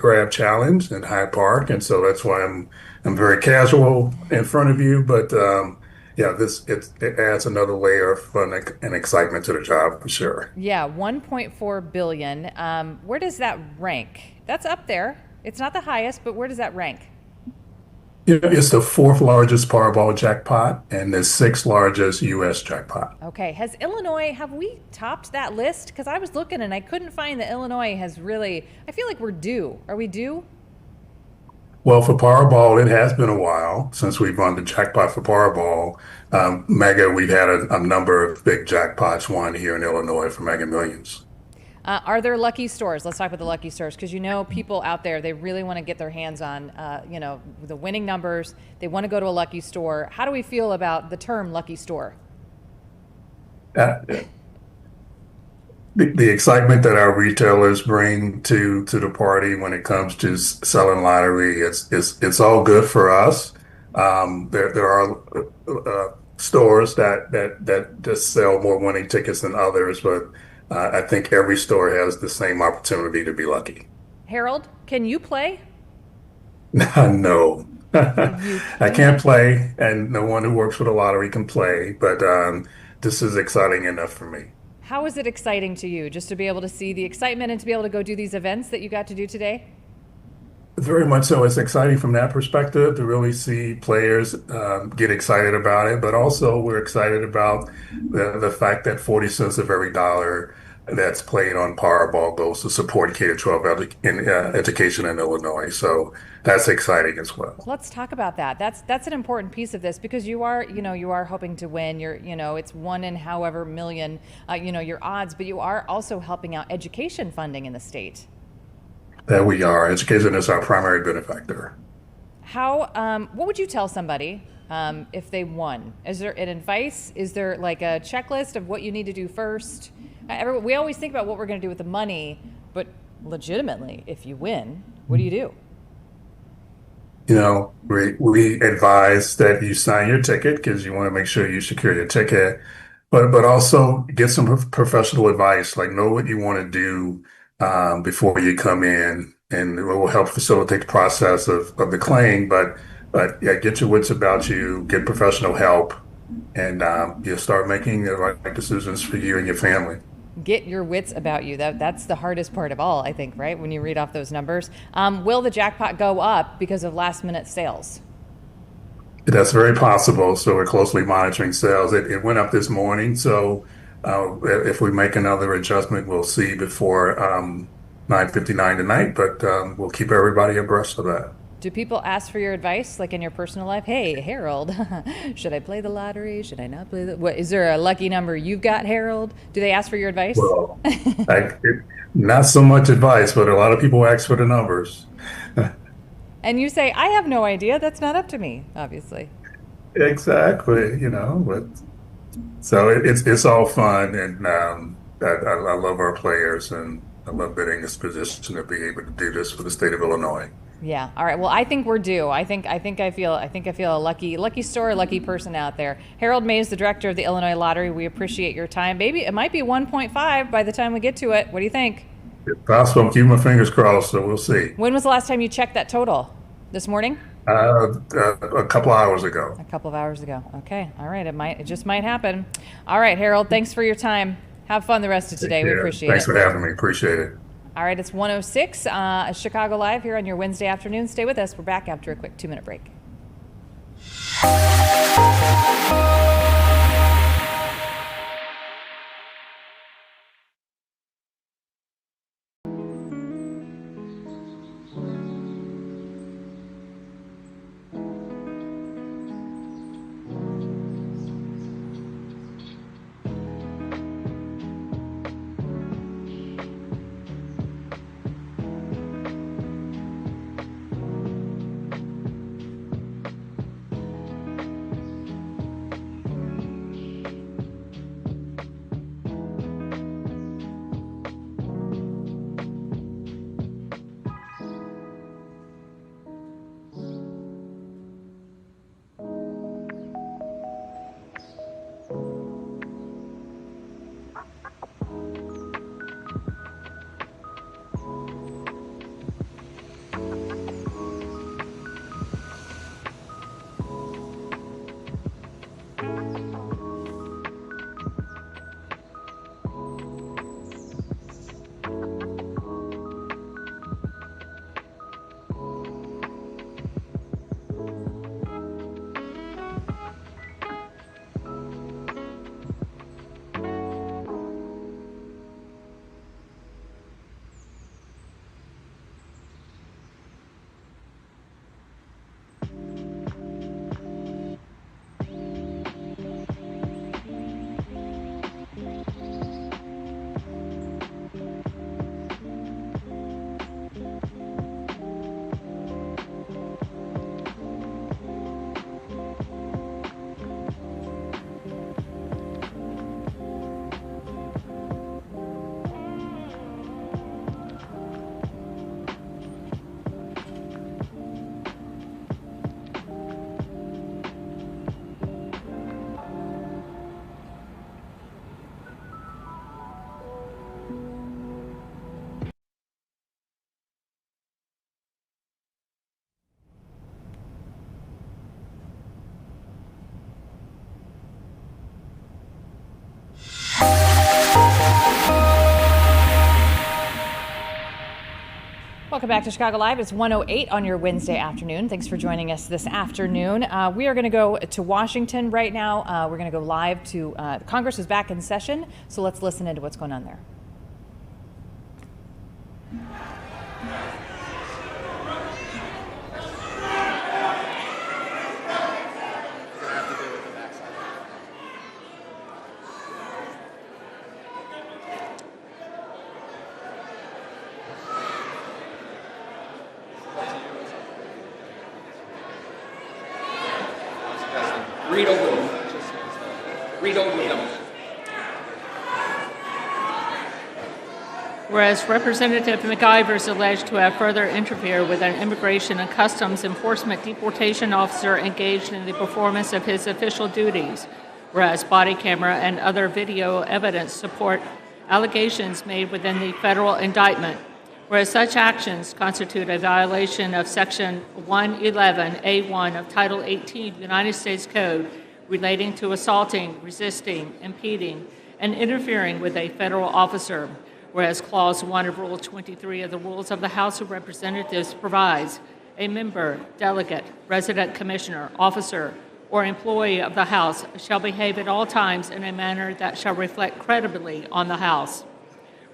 grab challenge in Hyde Park, and so that's why I'm very casual in front of you. But yeah, it adds another layer of fun and excitement to the job for sure. Yeah, 1.4 billion. Where does that rank? That's up there. It's not the highest, but where does that rank? It's the fourth largest Powerball jackpot and the sixth largest U.S. jackpot. Okay, has Illinois, have we topped that list? Because I was looking and I couldn't find that Illinois has really, I feel like we're due. Are we due? Well, for Powerball, it has been a while since we've won the jackpot for Powerball. Mega, we've had a number of big jackpots won here in Illinois for Mega Millions. Are there lucky stores? Let's talk about the lucky stores because people out there, they really want to get their hands on, the winning numbers. They want to go to a lucky store. How do we feel about the term lucky store? Uh, the excitement that our retailers bring to the party when it comes to selling lottery, it's all good for us. There are stores that just sell more winning tickets than others, but I think every store has the same opportunity to be lucky. Harold, can you play? No, You I can't can't. play, and no one who works for the lottery can play, but this is exciting enough for me. How is it exciting to you just to be able to see the excitement and to be able to go do these events that you got to do today? Very much so. It's exciting from that perspective to really see players get excited about it, but also we're excited about the fact that 40 cents of every dollar that's played on Powerball goes to support K-12 education in Illinois. So that's exciting as well. Let's talk about that. That's an important piece of this because you are hoping to win. It's one in however million, your odds, but you are also helping out education funding in the state. That we are. Education is our primary benefactor. What would you tell somebody if they won? Is there an advice? Is there like a checklist of what you need to do first? We always think about what we're going to do with the money, but legitimately, if you win, what do you do? We advise that you sign your ticket because you want to make sure you secure your ticket, but also get some professional advice, like know what you want to do before you come in, and it will help facilitate the process of the claim. But yeah, get your wits about you, get professional help, and you'll start making the right decisions for you and your family. Get your wits about you. That's the hardest part of all, I think, right? When you read off those numbers. Will the jackpot go up because of last minute sales? That's very possible. So we're closely monitoring sales. It went up this morning. So if we make another adjustment, we'll see before 9:59 tonight. But we'll keep everybody abreast of that. Do people ask for your advice, like in your personal life? Hey, Harold, should I play the lottery? Should I not play What is there a lucky number you've got, Harold? Do they ask for your advice? Well, not so much advice, but a lot of people ask for the numbers. And you say, I have no idea. That's not up to me, obviously. Exactly, but so it's all fun, and I love our players, and I love being in this position to be able to do this for the state of Illinois. Yeah. All right. Well, I think we're due. I feel a lucky store, lucky person out there. Harold Mays, the director of the Illinois Lottery. We appreciate your time. Maybe it might be 1.5 by the time we get to it. What do you think? If possible, I'm keeping my fingers crossed, so we'll see. When was the last time you checked that total? This morning? A couple hours ago. A couple of hours ago. Okay. All right. It just might happen. All right, Harold. Thanks for your time. Have fun the rest of Take today. We care. appreciate Thanks it. for having me. Appreciate it. All right. It's 106 Chicago Live here on your Wednesday afternoon. Stay with us. We're back after a quick 2-minute break. welcome back to Chicago Live. It's 1:08 on your Wednesday afternoon. Thanks for joining us this afternoon. We are going to go to Washington right now. We're going to go live to Congress is back in session, so let's listen into what's going on there. Read over them. Whereas Representative McIver is alleged to have further interfered with an Immigration and Customs Enforcement deportation officer engaged in the performance of his official duties, whereas body camera and other video evidence support allegations made within the federal indictment, whereas such actions constitute a violation of Section 111A1 of Title 18 United States Code relating to assaulting, resisting, impeding, and interfering with a federal officer, whereas Clause 1 of Rule 23 of the Rules of the House of Representatives provides a member, delegate, resident commissioner, officer, or employee of the House shall behave at all times in a manner that shall reflect credibly on the House.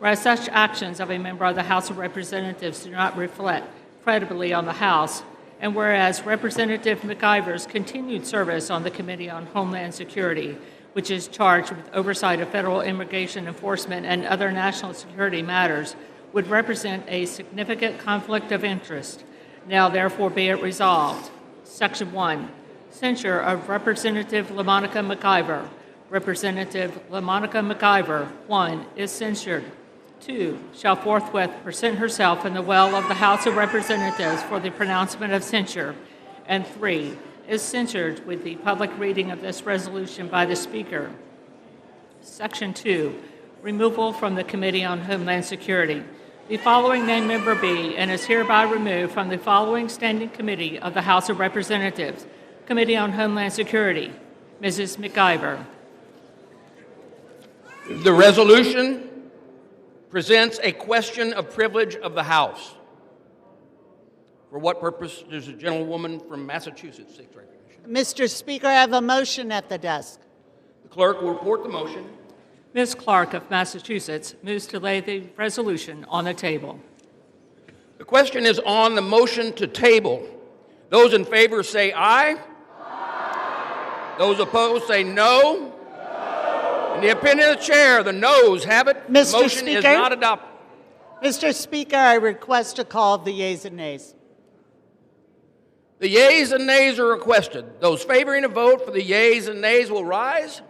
Whereas such actions of a member of the House of Representatives do not reflect credibly on the House, and whereas Representative McIver's continued service on the Committee on Homeland Security, which is charged with oversight of federal immigration enforcement and other national security matters, would represent a significant conflict of interest. Now therefore be it resolved. Section 1. Censure of Representative LaMonica McIver. Representative LaMonica McIver, 1, is censured. 2, shall forthwith present herself in the well of the House of Representatives for the pronouncement of censure. And 3, is censured with the public reading of this resolution by the Speaker. Section 2, removal from the Committee on Homeland Security. The following named member be and is hereby removed from the following standing committee of the House of Representatives. Committee on Homeland Security, Mrs. McIver. The resolution presents a question of privilege of the House. For what purpose does a gentlewoman from Massachusetts seek recognition? Mr. Speaker, I have a motion at the desk. The clerk will report the motion. Ms. Clark of Massachusetts moves to lay the resolution on the table. The question is on the motion to table. Those in favor say aye. Aye. Those opposed say no. In the opinion of the chair, the noes have it. Mr. The motion Speaker? is not adopted. Mr. Speaker, I request a call of the yeas and nays. The yeas and nays are requested. Those favoring a vote for the yeas and nays will rise.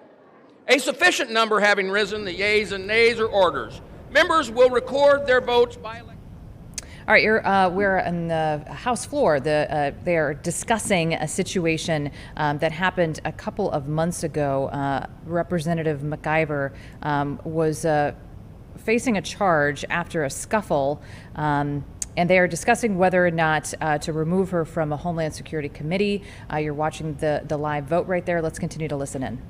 A sufficient number having risen, the yeas and nays are orders. Members will record their votes by election. All right, we're on the House floor. They are discussing a situation that happened a couple of months ago. Representative McIver was facing a charge after a scuffle, and they are discussing whether or not to remove her from a Homeland Security committee. You're watching the live vote right there. Let's continue to listen in.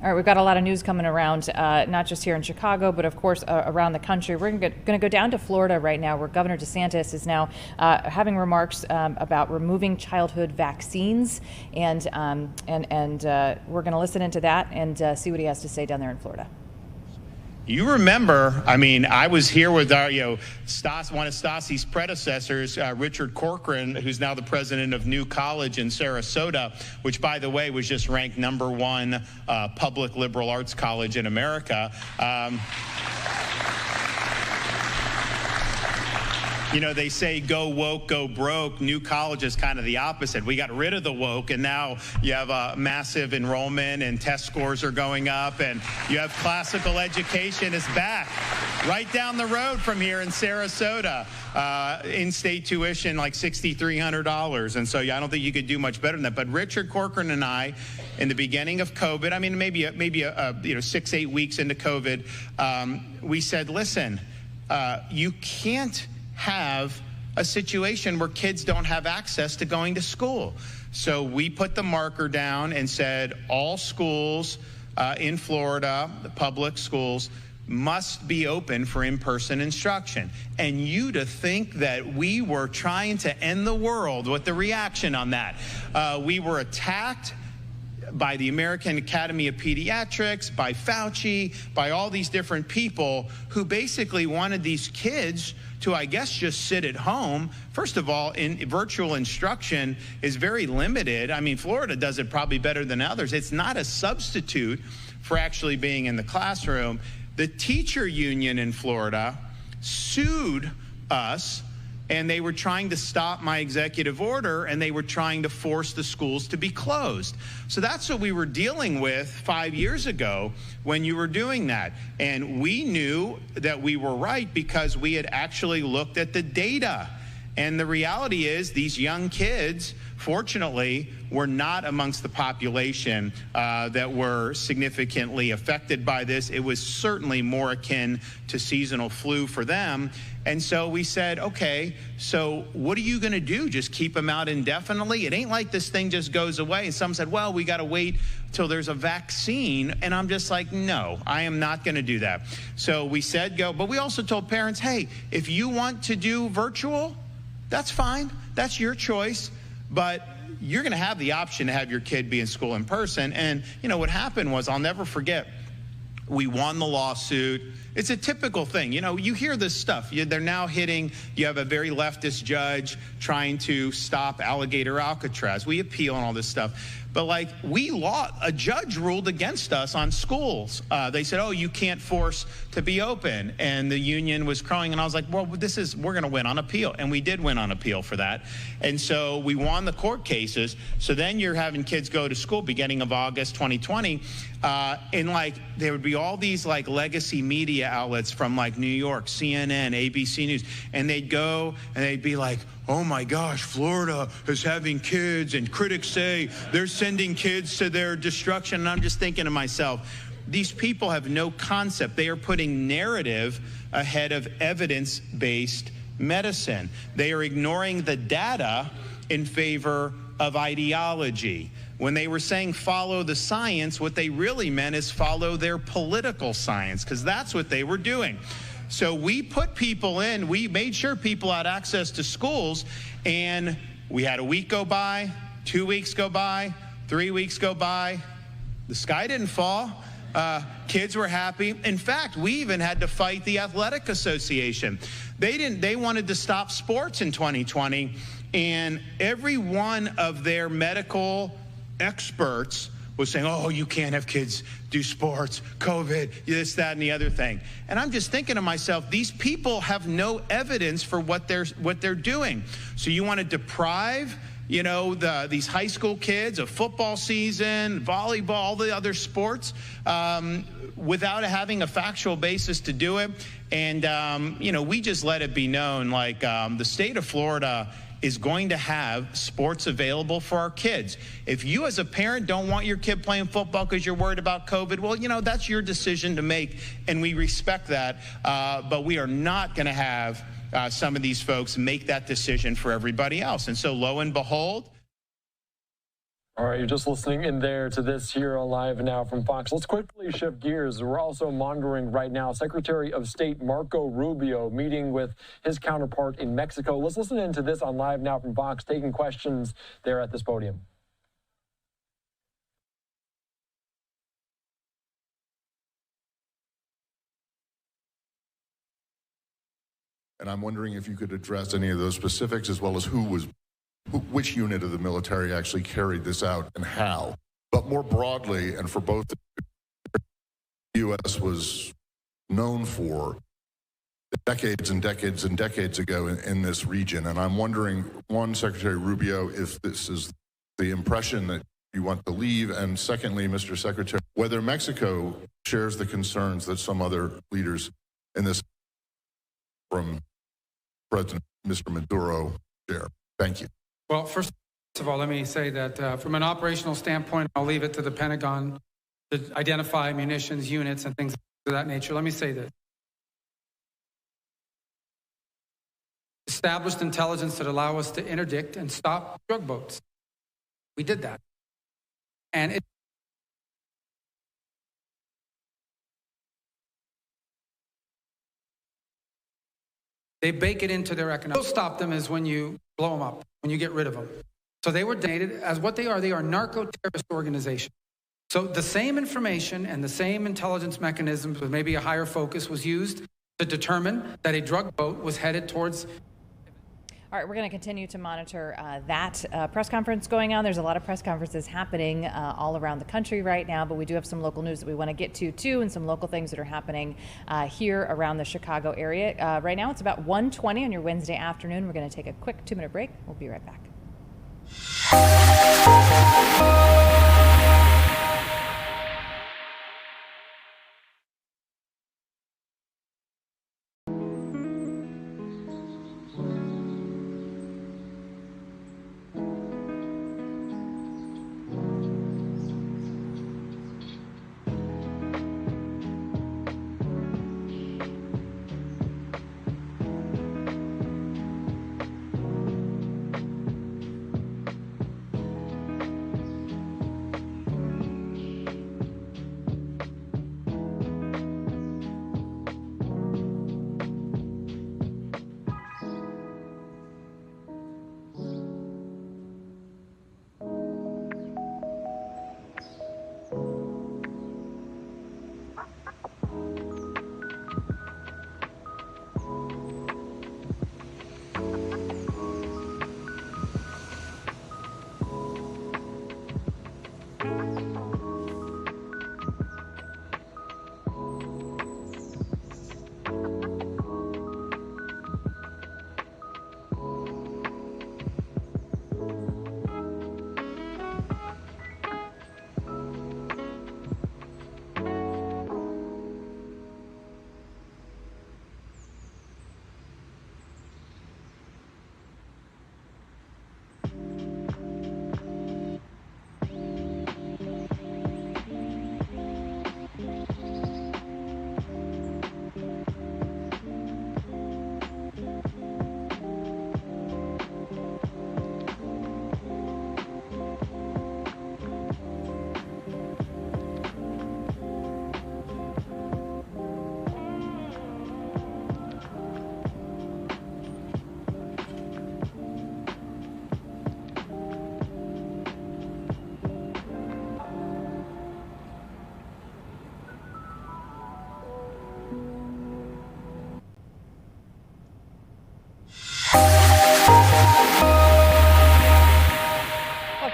All right, we've got a lot of news coming around, not just here in Chicago, but of course around the country. We're going to go down to Florida right now, where Governor DeSantis is now having remarks about removing childhood vaccines, and we're going to listen into that and see what he has to say down there in Florida. You remember, I mean, I was here with our, one of Stassi's predecessors, Richard Corcoran, who's now the president of New College in Sarasota, which, by the way, was just ranked #1 public liberal arts college in America. They say go woke, go broke. New College is kind of the opposite. We got rid of the woke, and now you have a massive enrollment, and test scores are going up, and you have classical education is back. Right down the road from here in Sarasota, in-state tuition like $6,300, and so I don't think you could do much better than that. But Richard Corcoran and I, in the beginning of COVID, I mean, maybe 6-8 weeks into COVID, we said, listen, you can't have a situation where kids don't have access to going to school. So we put the marker down and said all schools in Florida, the public schools, must be open for in-person instruction. And you to think that we were trying to end the world with the reaction on that. We were attacked by the American Academy of Pediatrics, by Fauci, by all these different people who basically wanted these kids to, I guess, just sit at home. First of all, in virtual instruction is very limited. I mean, Florida does it probably better than others. It's not a substitute for actually being in the classroom. The teacher union in Florida sued us, and they were trying to stop my executive order, and they were trying to force the schools to be closed. So that's what we were dealing with 5 years ago when you were doing that. And we knew that we were right because we had actually looked at the data. And the reality is these young kids, fortunately, were not amongst the population that were significantly affected by this. It was certainly more akin to seasonal flu for them. And so we said, okay, so what are you going to do? Just keep them out indefinitely? It ain't like this thing just goes away. And some said, well, we got to wait till there's a vaccine. And I'm just like, no, I am not going to do that. So we said go. But we also told parents, hey, if you want to do virtual, that's fine. That's your choice. But you're going to have the option to have your kid be in school in person. And, what happened was, I'll never forget, we won the lawsuit. It's a typical thing. You hear this stuff. They're now hitting, you have a very leftist judge trying to stop alligator Alcatraz. We appeal and all this stuff. But a judge ruled against us on schools. They said, oh, you can't force to be open. And the union was crying. And I was like, well, we're going to win on appeal. And we did win on appeal for that. And so we won the court cases. So then you're having kids go to school beginning of August 2020. And there would be all these legacy media outlets from New York, CNN, ABC News. And they'd go and they'd be like, oh my gosh, Florida is having kids, and critics say they're sending kids to their destruction. And I'm just thinking to myself, these people have no concept. They are putting narrative ahead of evidence-based medicine. They are ignoring the data in favor of ideology. When they were saying follow the science, what they really meant is follow their political science, because that's what they were doing. So we put people in, we made sure people had access to schools, and we had a week go by, 2 weeks go by, 3 weeks go by. The sky didn't fall. Kids were happy. In fact, we even had to fight the Athletic Association. They wanted to stop sports in 2020, and every one of their medical experts was saying, oh, you can't have kids do sports, COVID, this, that, and the other thing. And I'm just thinking to myself, these people have no evidence for what they're doing. So you want to deprive, these high school kids of football season, volleyball, all the other sports, without having a factual basis to do it. And, we just let it be known, the state of Florida is going to have sports available for our kids. If you as a parent don't want your kid playing football because you're worried about COVID, well, that's your decision to make, and we respect that. But we are not going to have some of these folks make that decision for everybody else. And so lo and behold. All right, you're just listening in there to this here on Live Now from Fox. Let's quickly shift gears. We're also monitoring right now Secretary of State Marco Rubio meeting with his counterpart in Mexico. Let's listen into this on Live Now from Fox, taking questions there at this podium. And I'm wondering if you could address any of those specifics, as well as which unit of the military actually carried this out and how. But more broadly, and for both, the U.S. was known for decades and decades and decades ago in this region. And I'm wondering, one, Secretary Rubio, if this is the impression that you want to leave, and secondly, Mr. Secretary, whether Mexico shares the concerns that some other leaders in this, from President Mr. Maduro, share. Thank you. Well, first of all, let me say that from an operational standpoint, I'll leave it to the Pentagon to identify munitions units and things of that nature. Let me say this. Established intelligence that allow us to interdict and stop drug boats. We did that. And they bake it into their economic. What stop them is when you blow them up, when you get rid of them. So they were designated as what they are. They are narco-terrorist organizations. So the same information and the same intelligence mechanisms with maybe a higher focus was used to determine that a drug boat was headed towards. All right, we're going to continue to monitor that press conference going on. There's a lot of press conferences happening all around the country right now, but we do have some local news that we want to get to too, and some local things that are happening here around the Chicago area. Right now, it's about 1:20 on your Wednesday afternoon. We're going to take a quick 2-minute break. We'll be right back.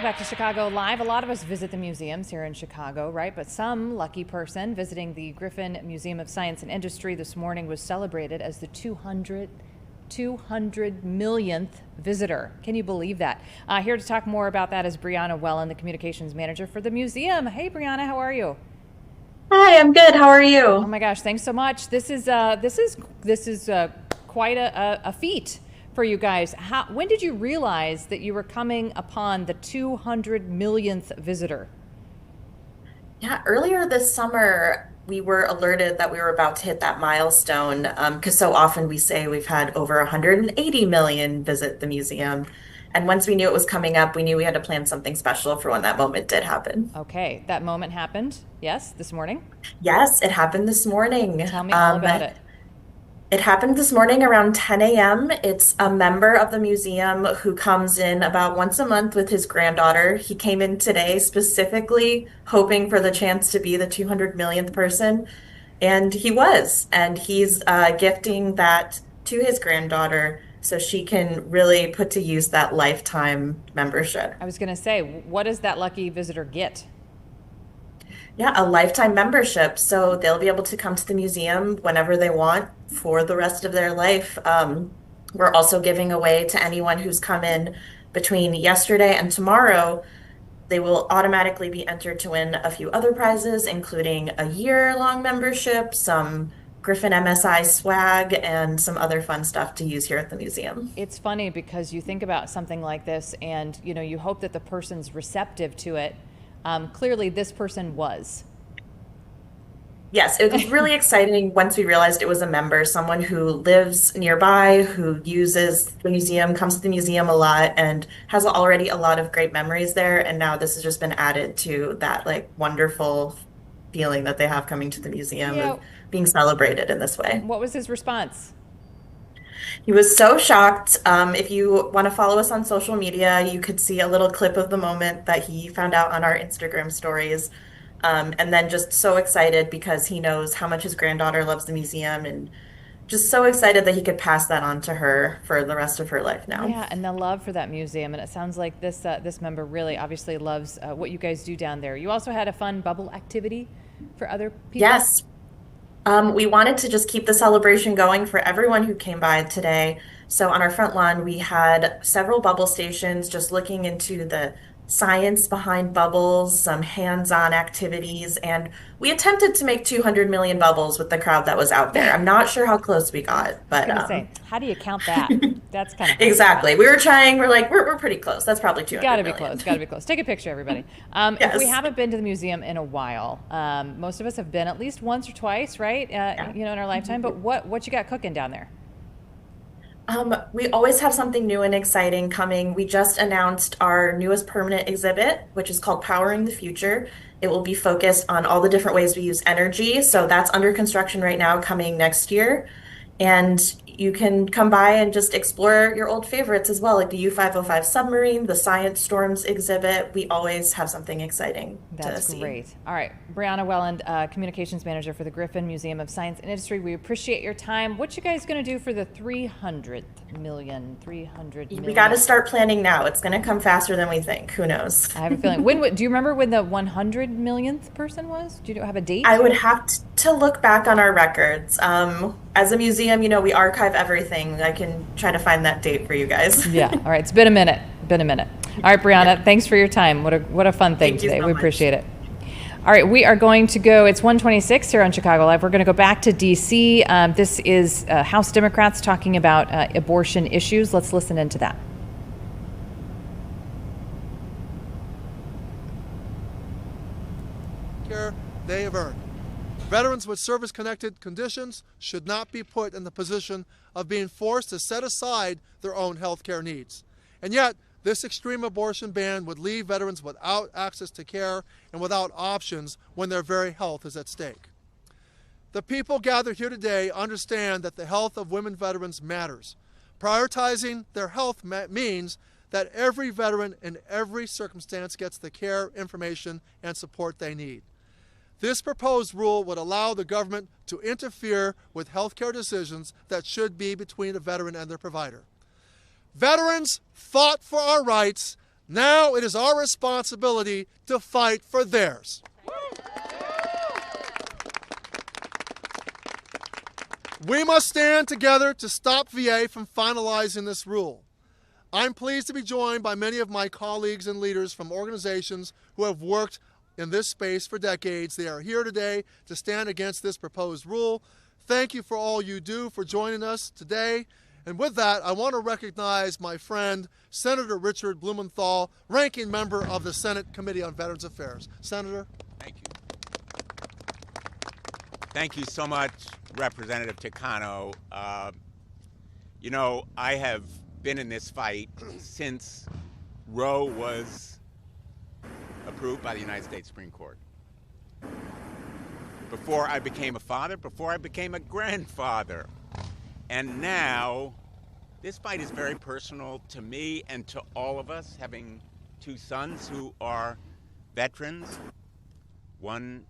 Back to Chicago Live. A lot of us visit the museums here in Chicago, right? But some lucky person visiting the Griffin Museum of Science and Industry this morning was celebrated as the 200 millionth visitor. Can you believe that? Here to talk more about that is Brianna Wellen, the communications manager for the museum. Hey, Brianna, how are you? Hi, I'm good. How are you? Oh my gosh, thanks so much. This is quite a feat for you guys. When did you realize that you were coming upon the 200 millionth visitor? Yeah, earlier this summer, we were alerted that we were about to hit that milestone because so often we say we've had over 180 million visit the museum. And once we knew it was coming up, we knew we had to plan something special for when that moment did happen. Okay, that moment happened, yes, this morning? Yes, it happened this morning. Tell me all about it. It happened this morning around 10 a.m. It's a member of the museum who comes in about once a month with his granddaughter. He came in today specifically hoping for the chance to be the 200 millionth person, and he was. And he's gifting that to his granddaughter so she can really put to use that lifetime membership. I was going to say, what does that lucky visitor get? Yeah, a lifetime membership. So they'll be able to come to the museum whenever they want for the rest of their life. We're also giving away to anyone who's come in between yesterday and tomorrow. They will automatically be entered to win a few other prizes, including a year-long membership, some Griffin MSI swag, and some other fun stuff to use here at the museum. It's funny because you think about something like this and, you know, you hope that the person's receptive to it. Clearly, this person was. Yes, it was really exciting once we realized it was a member, someone who lives nearby, who uses the museum, comes to the museum a lot, and has already a lot of great memories there. And now this has just been added to that like wonderful feeling that they have coming to the museum and being celebrated in this way. What was his response? He was so shocked. If you want to follow us on social media, you could see a little clip of the moment that he found out on our Instagram stories. And then just so excited because he knows how much his granddaughter loves the museum and just so excited that he could pass that on to her for the rest of her life now. Yeah, and the love for that museum. And it sounds like this member really obviously loves what you guys do down there. You also had a fun bubble activity for other people? Yes. We wanted to just keep the celebration going for everyone who came by today. So on our front lawn, we had several bubble stations just looking into the science behind bubbles, some hands-on activities, and we attempted to make 200 million bubbles with the crowd that was out there. I'm not sure how close we got, but how do you count that? That's kind of exactly. We were trying. We're like, we're pretty close. That's probably 200 Got to be million. close. Got to be close. Take a picture, everybody. Yes. If we haven't been to the museum in a while, most of us have been at least once or twice, right? You know, in our lifetime. But what you got cooking down there? We always have something new and exciting coming. We just announced our newest permanent exhibit, which is called Powering the Future. It will be focused on all the different ways we use energy. So that's under construction right now, coming next year. And you can come by and just explore your old favorites as well, like the U-505 submarine, the Science Storms exhibit. We always have something exciting to see. That's great. All right. Brianna Welland, Communications Manager for the Griffin Museum of Science and Industry. We appreciate your time. What you guys going to do for the 300 million? We got to start planning now. It's going to come faster than we think. Who knows? I have a feeling. Do you remember when the 100 millionth person was? Do you have a date? I would have to look back on our records. As a museum, you know, we archive everything. I can try to find that date for you guys. Yeah. All right. It's been a minute. All right, Brianna, thanks for your time. What a fun thing today. We appreciate it. All right, we are going to go. It's 1:26 here on Chicago Live. We're going to go back to D.C. This is House Democrats talking about abortion issues. Let's listen into that. Care they have earned. Veterans with service-connected conditions should not be put in the position of being forced to set aside their own health care needs. And yet, this extreme abortion ban would leave veterans without access to care and without options when their very health is at stake. The people gathered here today understand that the health of women veterans matters. Prioritizing their health means that every veteran in every circumstance gets the care, information, and support they need. This proposed rule would allow the government to interfere with healthcare decisions that should be between a veteran and their provider. Veterans fought for our rights. Now it is our responsibility to fight for theirs. We must stand together to stop VA from finalizing this rule. I'm pleased to be joined by many of my colleagues and leaders from organizations who have worked in this space for decades. They are here today to stand against this proposed rule. Thank you for all you do for joining us today. And with that, I want to recognize my friend, Senator Richard Blumenthal, ranking member of the Senate Committee on Veterans Affairs. Senator. Thank you. Thank you so much, Representative Takano. You know, I have been in this fight since Roe was approved by the United States Supreme Court. Before I became a father, before I became a grandfather. And now, this fight is very personal to me and to all of us, having two sons who are veterans. One,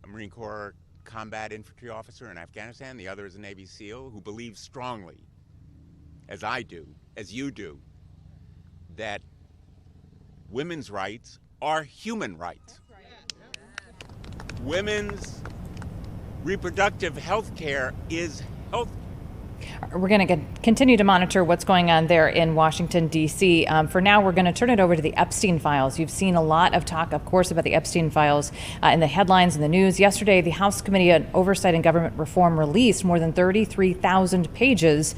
a Marine Corps combat infantry officer in Afghanistan. The other is a Navy SEAL who believes strongly, as I do, as you do, that women's rights are human rights. Women's reproductive health care is health. We're going to continue to monitor what's going on there in Washington, D.C. For now, we're going to turn it over to the Epstein files. You've seen a lot of talk, of course, about the Epstein files in the headlines in the news. Yesterday, the House Committee on Oversight and Government Reform released more than 33,000 pages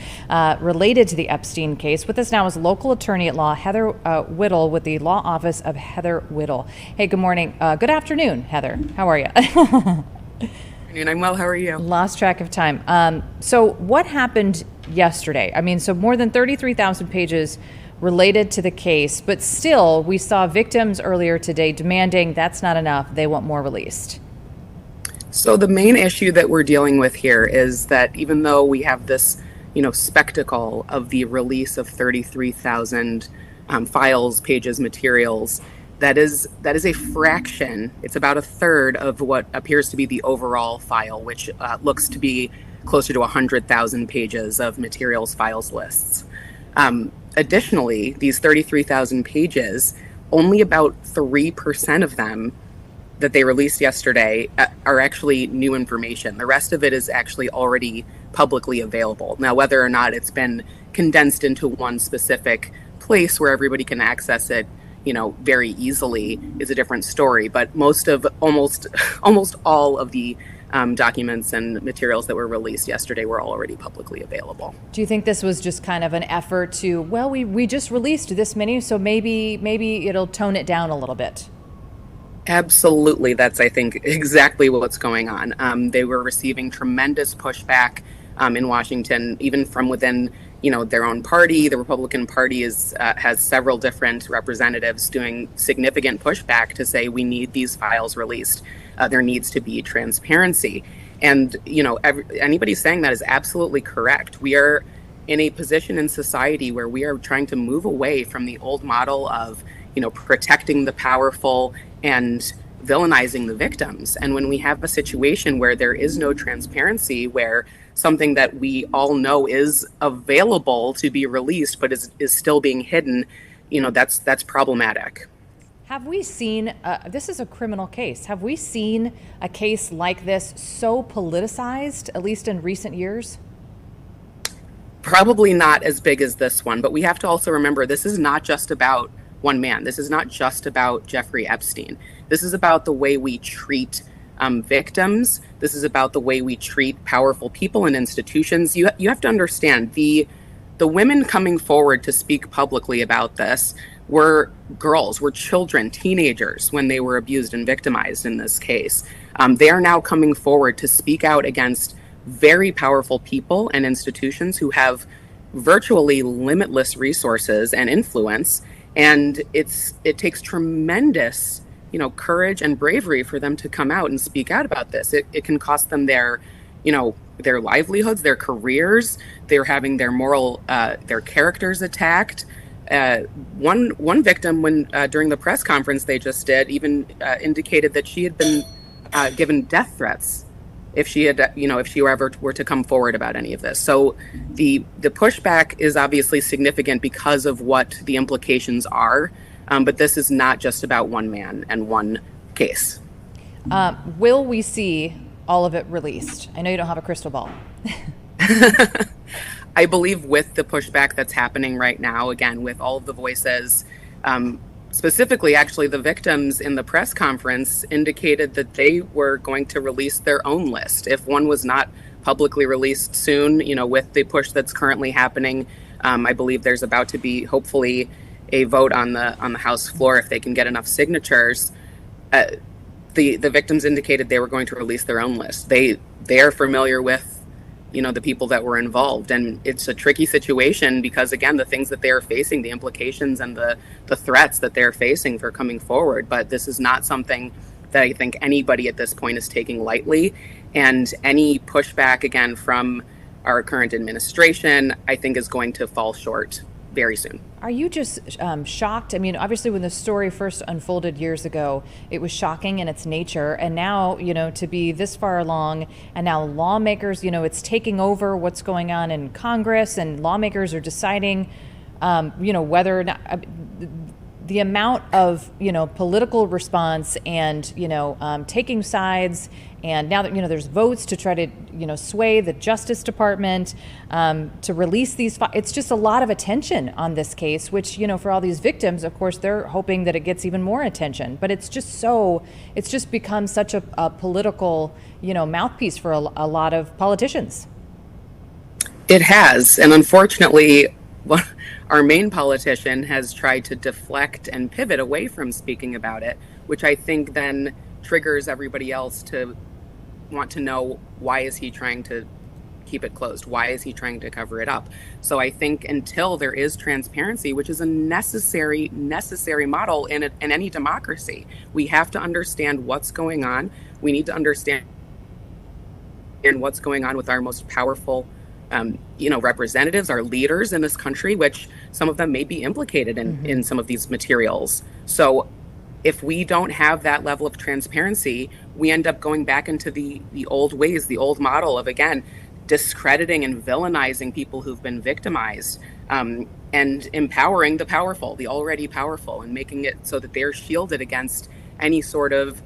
related to the Epstein case. With us now is local attorney at law Heather Widell with the Law Office of Heather Widell. Hey, good morning. Good afternoon, Heather. How are you? I'm well. How are you? Lost track of time. So what happened yesterday? I mean, so more than 33,000 pages related to the case, but still we saw victims earlier today demanding that's not enough. They want more released. So the main issue that we're dealing with here is that even though we have this, spectacle of the release of 33,000 files, pages, materials, that is a fraction. It's about a third of what appears to be the overall file, which looks to be closer to 100,000 pages of materials, files, lists. Additionally, these 33,000 pages, only about 3% of them that they released yesterday are actually new information. The rest of it is actually already publicly available. Now, whether or not it's been condensed into one specific place where everybody can access it, very easily is a different story. But almost all of the documents and materials that were released yesterday were already publicly available. Do you think this was just kind of an effort to, well, we just released this many, so maybe it'll tone it down a little bit? Absolutely. That's, I think, exactly what's going on. They were receiving tremendous pushback in Washington, even from within their own party. The Republican Party has several different representatives doing significant pushback to say we need these files released. There needs to be transparency. And, anybody saying that is absolutely correct. We are in a position in society where we are trying to move away from the old model of, protecting the powerful and villainizing the victims. And when we have a situation where there is no transparency, where something that we all know is available to be released but is still being hidden, that's problematic. Have we seen, this is a criminal case, have we seen a case like this so politicized, at least in recent years? Probably not as big as this one, but we have to also remember this is not just about one man. This is not just about Jeffrey Epstein. This is about the way we treat victims. This is about the way we treat powerful people and institutions. You have to understand the women coming forward to speak publicly about this were girls, were children, teenagers when they were abused and victimized in this case. They are now coming forward to speak out against very powerful people and institutions who have virtually limitless resources and influence. And it takes tremendous courage and bravery for them to come out and speak out about this. It can cost them their livelihoods, their careers. They're having their their characters attacked. One victim, when during the press conference they just did, even indicated that she had been given death threats if she ever were to come forward about any of this. So the pushback is obviously significant because of what the implications are. But this is not just about one man and one case. Will we see all of it released? I know you don't have a crystal ball. I believe with the pushback that's happening right now, again, with all of the voices, specifically, actually, the victims in the press conference indicated that they were going to release their own list. If one was not publicly released soon, with the push that's currently happening, I believe there's about to be, hopefully, a vote on the House floor if they can get enough signatures. The victims indicated they were going to release their own list. They are familiar with the people that were involved, and it's a tricky situation because, again, the things that they are facing, the implications and the threats that they're facing for coming forward. But this is not something that I think anybody at this point is taking lightly, and any pushback, again, from our current administration, I think is going to fall short very soon. Are you just shocked? I mean, obviously when the story first unfolded years ago, it was shocking in its nature. And now, to be this far along and now lawmakers, it's taking over what's going on in Congress, and lawmakers are deciding, whether or not the amount of, political response and, taking sides. And now that, there's votes to try to, sway the Justice Department to release these it's just a lot of attention on this case, which, for all these victims, of course, they're hoping that it gets even more attention. But it's just become such a political, mouthpiece for a lot of politicians. It has. And unfortunately, our main politician has tried to deflect and pivot away from speaking about it, which I think then triggers everybody else to want to know, why is he trying to keep it closed? Why is he trying to cover it up? So I think until there is transparency, which is a necessary model in any democracy, we have to understand what's going on. We need to understand what's going on with our most powerful representatives, our leaders in this country, which some of them may be implicated in some of these materials. So if we don't have that level of transparency, we end up going back into the old ways, the old model of, again, discrediting and villainizing people who've been victimized, and empowering the powerful, the already powerful, and making it so that they're shielded against any sort of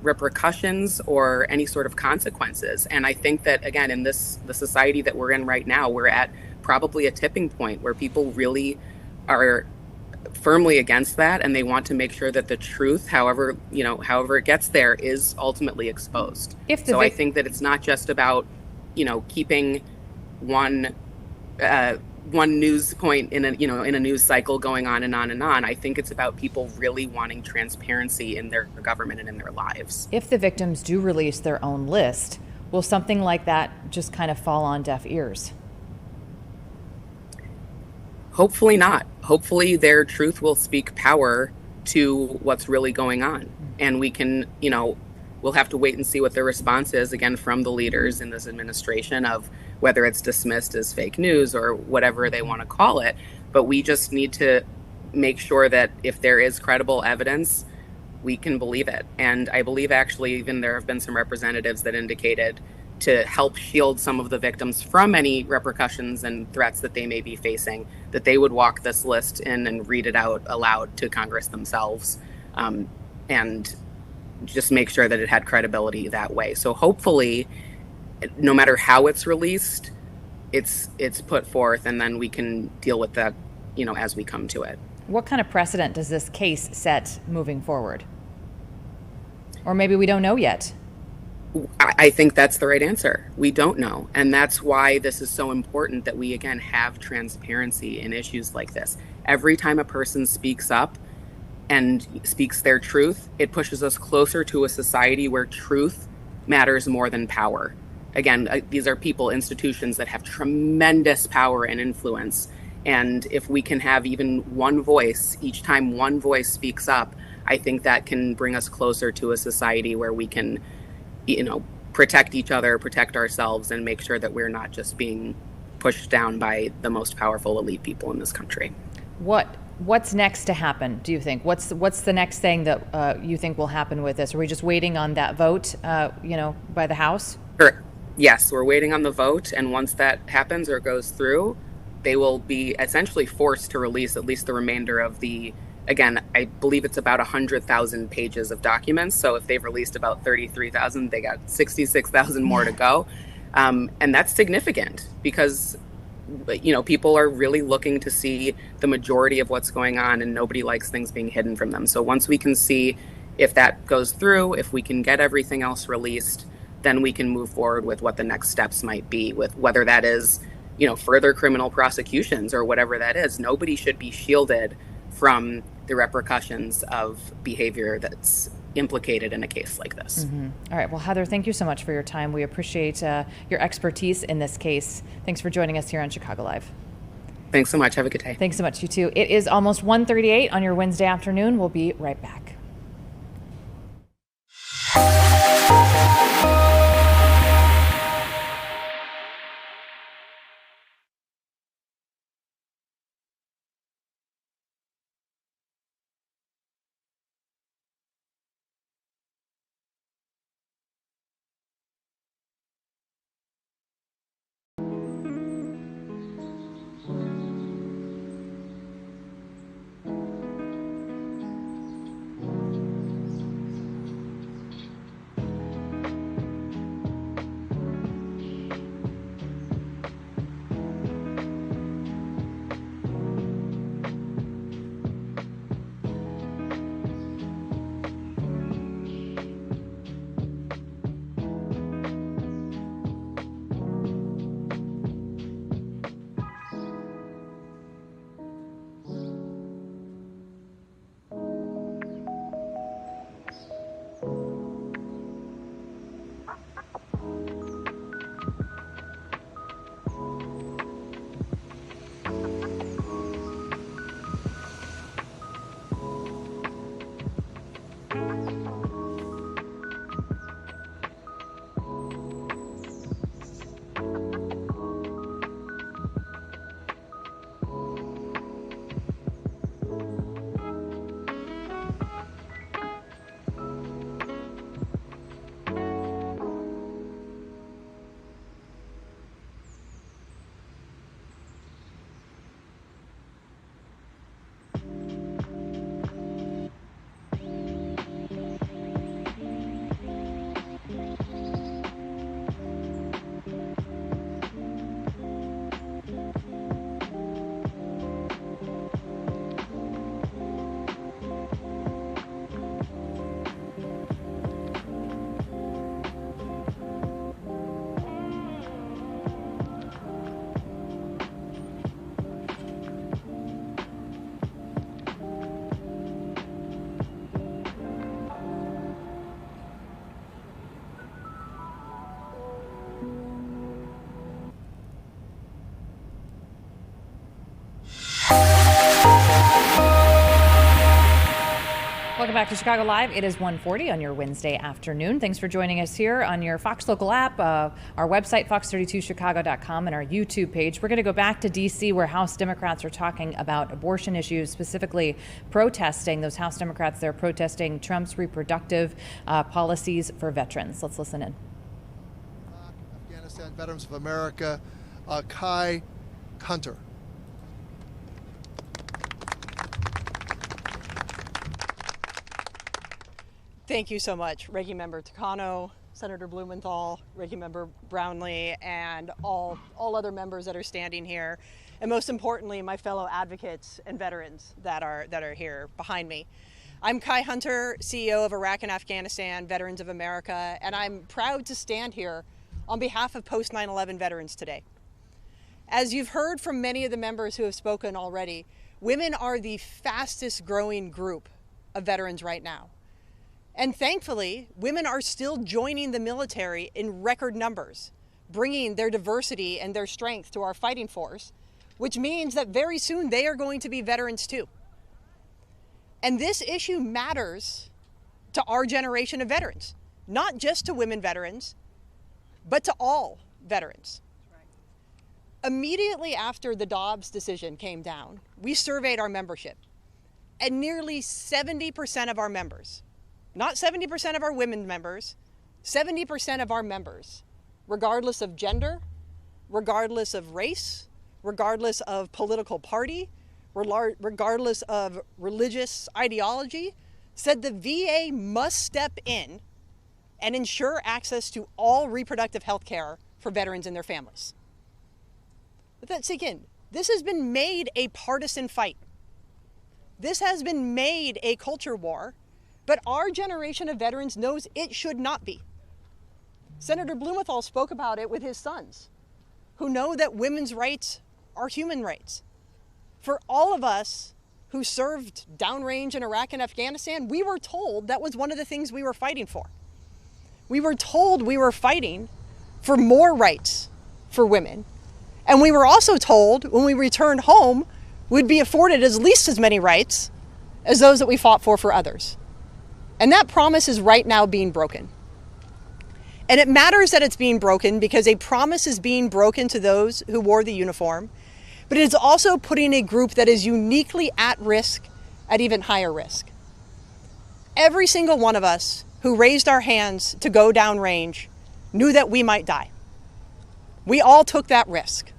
repercussions or any sort of consequences. And I think that, again, in the society that we're in right now, we're at probably a tipping point where people really are firmly against that, and they want to make sure that the truth, however it gets there, is ultimately exposed. I think that it's not just about, keeping one news point in a news cycle going on and on and on. I think it's about people really wanting transparency in their government and in their lives. If the victims do release their own list, will something like that just kind of fall on deaf ears? Hopefully not. Hopefully their truth will speak power to what's really going on. And we can, we'll have to wait and see what the response is, again, from the leaders in this administration, of whether it's dismissed as fake news or whatever they want to call it. But we just need to make sure that if there is credible evidence, we can believe it. And I believe actually even there have been some representatives that indicated, to help shield some of the victims from any repercussions and threats that they may be facing, that they would walk this list in and read it out aloud to Congress themselves, and just make sure that it had credibility that way. So hopefully, no matter how it's released, it's put forth, and then we can deal with that, as we come to it. What kind of precedent does this case set moving forward? Or maybe we don't know yet. I think that's the right answer. We don't know. And that's why this is so important that we, again, have transparency in issues like this. Every time a person speaks up and speaks their truth, it pushes us closer to a society where truth matters more than power. Again, these are people, institutions that have tremendous power and influence. And if we can have even one voice, each time one voice speaks up, I think that can bring us closer to a society where we can, protect each other, protect ourselves, and make sure that we're not just being pushed down by the most powerful elite people in this country. What's next to happen, do you think? What's the next thing that you think will happen with this? Are we just waiting on that vote, by the House? Sure. Yes, we're waiting on the vote, and once that happens or goes through, they will be essentially forced to release at least the remainder of the, again, I believe it's about 100,000 pages of documents. So if they've released about 33,000, they got 66,000 more to go. And that's significant because, people are really looking to see the majority of what's going on, and nobody likes things being hidden from them. So once we can see if that goes through, if we can get everything else released, then we can move forward with what the next steps might be, with whether that is, further criminal prosecutions or whatever that is. Nobody should be shielded from the repercussions of behavior that's implicated in a case like this. All right. Well, Heather, thank you so much for your time. We appreciate your expertise in this case. Thanks for joining us here on Chicago Live. Thanks so much. Have a good day. Thanks so much. You too. It is almost 1:38 on your Wednesday afternoon. We'll be right back. Welcome back to Chicago Live. It is 1:40 on your Wednesday afternoon. Thanks for joining us here on your Fox Local app, our website, fox32chicago.com, and our YouTube page. We're going to go back to D.C., where House Democrats are talking about abortion issues, specifically protesting. Those House Democrats, they're protesting Trump's reproductive policies for veterans. Let's listen in. Afghanistan Veterans of America, Kai Hunter. Thank you so much, Ranking Member Takano, Senator Blumenthal, Ranking Member Brownlee, and all other members that are standing here, and most importantly, my fellow advocates and veterans that are here behind me. I'm Kai Hunter, CEO of Iraq and Afghanistan Veterans of America, and I'm proud to stand here on behalf of post 9/11 veterans today. As you've heard from many of the members who have spoken already, women are the fastest growing group of veterans right now. And thankfully, women are still joining the military in record numbers, bringing their diversity and their strength to our fighting force, which means that very soon they are going to be veterans too. And this issue matters to our generation of veterans, not just to women veterans, but to all veterans. Immediately after the Dobbs decision came down, we surveyed our membership, and nearly 70% of our members, not 70% of our women members, 70% of our members, regardless of gender, regardless of race, regardless of political party, regardless of religious ideology, said the VA must step in and ensure access to all reproductive health care for veterans and their families. Let that sink in. This has been made a partisan fight. This has been made a culture war. But our generation of veterans knows it should not be. Senator Blumenthal spoke about it with his sons, who know that women's rights are human rights. For all of us who served downrange in Iraq and Afghanistan, we were told that was one of the things we were fighting for. We were told we were fighting for more rights for women. And we were also told when we returned home, we'd be afforded at least as many rights as those that we fought for others. And that promise is right now being broken. And it matters that it's being broken because a promise is being broken to those who wore the uniform, but it is also putting a group that is uniquely at risk at even higher risk. Every single one of us who raised our hands to go downrange knew that we might die. We all took that risk.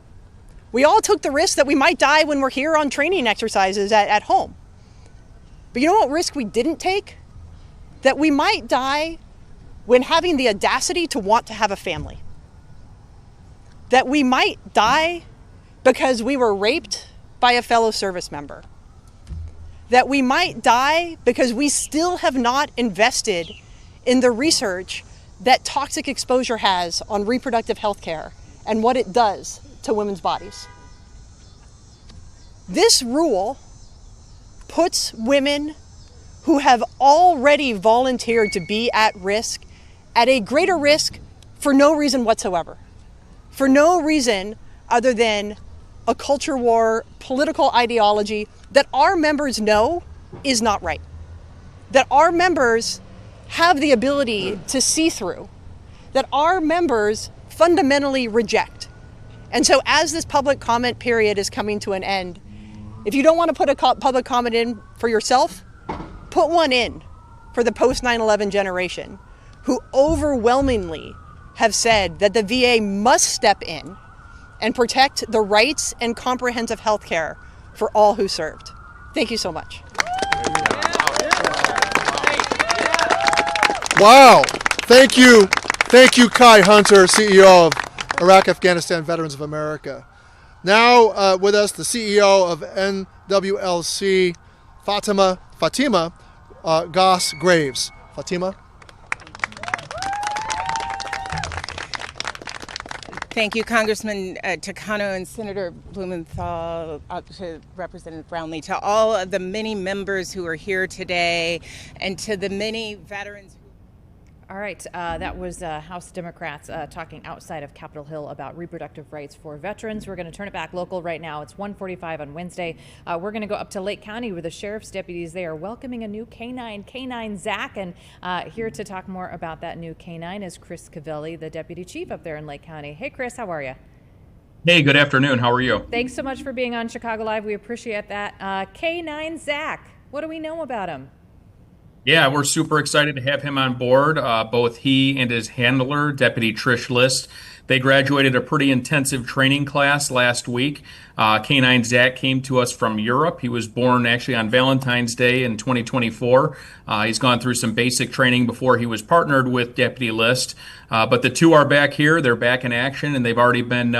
We all took the risk that we might die when we're here on training exercises at home. But you know what risk we didn't take? That we might die when having the audacity to want to have a family. That we might die because we were raped by a fellow service member. That we might die because we still have not invested in the research that toxic exposure has on reproductive health care and what it does to women's bodies. This rule puts women who have already volunteered to be at risk at a greater risk for no reason whatsoever. For no reason other than a culture war, political ideology that our members know is not right. That our members have the ability to see through. That our members fundamentally reject. And so as this public comment period is coming to an end, if you don't want to put a public comment in for yourself, put one in for the post 9/11 generation who overwhelmingly have said that the VA must step in and protect the rights and comprehensive health care for all who served. Thank you so much. Wow. Thank you. Thank you, Kai Hunter, CEO of Iraq Afghanistan Veterans of America. Now with us, the CEO of NWLC, Fatima Goss Graves. Fatima. Thank you, Congressman Takano and Senator Blumenthal, to Representative Brownlee, to all of the many members who are here today, and to the many veterans. All right, that was House Democrats talking outside of Capitol Hill about reproductive rights for veterans. We're going to turn it back local right now. It's 1:45 on Wednesday. We're going to go up to Lake County where the sheriff's deputies, they are welcoming a new K9 Zack. And here to talk more about that new K9 is Chris Covelli, the deputy chief up there in Lake County. Hey, Chris, how are you? Hey, good afternoon. How are you? Thanks so much for being on Chicago Live. We appreciate that. K9 Zack, what do we know about him? Yeah, we're super excited to have him on board. Both he and his handler, Deputy Trish List, they graduated a pretty intensive training class last week. K9 Zack came to us from Europe. He was born actually on Valentine's Day in 2024. He's gone through some basic training before he was partnered with Deputy List. But the two are back here. They're back in action, and they've already been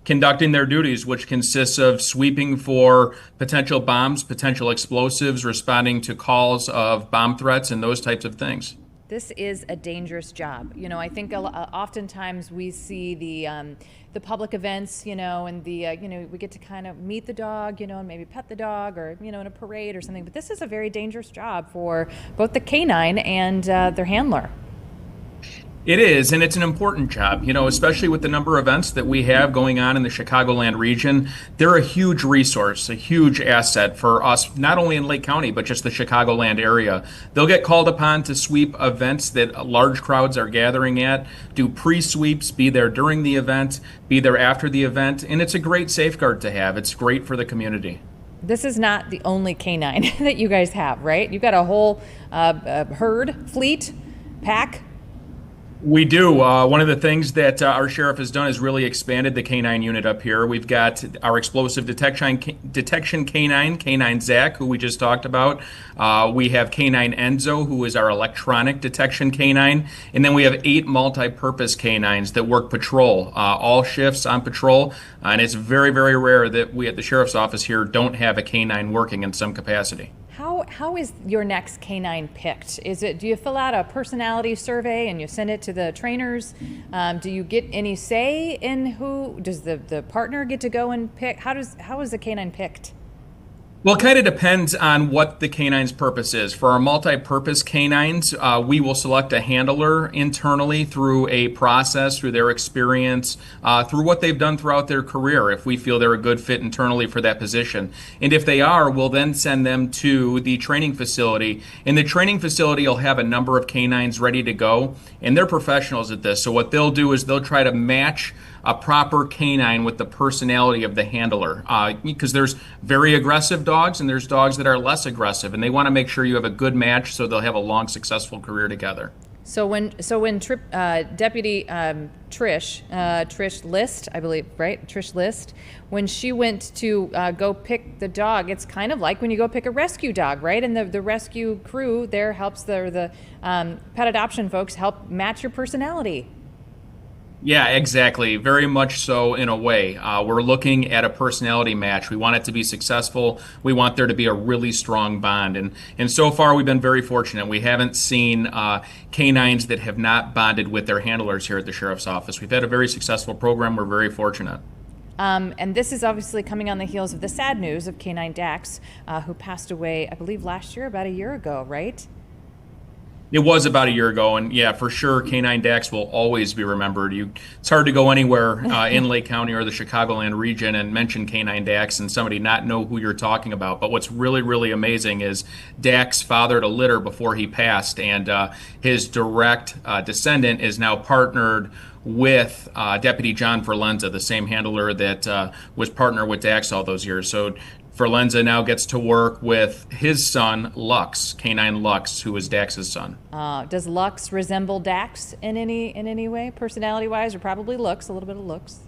conducting their duties, which consists of sweeping for potential bombs, potential explosives, responding to calls of bomb threats, and those types of things. This is a dangerous job. You know, I think oftentimes we see the public events, you know, and we get to kind of meet the dog, you know, and maybe pet the dog, or in a parade or something. But this is a very dangerous job for both the K9 and their handler. It is, and it's an important job, especially with the number of events that we have going on in the Chicagoland region. They're a huge resource, a huge asset for us, not only in Lake County, but just the Chicagoland area. They'll get called upon to sweep events that large crowds are gathering at, do pre-sweeps, be there during the event, be there after the event, and it's a great safeguard to have. It's great for the community. This is not the only K9 that you guys have, right? You've got a whole herd, fleet, pack. We do. One of the things that our sheriff has done is really expanded the K9 unit up here. We've got our explosive detection K9, K9 Zack, who we just talked about. We have K9 Enzo, who is our electronic detection K9. And then we have 8 multi-purpose K9s that work patrol, all shifts on patrol. And it's very, very rare that we at the sheriff's office here don't have a K9 working in some capacity. How is your next K9 picked? Do you fill out a personality survey and you send it to the trainers? Do you get any say in who? Does the partner get to go and pick? How is the K9 picked? Well, it kind of depends on what the K9's purpose is. For our multi-purpose K9s, we will select a handler internally through a process, through their experience, through what they've done throughout their career, if we feel they're a good fit internally for that position. And if they are, we'll then send them to the training facility. And the training facility will have a number of K9s ready to go, and they're professionals at this. So what they'll do is they'll try to match a proper K9 with the personality of the handler, because there's very aggressive dogs and there's dogs that are less aggressive, and they want to make sure you have a good match so they'll have a long, successful career together. So when Deputy Trish List, I believe, right? Trish List, when she went to go pick the dog, it's kind of like when you go pick a rescue dog, right? And the rescue crew there helps the pet adoption folks help match your personality. Yeah, exactly. Very much so in a way. We're looking at a personality match. We want it to be successful. We want there to be a really strong bond. And so far, we've been very fortunate. We haven't seen K9s that have not bonded with their handlers here at the Sheriff's Office. We've had a very successful program. We're very fortunate. And this is obviously coming on the heels of the sad news of K9 Dax, who passed away, I believe, last year, about a year ago, right? It was about a year ago, and yeah, for sure, K9 Dax will always be remembered. It's hard to go anywhere in Lake County or the Chicagoland region and mention K9 Dax and somebody not know who you're talking about. But what's really, really amazing is Dax fathered a litter before he passed, and his direct descendant is now partnered with Deputy John Verlenza, the same handler that was partnered with Dax all those years. So Verlenza now gets to work with his son, Lux, K9 Lux, who is Dax's son. Does Lux resemble Dax in any way, personality-wise, or probably looks, a little bit of looks?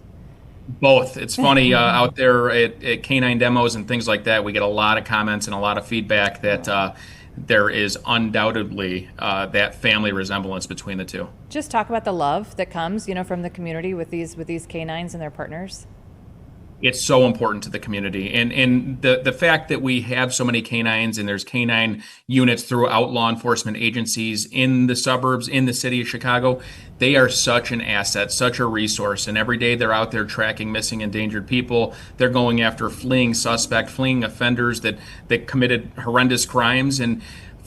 Both. It's funny, out there at K9 demos and things like that, we get a lot of comments and a lot of feedback that there is undoubtedly that family resemblance between the two. Just talk about the love that comes, from the community with these K9s and their partners. It's so important to the community. And the fact that we have so many K9s and there's K9 units throughout law enforcement agencies in the suburbs, in the city of Chicago, they are such an asset, such a resource. And every day they're out there tracking missing, endangered people. They're going after fleeing offenders that committed horrendous crimes. And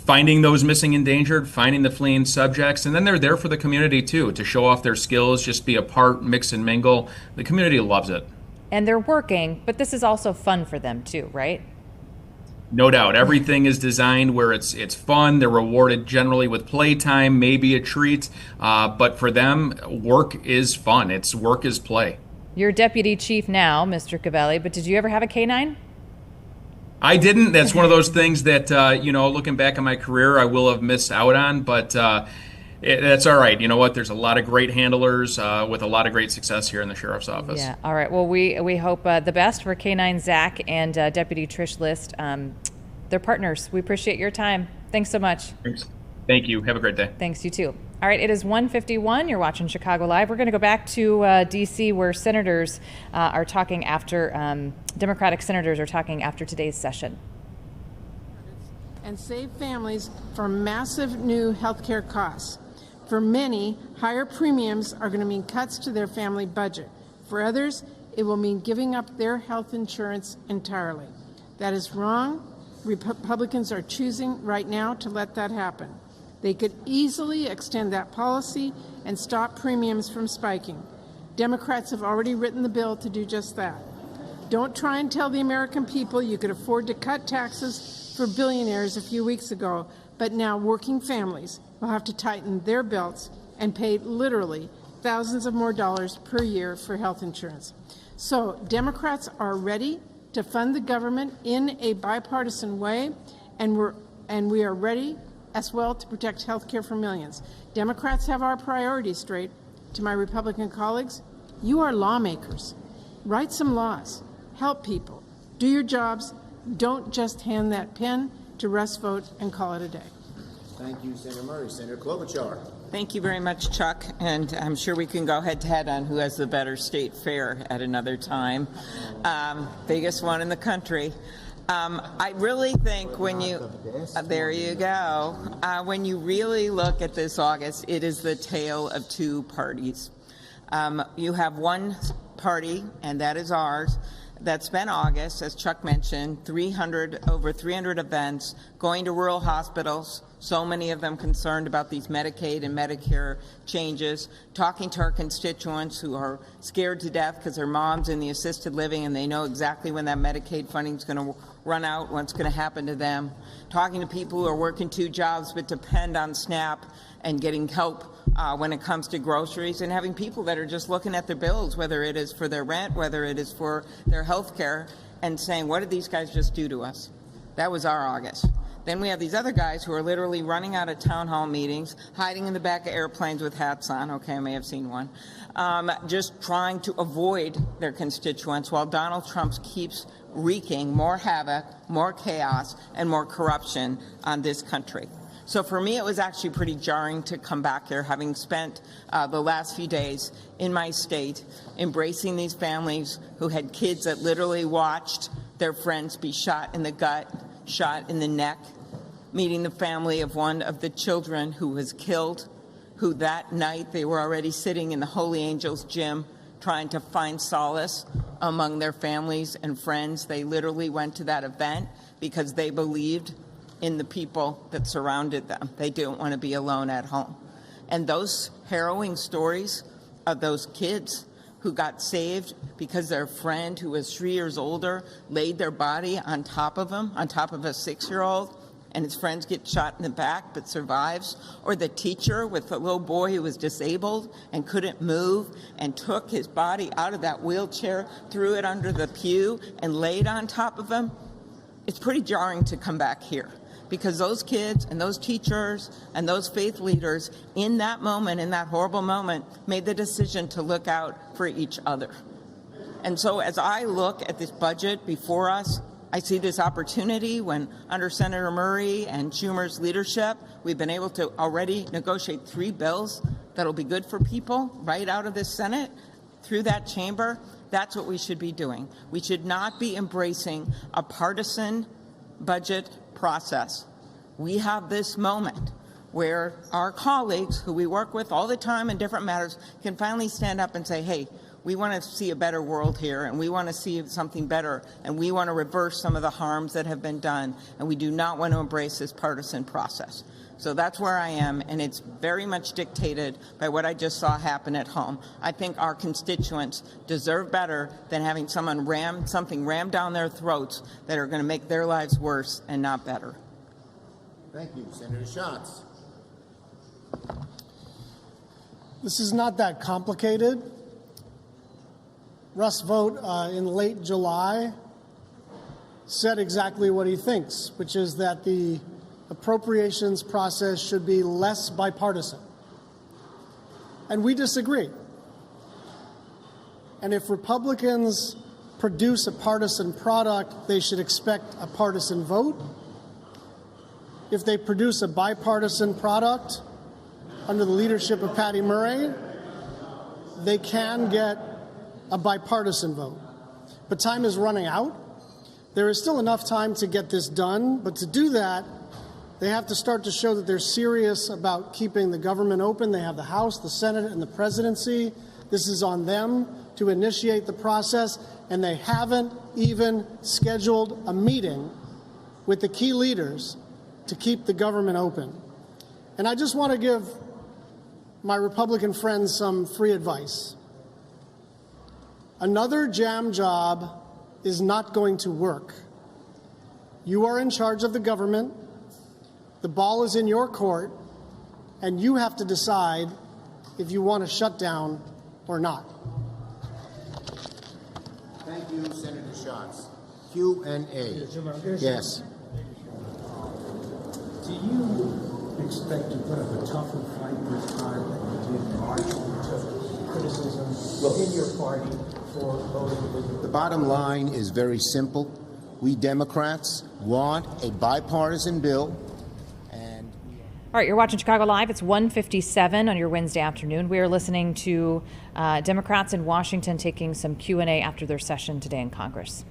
finding those missing endangered, finding the fleeing subjects, and then they're there for the community too, to show off their skills, just be a part, mix and mingle. The community loves it. And they're working, but this is also fun for them too, right? No doubt. Everything is designed where it's fun. They're rewarded generally with playtime, maybe a treat. But for them, work is fun. Work is play. You're deputy chief now, Mr. Covelli, but did you ever have a K9? I didn't. That's one of those things that, looking back on my career, I will have missed out on. But that's all right. You know what? There's a lot of great handlers with a lot of great success here in the sheriff's office. Yeah. All right. Well, we hope the best for K9 Zack and Deputy Trish List. They're partners. We appreciate your time. Thanks so much. Thanks. Thank you. Have a great day. Thanks, you too. All right, it is 1:51. You're watching Chicago Live. We're going to go back to D.C. where senators are talking after, Democratic senators are talking after today's session. And save families from massive new health care costs. For many, higher premiums are going to mean cuts to their family budget. For others, it will mean giving up their health insurance entirely. That is wrong. Republicans are choosing right now to let that happen. They could easily extend that policy and stop premiums from spiking. Democrats have already written the bill to do just that. Don't try and tell the American people you could afford to cut taxes for billionaires a few weeks ago, but now working families will have to tighten their belts and pay literally thousands of more dollars per year for health insurance. So Democrats are ready to fund the government in a bipartisan way, and we are ready as well to protect health care for millions. Democrats have our priorities straight. To my Republican colleagues, you are lawmakers. Write some laws. Help people. Do your jobs. Don't just hand that pen to Russ Vote and call it a day. Thank you, Senator Murray. Senator Klobuchar. Thank you very much, Chuck. And I'm sure we can go head-to-head on who has the better state fair at another time. Biggest one in the country. I really think when you, there you go, when you really look at this August, it is the tale of two parties. You have one party, and that is ours, that spent August, as Chuck mentioned, over 300 events, going to rural hospitals, so many of them concerned about these Medicaid and Medicare changes, talking to our constituents who are scared to death because their mom's in the assisted living and they know exactly when that Medicaid funding is going to run out, what's going to happen to them, talking to people who are working 2 jobs but depend on SNAP and getting help when it comes to groceries, and having people that are just looking at their bills, whether it is for their rent, whether it is for their health care, and saying, what did these guys just do to us? That was our August. Then we have these other guys who are literally running out of town hall meetings, hiding in the back of airplanes with hats on. Okay, I may have seen one. Just trying to avoid their constituents while Donald Trump keeps wreaking more havoc, more chaos, and more corruption on this country. So for me, it was actually pretty jarring to come back here, having spent the last few days in my state embracing these families who had kids that literally watched their friends be shot in the gut, shot in the neck, meeting the family of one of the children who was killed, who that night they were already sitting in the Holy Angels gym trying to find solace among their families and friends. They literally went to that event because they believed in the people that surrounded them. They didn't want to be alone at home. And those harrowing stories of those kids who got saved because their friend who was 3 years older laid their body on top of him, on top of a 6-year-old, and his friends get shot in the back but survives, or the teacher with the little boy who was disabled and couldn't move and took his body out of that wheelchair, threw it under the pew, and laid on top of him. It's pretty jarring to come back here, because those kids and those teachers and those faith leaders in that moment, in that horrible moment, made the decision to look out for each other. And so as I look at this budget before us, I see this opportunity when under Senator Murray and Schumer's leadership, we've been able to already negotiate 3 bills that'll be good for people right out of the Senate through that chamber. That's what we should be doing. We should not be embracing a partisan budget process. We have this moment where our colleagues who we work with all the time in different matters can finally stand up and say, hey, We want to see a better world here, and we want to see something better, and we want to reverse some of the harms that have been done, and we do not want to embrace this partisan process. So that's where I am, and it's very much dictated by what I just saw happen at home. I think our constituents deserve better than having something rammed down their throats that are going to make their lives worse and not better. Thank you. Senator Schatz. This is not that complicated. Russ Vought in late July said exactly what he thinks, which is that the appropriations process should be less bipartisan. And we disagree. And if Republicans produce a partisan product, they should expect a partisan vote. If they produce a bipartisan product under the leadership of Patty Murray, they can get a bipartisan vote. But time is running out. There is still enough time to get this done, but to do that, they have to start to show that they're serious about keeping the government open. They have the House, the Senate, and the presidency. This is on them to initiate the process, and they haven't even scheduled a meeting with the key leaders to keep the government open. And I just want to give my Republican friends some free advice. Another jam job is not going to work. You are in charge of the government. The ball is in your court, and you have to decide if you want to shut down or not. Thank you, Senator Schatz. Q&A. Yes. Do you expect to put up a tougher fight this time than you did in March when you took criticism in your party for voting? The bottom line is very simple. We Democrats want a bipartisan bill. All right, you're watching Chicago Live. It's 1:57 on your Wednesday afternoon. We are listening to Democrats in Washington taking some Q&A after their session today in Congress.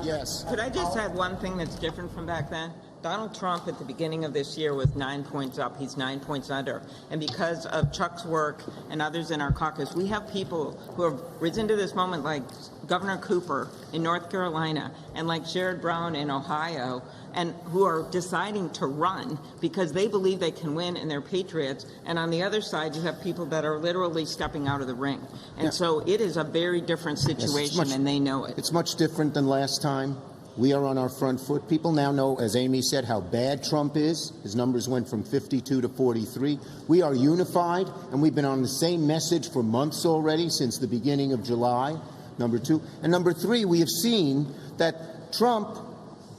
Yes. Could I just add one thing that's different from back then? Donald Trump at the beginning of this year was 9 points up. He's 9 points under. And because of Chuck's work and others in our caucus, we have people who have risen to this moment like Governor Cooper in North Carolina and like Sherrod Brown in Ohio, and who are deciding to run because they believe they can win and they're patriots. And on the other side, you have people that are literally stepping out of the ring. And so it is a very different situation, and they know it. It's much different than last time. We are on our front foot. People now know, as Amy said, how bad Trump is. His numbers went from 52 to 43. We are unified, and we've been on the same message for months already, since the beginning of July, number two. And number three, we have seen that Trump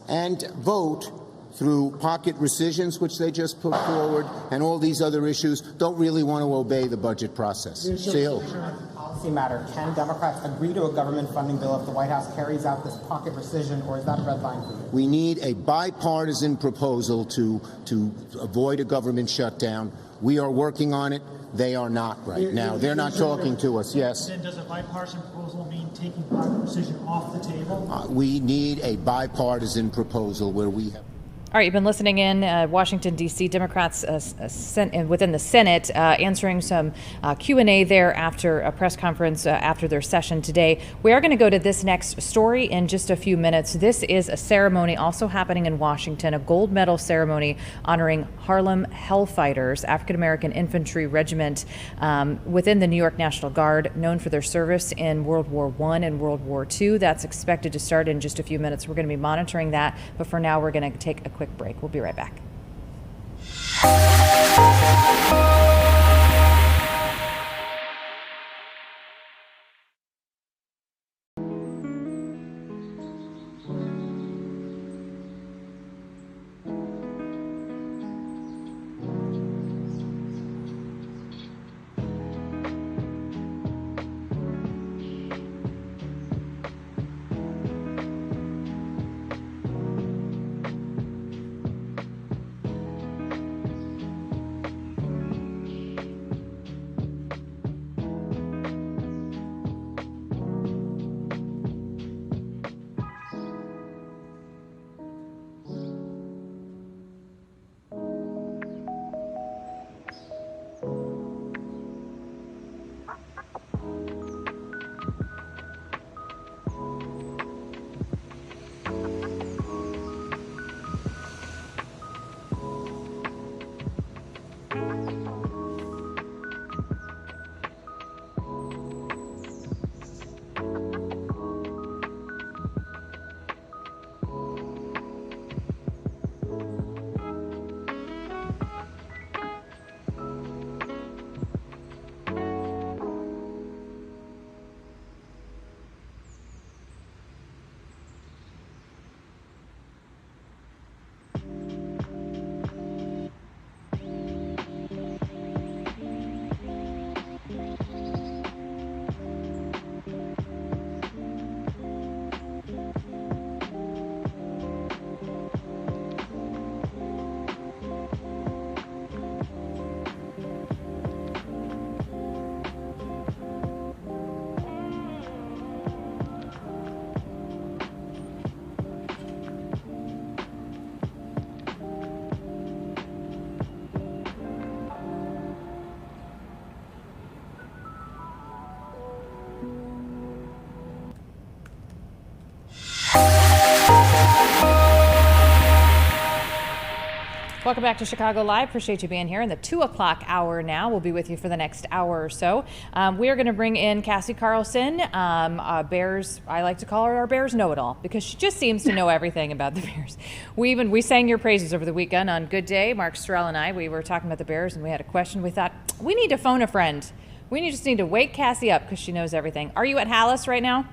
and Vought, through pocket rescissions, which they just put forward, and all these other issues, don't really want to obey the budget process. Policy matter. Can Democrats agree to a government funding bill if the White House carries out this pocket rescission, or is that a red line for you? We need a bipartisan proposal to avoid a government shutdown. We are working on it. They are not right now. They're not talking to us. Yes. Then does a bipartisan proposal mean taking pocket rescission off the table? We need a bipartisan proposal where we have. All right, you've been listening in Washington, D.C. Democrats within the Senate answering some Q&A there after a press conference after their session today. We are going to go to this next story in just a few minutes. This is a ceremony also happening in Washington, a gold medal ceremony honoring Harlem Hellfighters, African-American infantry regiment within the New York National Guard, known for their service in World War I and World War II. That's expected to start in just a few minutes. We're going to be monitoring that, but for now, we're going to take a quick break. We'll be right back. Welcome back to Chicago Live. Appreciate you being here in the 2 o'clock hour now. We'll be with you for the next hour or so. We are going to bring in Cassie Carlson, Bears. I like to call her our Bears know-it-all because she just seems to know everything about the Bears. We sang your praises over the weekend on Good Day. Mark Strell and I, we were talking about the Bears and we had a question. We thought, we need to phone a friend. We just need to wake Cassie up because she knows everything. Are you at Hallis right now?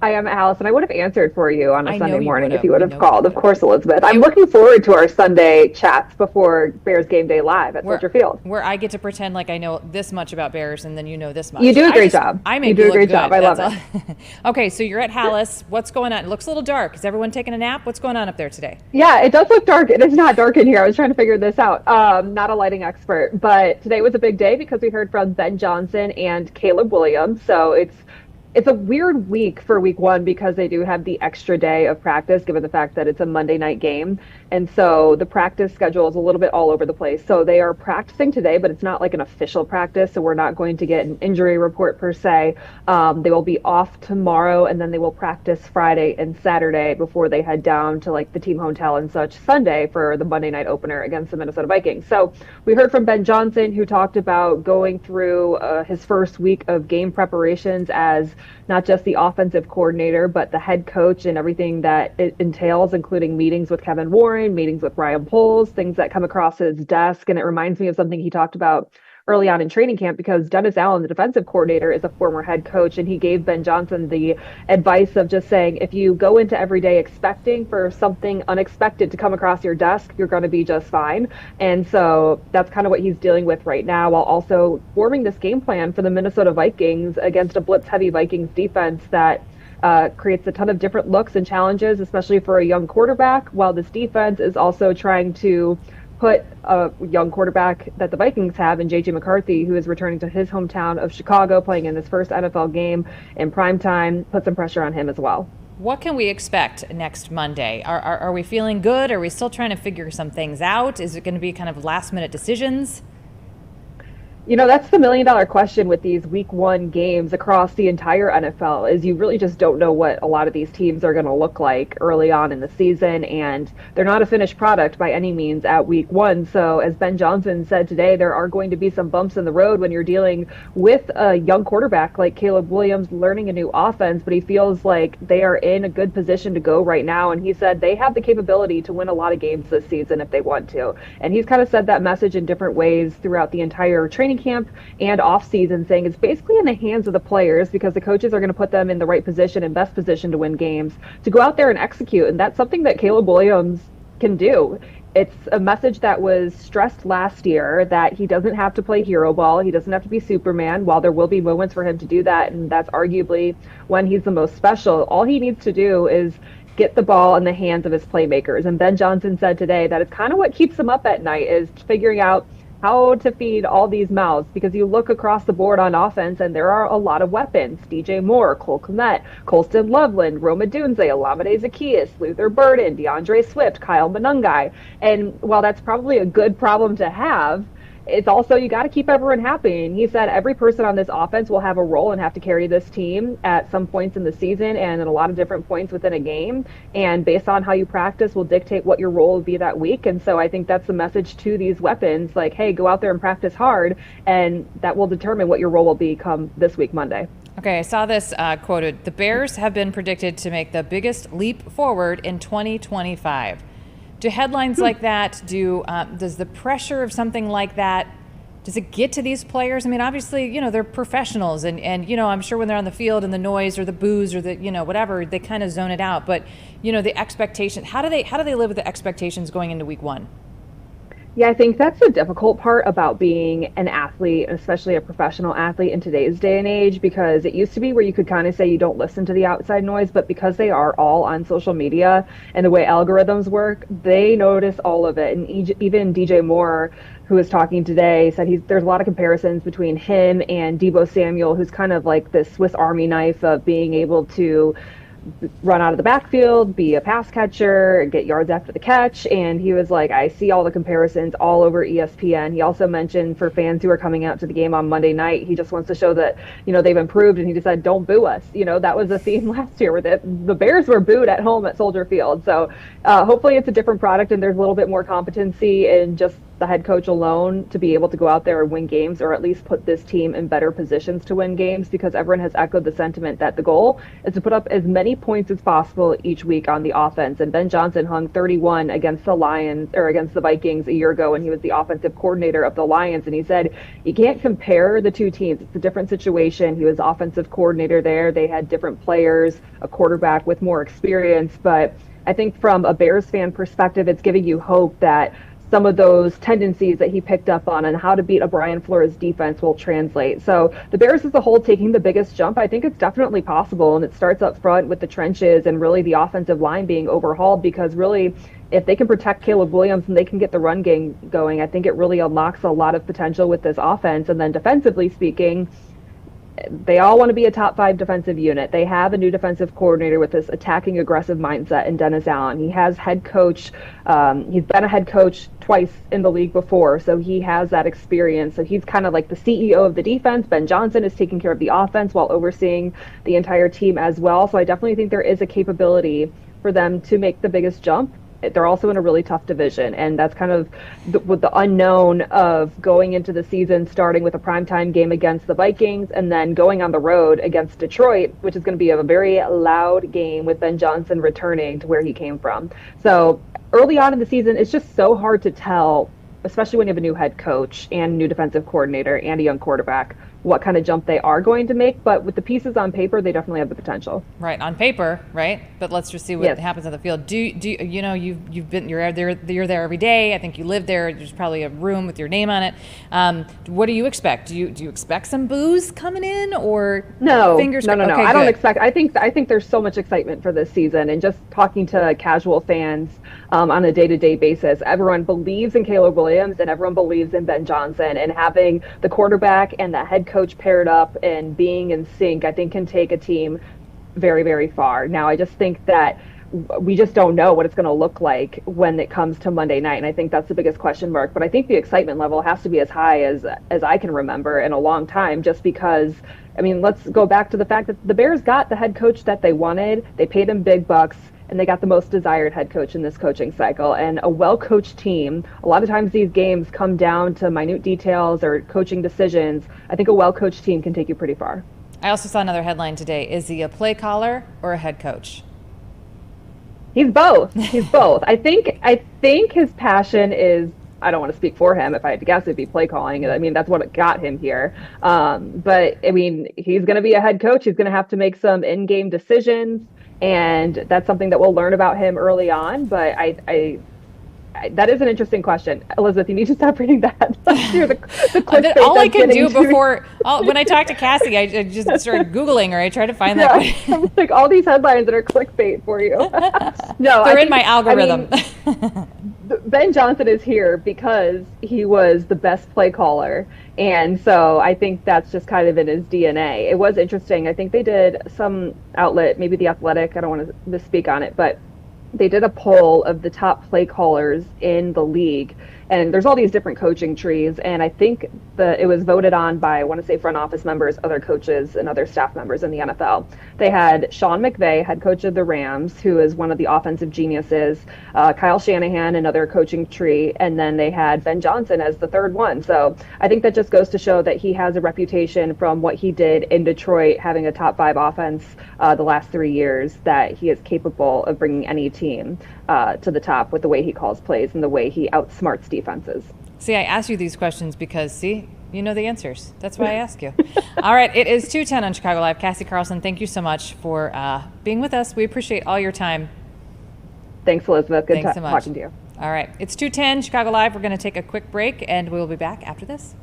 I am Alice, and I would have answered for you on a Sunday morning if you would have I know called. Of course, Elizabeth. I'm looking forward to our Sunday chats before Bears game day live at Soldier Field. Where I get to pretend like I know this much about Bears, and then you know this much. You do a great job. I make you do you a look great good. job. I love That's it. all. Okay, so you're at Hallis. What's going on? It looks a little dark. Is everyone taking a nap? What's going on up there today? Yeah, it does look dark. It is not dark in here. I was trying to figure this out. Not a lighting expert, but today was a big day because we heard from Ben Johnson and Caleb Williams. So it's a weird week for week one because they do have the extra day of practice given the fact that it's a Monday night game. And so the practice schedule is a little bit all over the place. So they are practicing today, but it's not like an official practice. So we're not going to get an injury report per se. They will be off tomorrow and then they will practice Friday and Saturday before they head down to like the team hotel and such Sunday for the Monday night opener against the Minnesota Vikings. So we heard from Ben Johnson who talked about going through his first week of game preparations as not just the offensive coordinator, but the head coach and everything that it entails, including meetings with Kevin Warren, meetings with Ryan Poles, things that come across his desk. And it reminds me of something he talked about early on in training camp because Dennis Allen, the defensive coordinator, is a former head coach, and he gave Ben Johnson the advice of just saying, if you go into every day expecting for something unexpected to come across your desk, you're going to be just fine. And so that's kind of what he's dealing with right now, while also forming this game plan for the Minnesota Vikings against a blitz-heavy Vikings defense that creates a ton of different looks and challenges, especially for a young quarterback, while this defense is also trying to put a young quarterback that the Vikings have in J.J. McCarthy, who is returning to his hometown of Chicago, playing in his first NFL game in primetime, put some pressure on him as well. What can we expect next Monday? Are we feeling good? Are we still trying to figure some things out? Is it going to be kind of last-minute decisions? You know, that's the million-dollar question with these week one games across the entire NFL, is you really just don't know what a lot of these teams are going to look like early on in the season, and they're not a finished product by any means at week one. So as Ben Johnson said today, there are going to be some bumps in the road when you're dealing with a young quarterback like Caleb Williams learning a new offense, but he feels like they are in a good position to go right now. And he said they have the capability to win a lot of games this season if they want to. And he's kind of said that message in different ways throughout the entire training camp and off season, saying it's basically in the hands of the players because the coaches are going to put them in the right position and best position to win games, to go out there and execute. And that's something that Caleb Williams can do. It's a message that was stressed last year, that he doesn't have to play hero ball. He doesn't have to be Superman, while there will be moments for him to do that. And that's arguably when he's the most special. All he needs to do is get the ball in the hands of his playmakers. And Ben Johnson said today that it's kind of what keeps him up at night, is figuring out how to feed all these mouths, because you look across the board on offense and there are a lot of weapons. DJ Moore, Cole Kmet, Colston Loveland, Roma Dunze, Olamide Zaccheaus, Luther Burden, DeAndre Swift, Kyle Monungai. And while that's probably a good problem to have, it's also, you got to keep everyone happy. And he said every person on this offense will have a role and have to carry this team at some points in the season and at a lot of different points within a game. And based on how you practice will dictate what your role will be that week. And so I think that's the message to these weapons, like, hey, go out there and practice hard, and that will determine what your role will be come this week, Monday. Okay, I saw this quoted. The Bears have been predicted to make the biggest leap forward in 2025. Do headlines like that, does the pressure of something like that, does it get to these players? I mean, obviously, you know, they're professionals and you know, I'm sure when they're on the field and the noise or the boos or the, you know, whatever, they kind of zone it out. But, you know, the expectation, how do they live with the expectations going into week one? Yeah, I think that's the difficult part about being an athlete, especially a professional athlete in today's day and age, because it used to be where you could kind of say you don't listen to the outside noise, but because they are all on social media and the way algorithms work, they notice all of it. And even DJ Moore, who was talking today, said there's a lot of comparisons between him and Deebo Samuel, who's kind of like this Swiss Army knife of being able to run out of the backfield, be a pass catcher, get yards after the catch. And he was like, I see all the comparisons all over ESPN. He also mentioned for fans who are coming out to the game on Monday night, he just wants to show that, they've improved. And he just said, don't boo us. That was a theme last year where the Bears were booed at home at Soldier Field. So hopefully it's a different product and there's a little bit more competency in just the head coach alone to be able to go out there and win games, or at least put this team in better positions to win games, because everyone has echoed the sentiment that the goal is to put up as many points as possible each week on the offense. And Ben Johnson hung 31 against the Vikings a year ago when he was the offensive coordinator of the Lions. And he said, you can't compare the two teams. It's a different situation. He was offensive coordinator there. They had different players, a quarterback with more experience. But I think from a Bears fan perspective, it's giving you hope that some of those tendencies that he picked up on and how to beat a Brian Flores defense will translate. So the Bears as a whole taking the biggest jump, I think it's definitely possible. And it starts up front with the trenches and really the offensive line being overhauled, because really if they can protect Caleb Williams and they can get the run game going, I think it really unlocks a lot of potential with this offense. And then defensively speaking, they all want to be a top 5 defensive unit. They have a new defensive coordinator with this attacking aggressive mindset in Dennis Allen. He has head coach. He's been a head coach twice in the league before, so he has that experience. So he's kind of like the CEO of the defense. Ben Johnson is taking care of the offense while overseeing the entire team as well. So I definitely think there is a capability for them to make the biggest jump. They're also in a really tough division, and that's kind of with the unknown of going into the season, starting with a primetime game against the Vikings and then going on the road against Detroit, which is going to be a very loud game with Ben Johnson returning to where he came from. So early on in the season, it's just so hard to tell, especially when you have a new head coach and new defensive coordinator and a young quarterback, what kind of jump they are going to make. But with the pieces on paper, they definitely have the potential. Right, on paper, right? But let's just see what happens on the field. Do you're there every day. I think you live there. There's probably a room with your name on it. What do you expect? Do you expect some boos coming in, or no? Fingers no. Okay, I don't good. expect. I think there's so much excitement for this season, and just talking to casual fans on a day-to-day basis, everyone believes in Caleb Williams and everyone believes in Ben Johnson, and having the quarterback and the head coach paired up and being in sync, I think can take a team very, very far. Now, I just think that we just don't know what it's going to look like when it comes to Monday night, and I think that's the biggest question mark. But I think the excitement level has to be as high as I can remember in a long time, just because, I mean, let's go back to the fact that the Bears got the head coach that they wanted. They paid him big bucks, and they got the most desired head coach in this coaching cycle. And a well-coached team, a lot of times these games come down to minute details or coaching decisions. I think a well-coached team can take you pretty far. I also saw another headline today. Is he a play caller or a head coach? He's both. He's both. I think his passion is, I don't want to speak for him. If I had to guess, it'd be play calling. I mean, that's what got him here. But I mean, he's going to be a head coach. He's going to have to make some in-game decisions, and that's something that we'll learn about him early on. But I that is an interesting question. Elizabeth, you need to stop reading that. All I can do when I talk to Cassie, I just start Googling, or I try to find that. I'm like, all these headlines that are clickbait for you. No, they're in my algorithm. I mean, Ben Johnson is here because he was the best play caller. And so I think that's just kind of in his DNA. It was interesting. I think they did some outlet, maybe The Athletic, I don't want to misspeak on it, but they did a poll of the top play callers in the league. And there's all these different coaching trees. And I think it was voted on by, I want to say, front office members, other coaches, and other staff members in the NFL. They had Sean McVay, head coach of the Rams, who is one of the offensive geniuses, Kyle Shanahan, another coaching tree, and then they had Ben Johnson as the third one. So I think that just goes to show that he has a reputation from what he did in Detroit, having a top 5 offense the last 3 years, that he is capable of bringing any team to the top with the way he calls plays and the way he outsmarts defenses. See, I asked you these questions because, you know the answers. That's why I ask you. All right, it is 2:10 on Chicago Live. Cassie Carlson, thank you so much for being with us. We appreciate all your time. Thanks, Elizabeth. Good Thanks so much. talking to you. All right, it's 2:10 Chicago Live. We're going to take a quick break, and we will be back after this.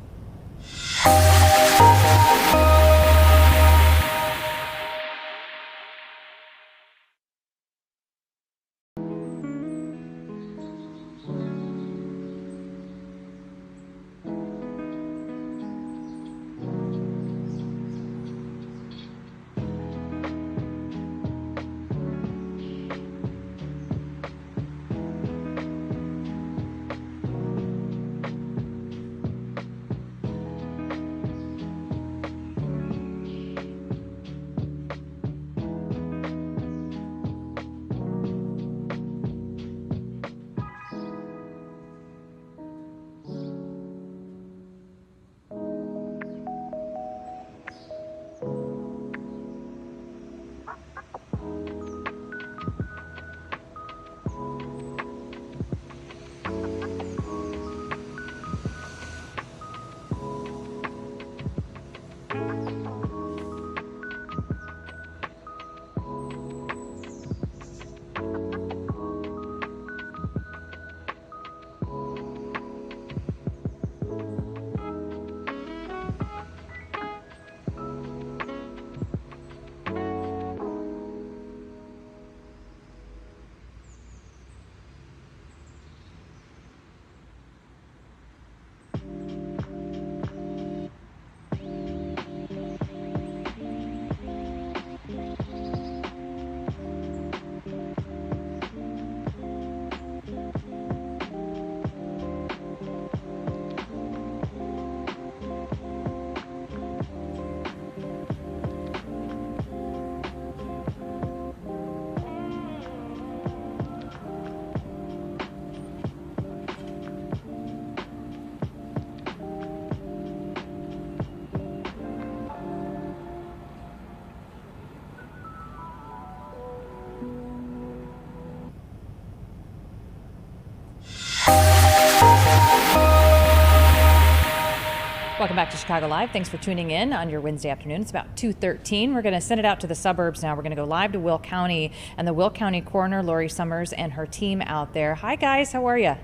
Welcome back to Chicago Live. Thanks for tuning in on your Wednesday afternoon. It's about 2:13. We're going to send it out to the suburbs now. We're going to go live to Will County and the Will County coroner, Lori Summers, and her team out there. Hi, guys. How are you?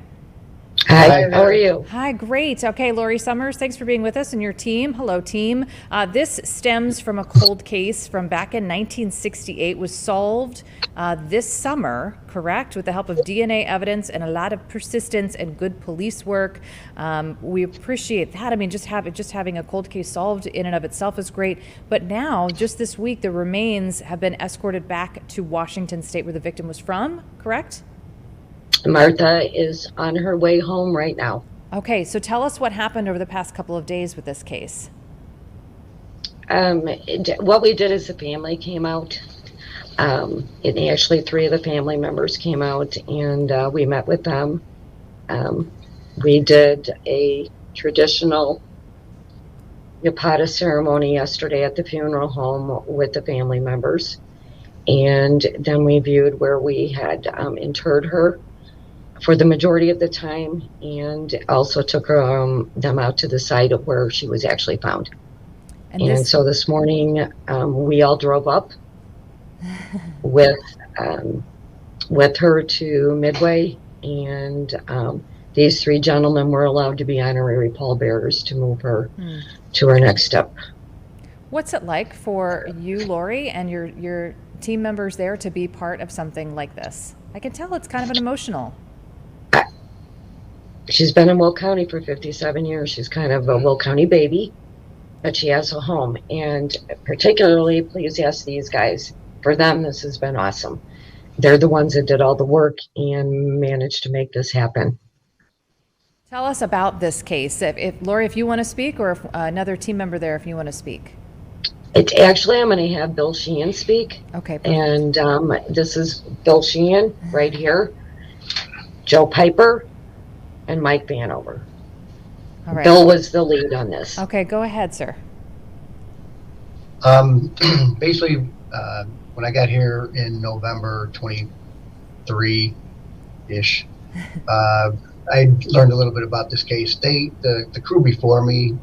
Hi, how are you? Hi, great. Okay, Lori Summers, thanks for being with us and your team. Hello, team. This stems from a cold case from back in 1968, was solved this summer, correct, with the help of DNA evidence and a lot of persistence and good police work. We appreciate that. I mean, just having a cold case solved in and of itself is great. But now, just this week, the remains have been escorted back to Washington State, where the victim was from, correct? Martha is on her way home right now. Okay, so tell us what happened over the past couple of days with this case. What we did is the family came out. And actually 3 of the family members came out, and we met with them. We did a traditional jackpot ceremony yesterday at the funeral home with the family members. And then we viewed where we had interred her for the majority of the time, and also took them out to the site of where she was actually found. And so this morning, we all drove up with her to Midway, and these 3 gentlemen were allowed to be honorary pallbearers to move her to her next step. What's it like for you, Lori, and your team members there to be part of something like this? I can tell it's kind of an emotional. She's been in Will County for 57 years. She's kind of a Will County baby, but she has a home. And particularly, please ask these guys. For them, this has been awesome. They're the ones that did all the work and managed to make this happen. Tell us about this case. If Lori, if you want to speak, or if, another team member there, if you want to speak. It's actually, I'm going to have Bill Sheehan speak. Okay. Perfect. And this is Bill Sheehan right here, Joe Piper, and Mike Vanover. All right. Bill was the lead on this. Okay, go ahead, sir. Basically, when I got here in November 23-ish, I learned a little bit about this case. The crew before me,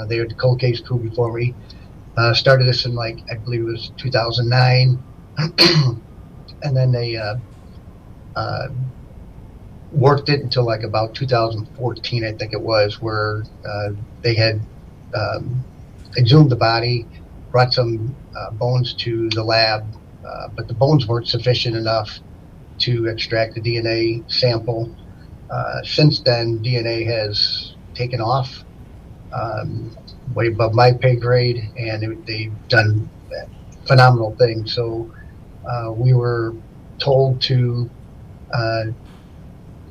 they were the cold case crew before me, started this in I believe it was 2009, and then they worked it until about 2014, I think it was, where they had exhumed the body, brought some bones to the lab, but the bones weren't sufficient enough to extract the DNA sample. Since then, DNA has taken off way above my pay grade, and they've done phenomenal things. So we were told to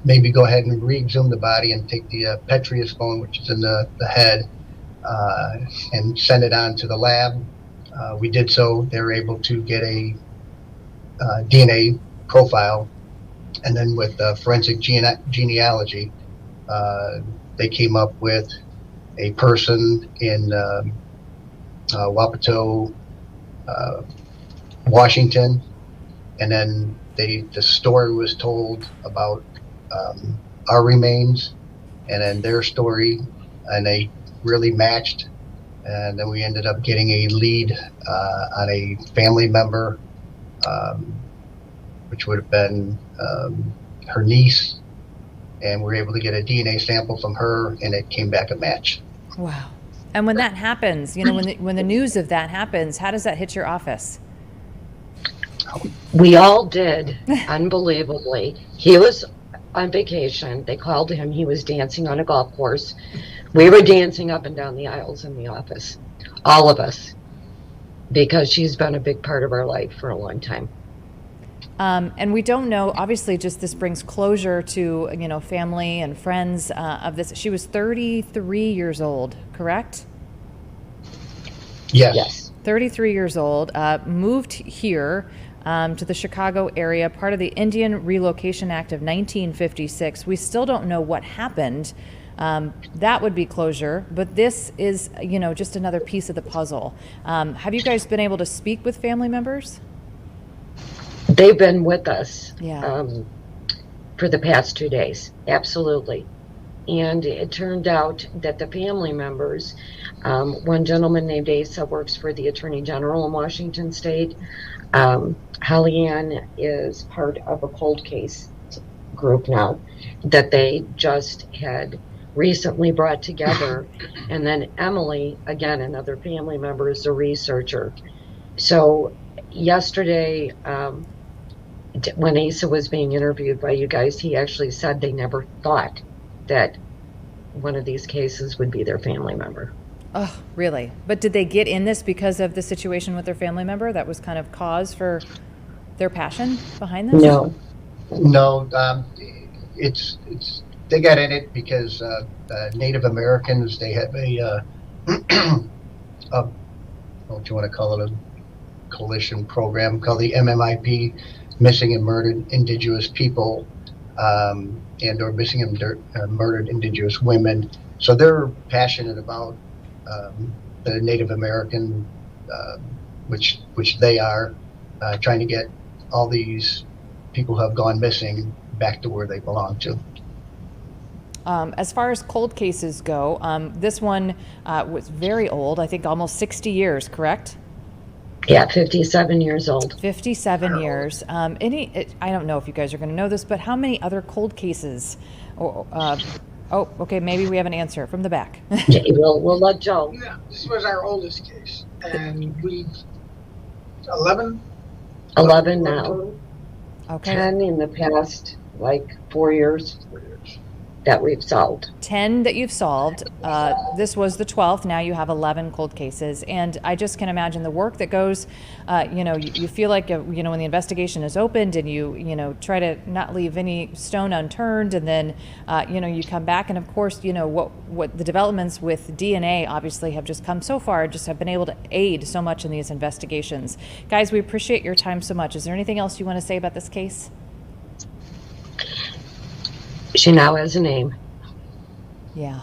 maybe go ahead and re-exhume the body and take the petrious bone, which is in the head, and send it on to the lab. We did so. They were able to get a DNA profile, and then with forensic genealogy, they came up with a person in Wapato, Washington, and then the story was told about our remains, and then their story, and they really matched. And then we ended up getting a lead on a family member, which would have been her niece, and we were able to get a DNA sample from her, and it came back a match. Wow. And when that happens, when the news of that happens, how does that hit your office? We all did, unbelievably. He was on vacation. They called him. He was dancing on a golf course. We were dancing up and down the aisles in the office, all of us, because she's been a big part of our life for a long time. And we don't know, obviously, just this brings closure to, family and friends of this. She was 33 years old, correct? Yes. 33 years old, moved here to the Chicago area, part of the Indian Relocation Act of 1956. We still don't know what happened. That would be closure, but this is, just another piece of the puzzle. Have you guys been able to speak with family members? They've been with us Yeah. for the past 2 days. Absolutely. And it turned out that the family members, one gentleman named Asa works for the Attorney General in Washington State. Holly Ann is part of a cold case group now that they just had recently brought together. And then Emily, again, another family member, is a researcher. So yesterday, when Asa was being interviewed by you guys, he actually said they never thought that one of these cases would be their family member. Oh, really? But did they get in this because of the situation with their family member? That was kind of cause for their passion behind this? No, it's they got in it because Native Americans, they have a what you want to call it, a coalition program called the MMIP, Missing and Murdered Indigenous People, and or missing and murdered Indigenous women. So they're passionate about the Native American, which they are, trying to get all these people who have gone missing back to where they belong to. As far as cold cases go, this one was very old, I think almost 60 years, correct? Yeah, 57 years old. 57 years. I don't know if you guys are going to know this, but how many other cold cases? Oh, okay, maybe we have an answer from the back. Yeah, we'll let Joe. Yeah, this was our oldest case, and we 11 now. Okay. 10 in the past, like 4 years that we've solved. 10 that you've solved. This was the 12th. Now you have 11 cold cases. And I just can imagine the work that goes, you feel like, when the investigation is opened and you try to not leave any stone unturned. And then, you come back. And of course, what the developments with DNA obviously have just come so far, just have been able to aid so much in these investigations. Guys, we appreciate your time so much. Is there anything else you want to say about this case? She now has a name. Yeah.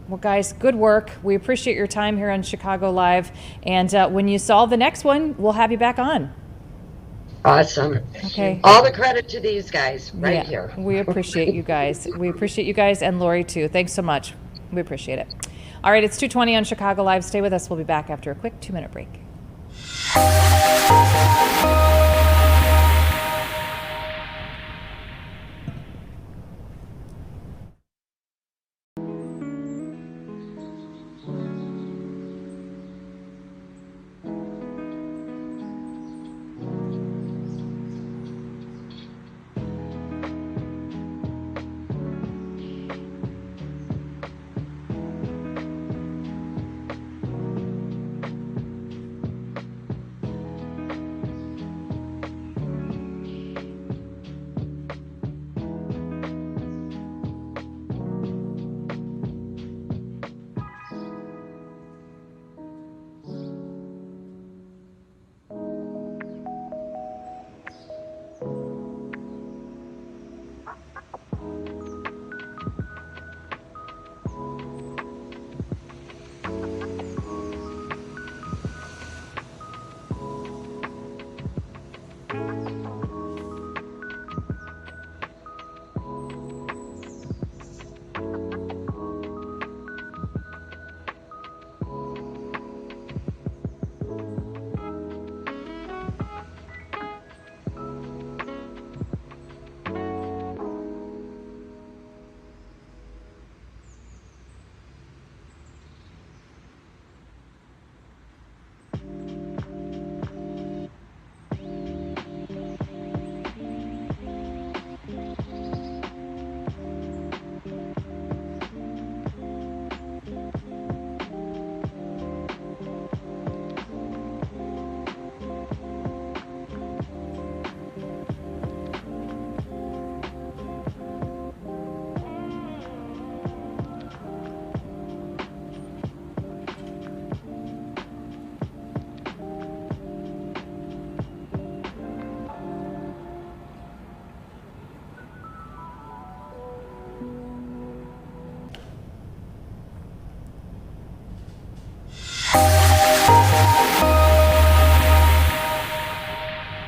Well, guys, good work. We appreciate your time here on Chicago Live. And when you solve the next one, we'll have you back on. Awesome. Okay. All the credit to these guys right here. We appreciate you guys. We appreciate you guys, and Lori too. Thanks so much. We appreciate it. All right, it's 2:20 on Chicago Live. Stay with us. We'll be back after a quick 2-minute break.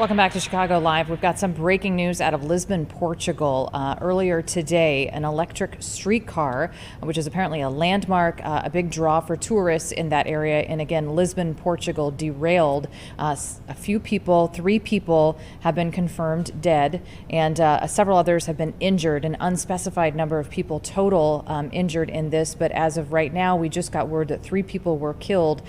Welcome back to Chicago Live. We've got some breaking news out of Lisbon, Portugal. Earlier today, an electric streetcar, which is apparently a landmark, a big draw for tourists in that area. And again, Lisbon, Portugal, derailed. A few people, 3 people, have been confirmed dead, and several others have been injured. An unspecified number of people total injured in this, but as of right now, we just got word that 3 people were killed.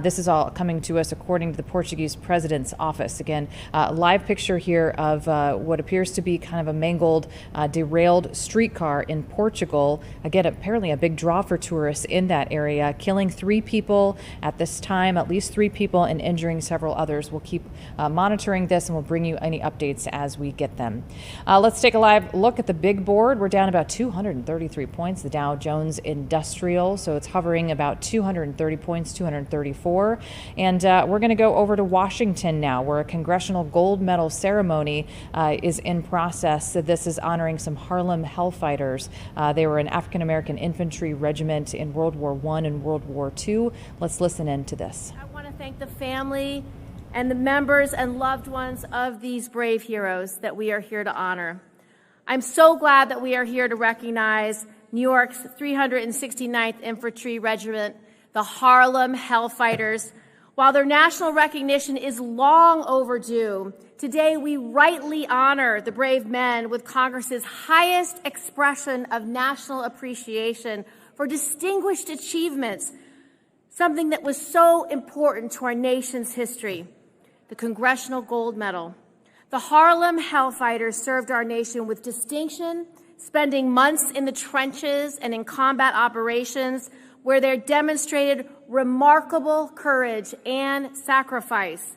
This is all coming to us according to the Portuguese president's office. Again, live picture here of what appears to be kind of a mangled, derailed streetcar in Portugal. Again, apparently a big draw for tourists in that area, killing 3 people at this time, at least 3 people, and injuring several others. We'll keep monitoring this, and we'll bring you any updates as we get them. Let's take a live look at the big board. We're down about 233 points, the Dow Jones Industrial, so it's hovering about 230 points, 234. And we're going to go over to Washington now, where a congressional gold medal ceremony is in process. So this is honoring some Harlem Hellfighters. They were an African-American infantry regiment in World War I and World War II. Let's listen in to this. I want to thank the family and the members and loved ones of these brave heroes that we are here to honor. I'm so glad that we are here to recognize New York's 369th Infantry Regiment, the Harlem Hellfighters. While their national recognition is long overdue, today we rightly honor the brave men with Congress's highest expression of national appreciation for distinguished achievements, something that was so important to our nation's history, the Congressional Gold Medal. The Harlem Hellfighters served our nation with distinction, spending months in the trenches and in combat operations where they demonstrated remarkable courage and sacrifice.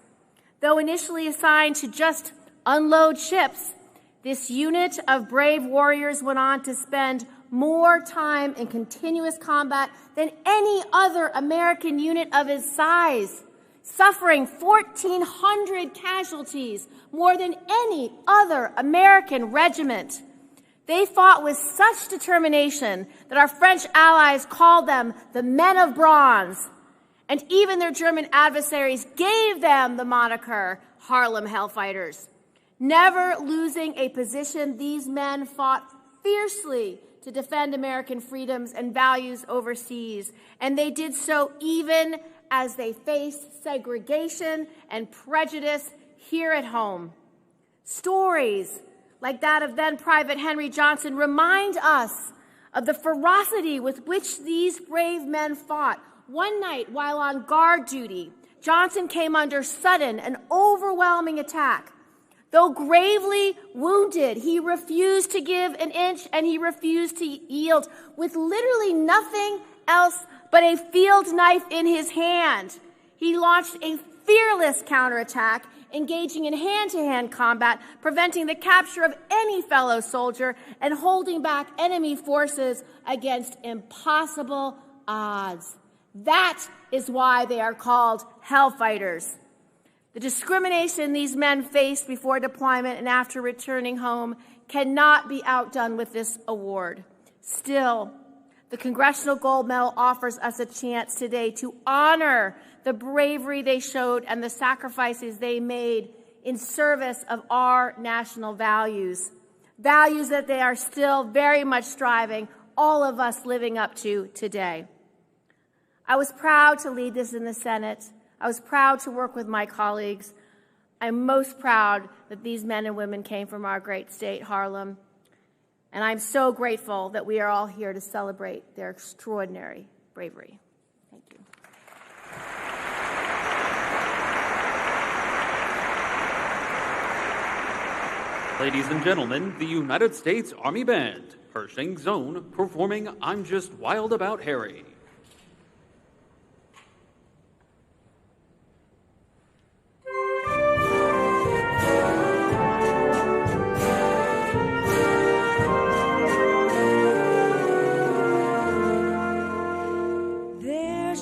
Though initially assigned to just unload ships, this unit of brave warriors went on to spend more time in continuous combat than any other American unit of its size, suffering 1,400 casualties, more than any other American regiment. They fought with such determination that our French allies called them the Men of Bronze, and even their German adversaries gave them the moniker Harlem Hellfighters. Never losing a position, these men fought fiercely to defend American freedoms and values overseas, and they did so even as they faced segregation and prejudice here at home. Stories like that of then Private Henry Johnson remind us of the ferocity with which these brave men fought. One night, while on guard duty, Johnson came under sudden and overwhelming attack. Though gravely wounded, he refused to give an inch and he refused to yield, with literally nothing else but a field knife in his hand. He launched a fearless counterattack, engaging in hand-to-hand combat, preventing the capture of any fellow soldier, and holding back enemy forces against impossible odds. That is why they are called Hellfighters. The discrimination these men faced before deployment and after returning home cannot be outdone with this award. Still, the Congressional Gold Medal offers us a chance today to honor the bravery they showed and the sacrifices they made in service of our national values, values that they are still very much striving, all of us living up to today. I was proud to lead this in the Senate. I was proud to work with my colleagues. I'm most proud that these men and women came from our great state, Harlem, and I'm so grateful that we are all here to celebrate their extraordinary bravery. Thank you. Ladies and gentlemen, the United States Army Band, Pershing Zone, performing I'm Just Wild About Harry.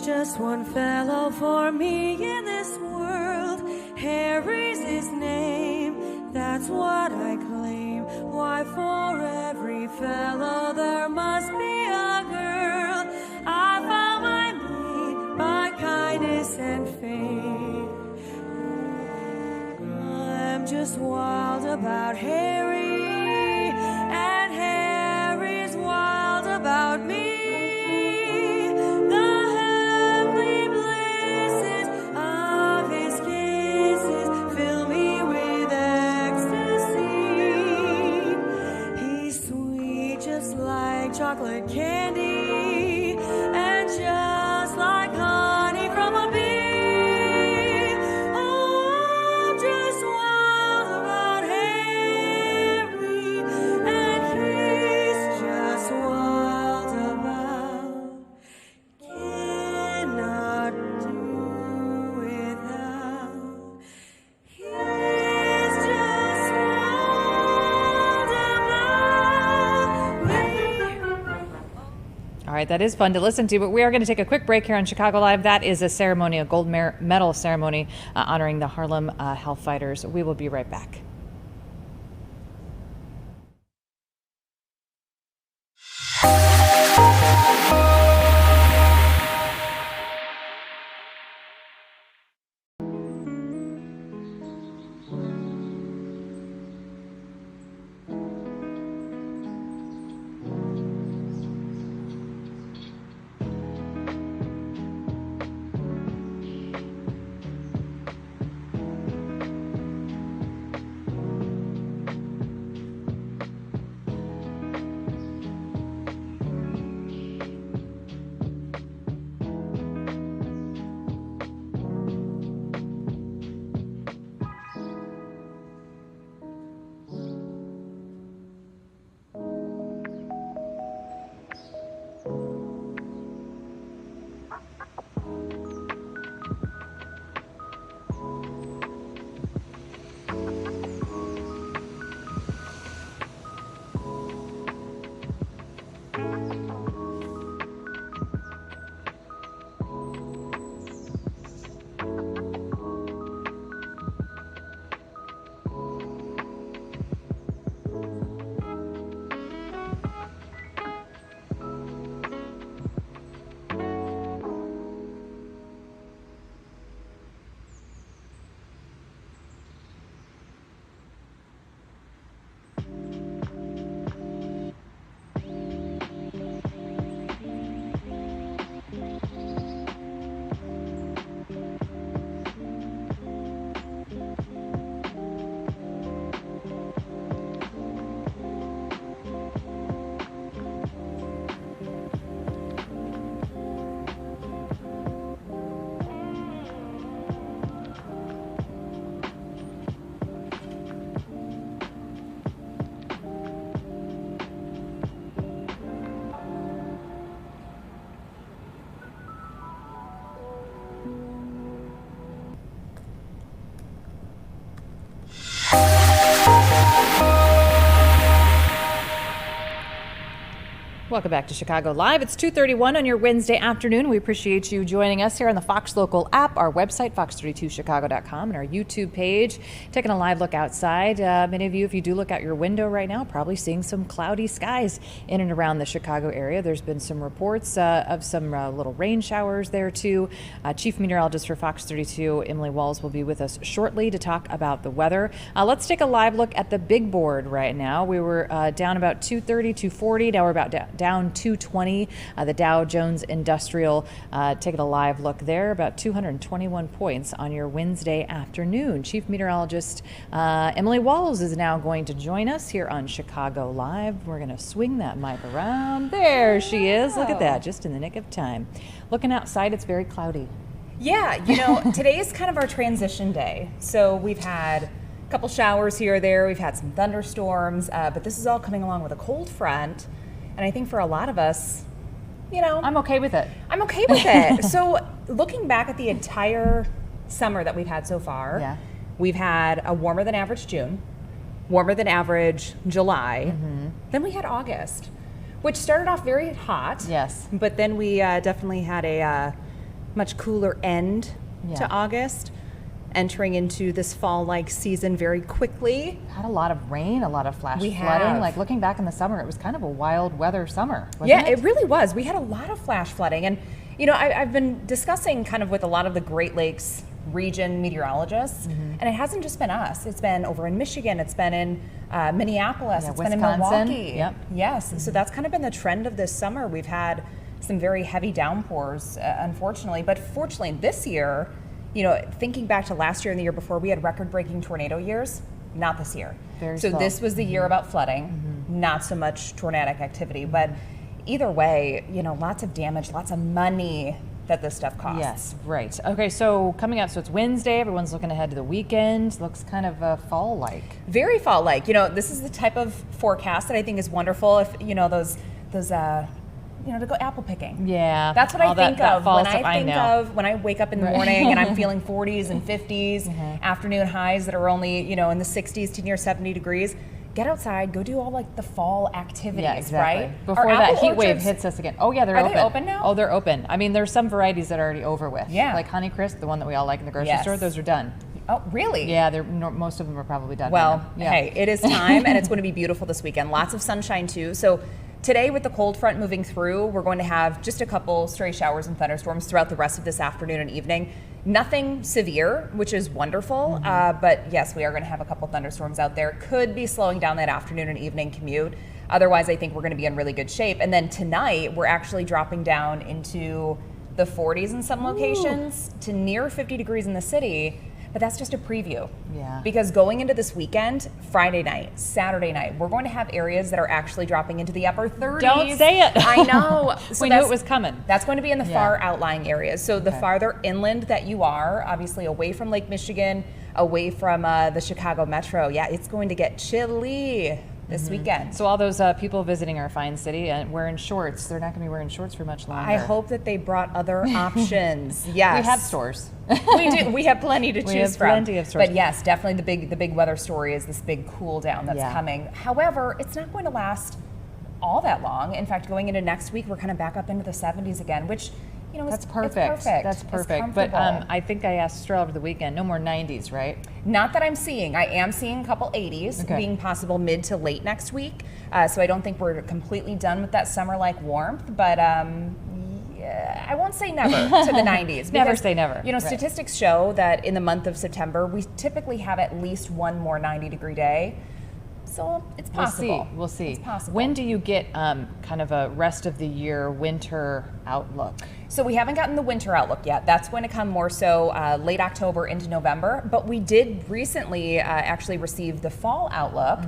Just one fellow for me in this world. Harry's his name, that's what I claim. Why, for every fellow there must be a girl. I found my mate by kindness and faith. I'm wild about Harry, and Harry's wild about me. The heavenly blisses of his kisses fill me with ecstasy. He's sweet just like chocolate candy, and just like honey from a bee. Oh, I'm just wild about Harry, and he's just wild about. Cannot do without. He's just wild about me. All right, that is fun to listen to, but we are going to take a quick break here on Chicago Live. That is a ceremony, a gold medal ceremony honoring the Harlem Health Fighters. We will be right back. Welcome back to Chicago Live. It's 2:31 on your Wednesday afternoon. We appreciate you joining us here on the Fox Local app, our website, fox32chicago.com, and our YouTube page. Taking a live look outside. Many of you, if you do look out your window right now, probably seeing some cloudy skies in and around the Chicago area. There's been some reports of some little rain showers there too. Chief Meteorologist for Fox 32, Emily Walls, will be with us shortly to talk about the weather. Let's take a live look at the big board right now. We were down about 230, 240. Now we're about down 220. The Dow Jones Industrial, taking a live look there, about 221 points on your Wednesday afternoon. Chief Meteorologist Emily Walls is now going to join us here on Chicago Live. We're going to swing that mic around. There she is. Look at that, just in the nick of time. Looking outside, it's very cloudy. Yeah, you know, today is kind of our transition day. So we've had a couple showers here or there. We've had some thunderstorms, but this is all coming along with a cold front. And I think for a lot of us, you know, I'm okay with it. I'm okay with it. So looking back at the entire summer that we've had so far, we've had a warmer than average June, warmer than average July. Then we had August, which started off very hot. Yes. But then we definitely had a much cooler end to August, entering into this fall-like season very quickly. Had a lot of rain, a lot of flash flooding. have. Like looking back in the summer, it was kind of a wild weather summer, wasn't it really was. We had a lot of flash flooding. And, you know, I've been discussing kind of with a lot of the Great Lakes region meteorologists, and it hasn't just been us. It's been over in Michigan. It's been in Minneapolis. It's been in Milwaukee. Yep. Yes. So that's kind of been the trend of this summer. We've had some very heavy downpours, unfortunately. But fortunately, this year, thinking back to last year and the year before, we had record-breaking tornado years. Not this year. So this was the year about flooding, not so much tornadic activity. But either way, lots of damage, lots of money that this stuff costs. Yes, right. Okay, so coming up, so it's Wednesday. Everyone's looking ahead to the weekend. Looks kind of fall-like. Very fall-like. This is the type of forecast that I think is wonderful. If those to go apple picking. Yeah, that's what I think of when I think of when I wake up in the morning and I'm feeling 40s and 50s, afternoon highs that are only in the 60s to near 70 degrees. Get outside, go do all like the fall activities, right? Before that heat wave hits us again. Oh yeah, they're Are open. They open now? Oh, they're open. I mean, there's some varieties that are already over with. Yeah. Like Honeycrisp, the one that we all like in the grocery store, those are done. Oh, really? Yeah, most of them are probably done. Well, yeah. Hey, it is time, and it's going to be beautiful this weekend. Lots of sunshine too. So today, with the cold front moving through, we're going to have just a couple stray showers and thunderstorms throughout the rest of this afternoon and evening. Nothing severe, which is wonderful, but yes, we are going to have a couple thunderstorms out there. Could be slowing down that afternoon and evening commute. Otherwise, I think we're going to be in really good shape. And then tonight, we're actually dropping down into the 40s in some locations to near 50 degrees in the city. But that's just a preview. Yeah. Because going into this weekend, Friday night, Saturday night, we're going to have areas that are actually dropping into the upper 30s. Don't say it. I know. We knew it was coming. That's going to be in the far outlying areas. So the farther inland that you are, obviously away from Lake Michigan, away from the Chicago metro, it's going to get chilly this weekend. So all those people visiting our fine city and wearing shorts, they're not going to be wearing shorts for much longer. I hope that they brought other options. Yes. We have stores. We do. We have plenty to choose from. Plenty of stores. But yes, definitely the big weather story is this big cool down that's coming. However, it's not going to last all that long. In fact, going into next week, we're kind of back up into the 70s again, which that's perfect. That's perfect. But I think I asked Stroll over the weekend, no more 90s, right? Not that I'm seeing. I am seeing a couple 80s being possible mid to late next week. So I don't think we're completely done with that summer-like warmth. But I won't say never to the 90s. Never say never. Statistics show that in the month of September, we typically have at least one more 90-degree day. So it's possible. We'll see. It's possible. When do you get kind of a rest of the year winter outlook? So we haven't gotten the winter outlook yet. That's going to come more so late October into November. But we did recently actually receive the fall outlook.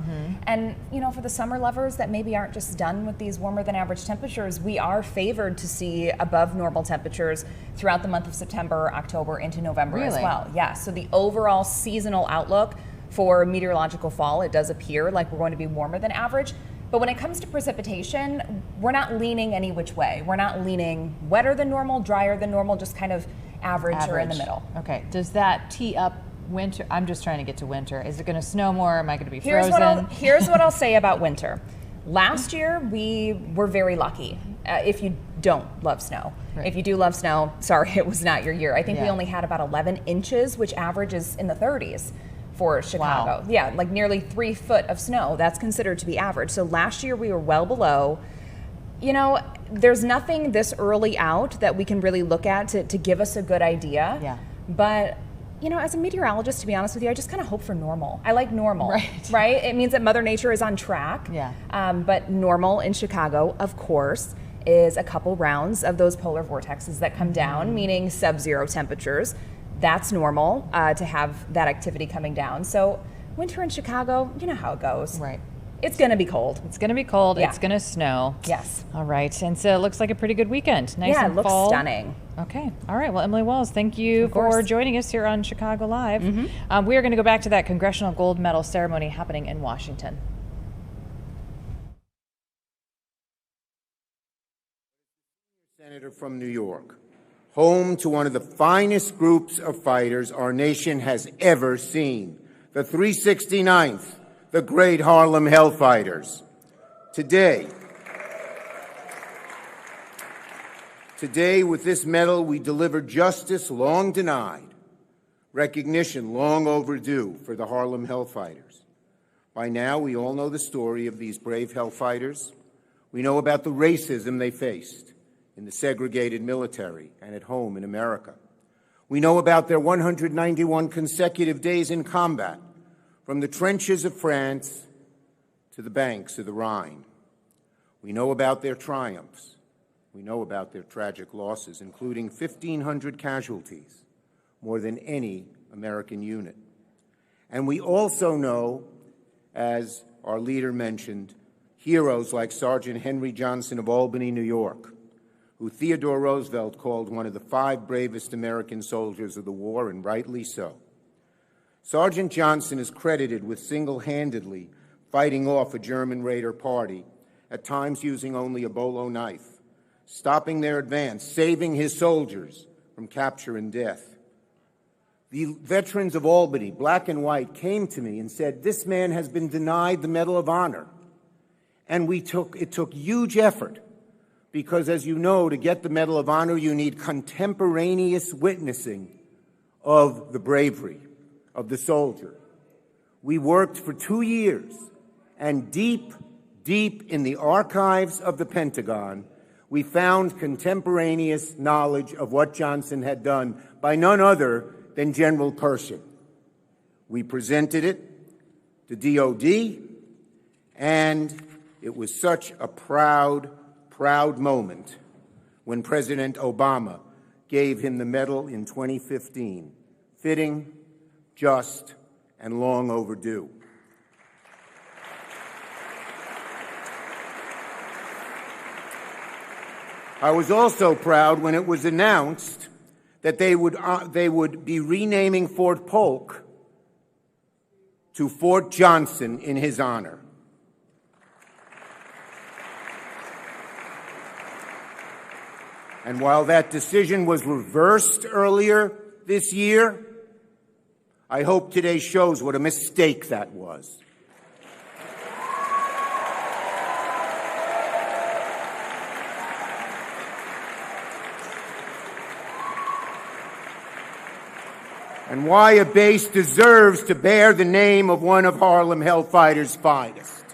And, for the summer lovers that maybe aren't just done with these warmer than average temperatures, we are favored to see above normal temperatures throughout the month of September, October into November as well. Yeah. So the overall seasonal outlook for meteorological fall, it does appear like we're going to be warmer than average. But when it comes to precipitation, we're not leaning any which way. We're not leaning wetter than normal, drier than normal, just kind of average. Or in the middle. Okay. Does that tee up winter? I'm just trying to get to winter. Is it going to snow more? Am I going to be frozen? Here's what I'll say about winter. Last year, we were very lucky. If you don't love snow. If you do love snow, sorry, it was not your year. I think we only had about 11 inches, which averages in the 30s. For Chicago. Wow. Yeah, like nearly 3 foot of snow. That's considered to be average. So last year we were well below. There's nothing this early out that we can really look at to give us a good idea. Yeah. But, as a meteorologist, to be honest with you, I just kind of hope for normal. I like normal. Right? It means that Mother Nature is on track. Yeah. But normal in Chicago, of course, is a couple rounds of those polar vortexes that come down, meaning sub-zero temperatures. That's normal to have that activity coming down. So winter in Chicago, you know how it goes. Right. It's going to be cold. It's going to be cold. Yeah. It's going to snow. Yes. All right. And so it looks like a pretty good weekend. Nice and it looks fall. stunning. Okay. All right. Well, Emily Wells, thank you for joining us here on Chicago Live. We are going to go back to that Congressional Gold Medal ceremony happening in Washington. Senator from New York, home to one of the finest groups of fighters our nation has ever seen, the 369th, the Great Harlem Hellfighters. Today, with this medal, we deliver justice long denied, recognition long overdue for the Harlem Hellfighters. By now, we all know the story of these brave Hellfighters. We know about the racism they faced in the segregated military and at home in America. We know about their 191 consecutive days in combat, from the trenches of France to the banks of the Rhine. We know about their triumphs. We know about their tragic losses, including 1,500 casualties, more than any American unit. And we also know, as our leader mentioned, heroes like Sergeant Henry Johnson of Albany, New York, who Theodore Roosevelt called one of the 5 bravest American soldiers of the war, and rightly so. Sergeant Johnson is credited with single-handedly fighting off a German Raider party, at times using only a bolo knife, stopping their advance, saving his soldiers from capture and death. The veterans of Albany, black and white, came to me and said, "This man has been denied the Medal of Honor." And it took huge effort, because as you know, to get the Medal of Honor, you need contemporaneous witnessing of the bravery of the soldier. We worked for 2 years, and deep in the archives of the Pentagon, we found contemporaneous knowledge of what Johnson had done by none other than General Pershing. We presented it to DOD, and it was such a proud moment when President Obama gave him the medal in 2015. Fitting, just, and long overdue. I was also proud when it was announced that they would be renaming Fort Polk to Fort Johnson in his honor. And while that decision was reversed earlier this year, I hope today shows what a mistake that was. And why a base deserves to bear the name of one of Harlem Hellfighters' finest.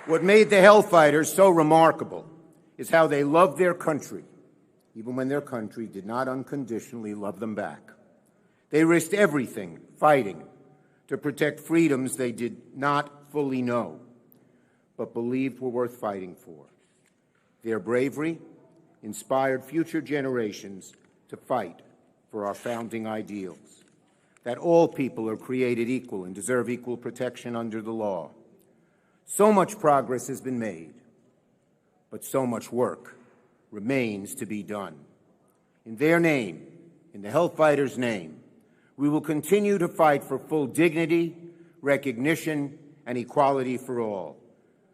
What made the Hellfighters so remarkable is how they loved their country, even when their country did not unconditionally love them back. They risked everything fighting to protect freedoms they did not fully know, but believed were worth fighting for. Their bravery inspired future generations to fight for our founding ideals, that all people are created equal and deserve equal protection under the law. So much progress has been made, but so much work remains to be done. In their name, in the Hellfighters' name, we will continue to fight for full dignity, recognition, and equality for all.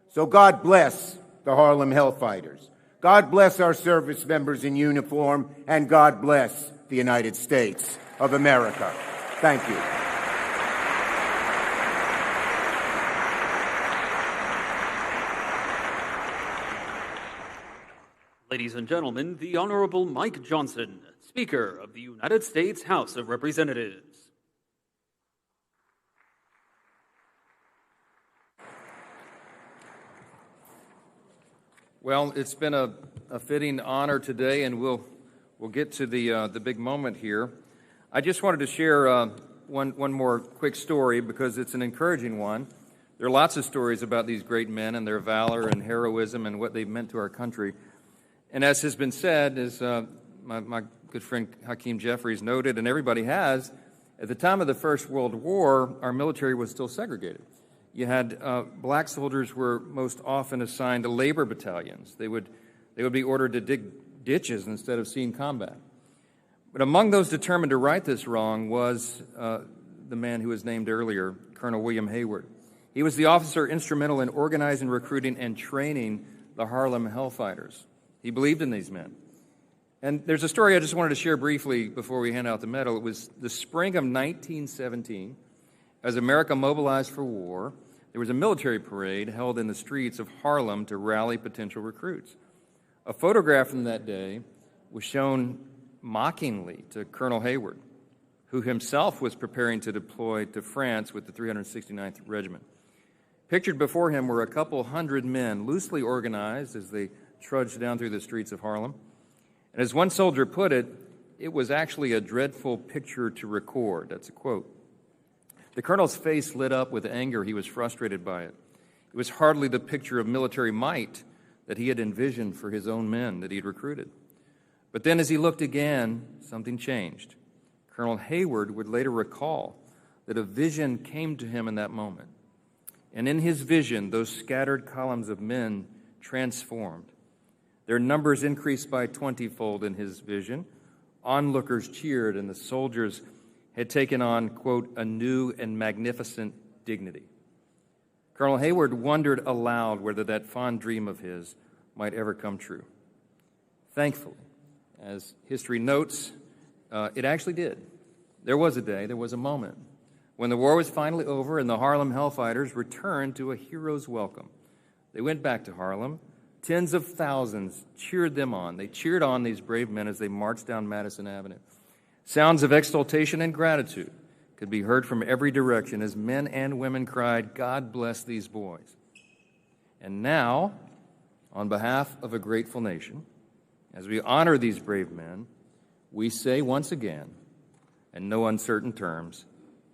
So God bless the Harlem Hellfighters. God bless our service members in uniform, and God bless the United States of America. Thank you. Ladies and gentlemen, the Honorable Mike Johnson, Speaker of the United States House of Representatives. Well, it's been a fitting honor today, and we'll get to the big moment here. I just wanted to share one more quick story because it's an encouraging one. There are lots of stories about these great men and their valor and heroism and what they've meant to our country. And as has been said, as my good friend Hakeem Jeffries noted, and everybody has, at the time of the First World War, our military was still segregated. You had black soldiers were most often assigned to labor battalions. They would be ordered to dig ditches instead of seeing combat. But among those determined to right this wrong was the man who was named earlier, Colonel William Hayward. He was the officer instrumental in organizing, recruiting, and training the Harlem Hellfighters. He believed in these men. And there's a story I just wanted to share briefly before we hand out the medal. It was the spring of 1917, as America mobilized for war. There was a military parade held in the streets of Harlem to rally potential recruits. A photograph from that day was shown mockingly to Colonel Hayward, who himself was preparing to deploy to France with the 369th Regiment. Pictured before him were a couple hundred men, loosely organized as they trudged down through the streets of Harlem. And as one soldier put it, it was actually a dreadful picture to record. That's a quote. The colonel's face lit up with anger. He was frustrated by it. It was hardly the picture of military might that he had envisioned for his own men that he had recruited. But then as he looked again, something changed. Colonel Hayward would later recall that a vision came to him in that moment. And in his vision, those scattered columns of men transformed. Their numbers increased by 20-fold in his vision. Onlookers cheered, and the soldiers had taken on, quote, a new and magnificent dignity. Colonel Hayward wondered aloud whether that fond dream of his might ever come true. Thankfully, as history notes, it actually did. There was a day, there was a moment, when the war was finally over and the Harlem Hellfighters returned to a hero's welcome. They went back to Harlem. Tens of thousands cheered them on. They cheered on these brave men as they marched down Madison Avenue. Sounds of exultation and gratitude could be heard from every direction as men and women cried, "God bless these boys." And now, on behalf of a grateful nation, as we honor these brave men, we say once again, in no uncertain terms,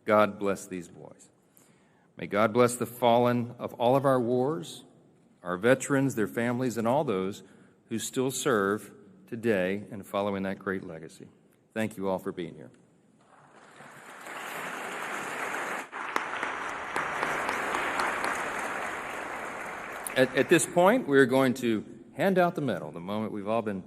God bless these boys. May God bless the fallen of all of our wars, our veterans, their families, and all those who still serve today and following that great legacy. Thank you all for being here. At this point, we're going to hand out the medal, the moment we've all been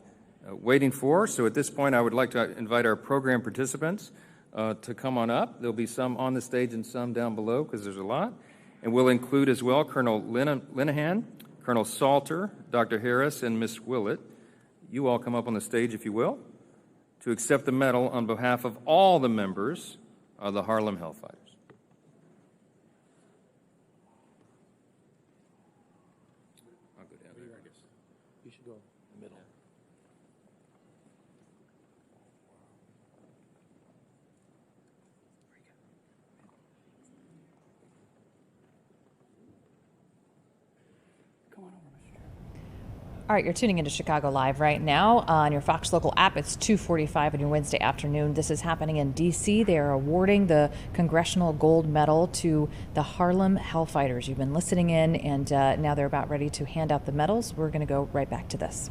waiting for. So at this point, I would like to invite our program participants to come on up. There'll be some on the stage and some down below because there's a lot. And we'll include as well Colonel Linehan, Colonel Salter, Dr. Harris, and Miss Willett. You all come up on the stage, if you will, to accept the medal on behalf of all the members of the Harlem Hellfighters. I'll go down there, I guess. You should go in the middle. All right, you're tuning into Chicago Live right now on your Fox Local app. It's 2:45 on your Wednesday afternoon. This is happening in D.C. They are awarding the Congressional Gold Medal to the Harlem Hellfighters. You've been listening in, and now they're about ready to hand out the medals. We're going to go right back to this.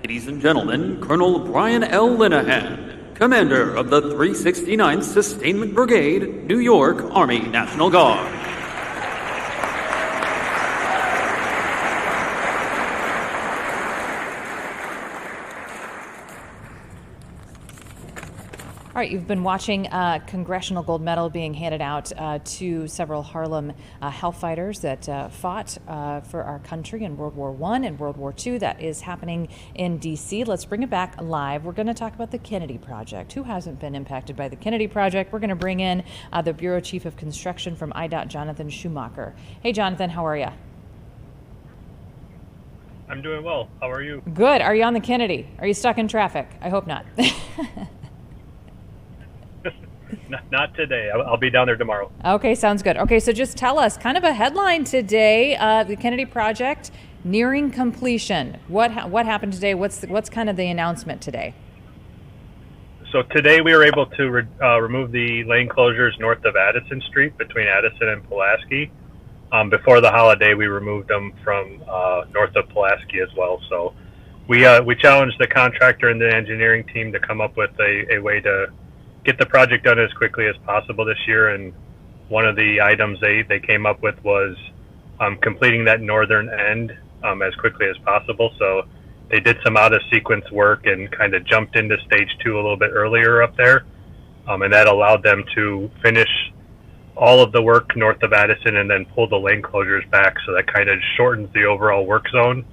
Ladies and gentlemen, Colonel Brian L. Linehan, Commander of the 369th Sustainment Brigade, New York Army National Guard. All right, you've been watching Congressional Gold Medal being handed out to several Harlem Hellfighters that fought for our country in World War I and World War II. That is happening in D.C. Let's bring it back live. We're going to talk about the Kennedy Project. Who hasn't been impacted by the Kennedy Project? We're going to bring in the Bureau Chief of Construction from IDOT, Jonathan Schumacher. Hey, Jonathan, how are you? I'm doing well. How are you? Good. Are you on the Kennedy? Are you stuck in traffic? I hope not. Not today. I'll be down there tomorrow. Okay, sounds good. Okay, so just tell us kind of a headline today, the Kennedy Project nearing completion. What happened today? What's kind of the announcement today? So today we were able to remove the lane closures north of Addison Street between Addison and Pulaski. Before the holiday, we removed them from north of Pulaski as well. So we challenged the contractor and the engineering team to come up with a way to get the project done as quickly as possible this year. And one of the items they came up with was completing that northern end as quickly as possible. So they did some out of sequence work and kind of jumped into stage 2 a little bit earlier up there. And that allowed them to finish all of the work north of Addison and then pull the lane closures back. So that kind of shortens the overall work zone,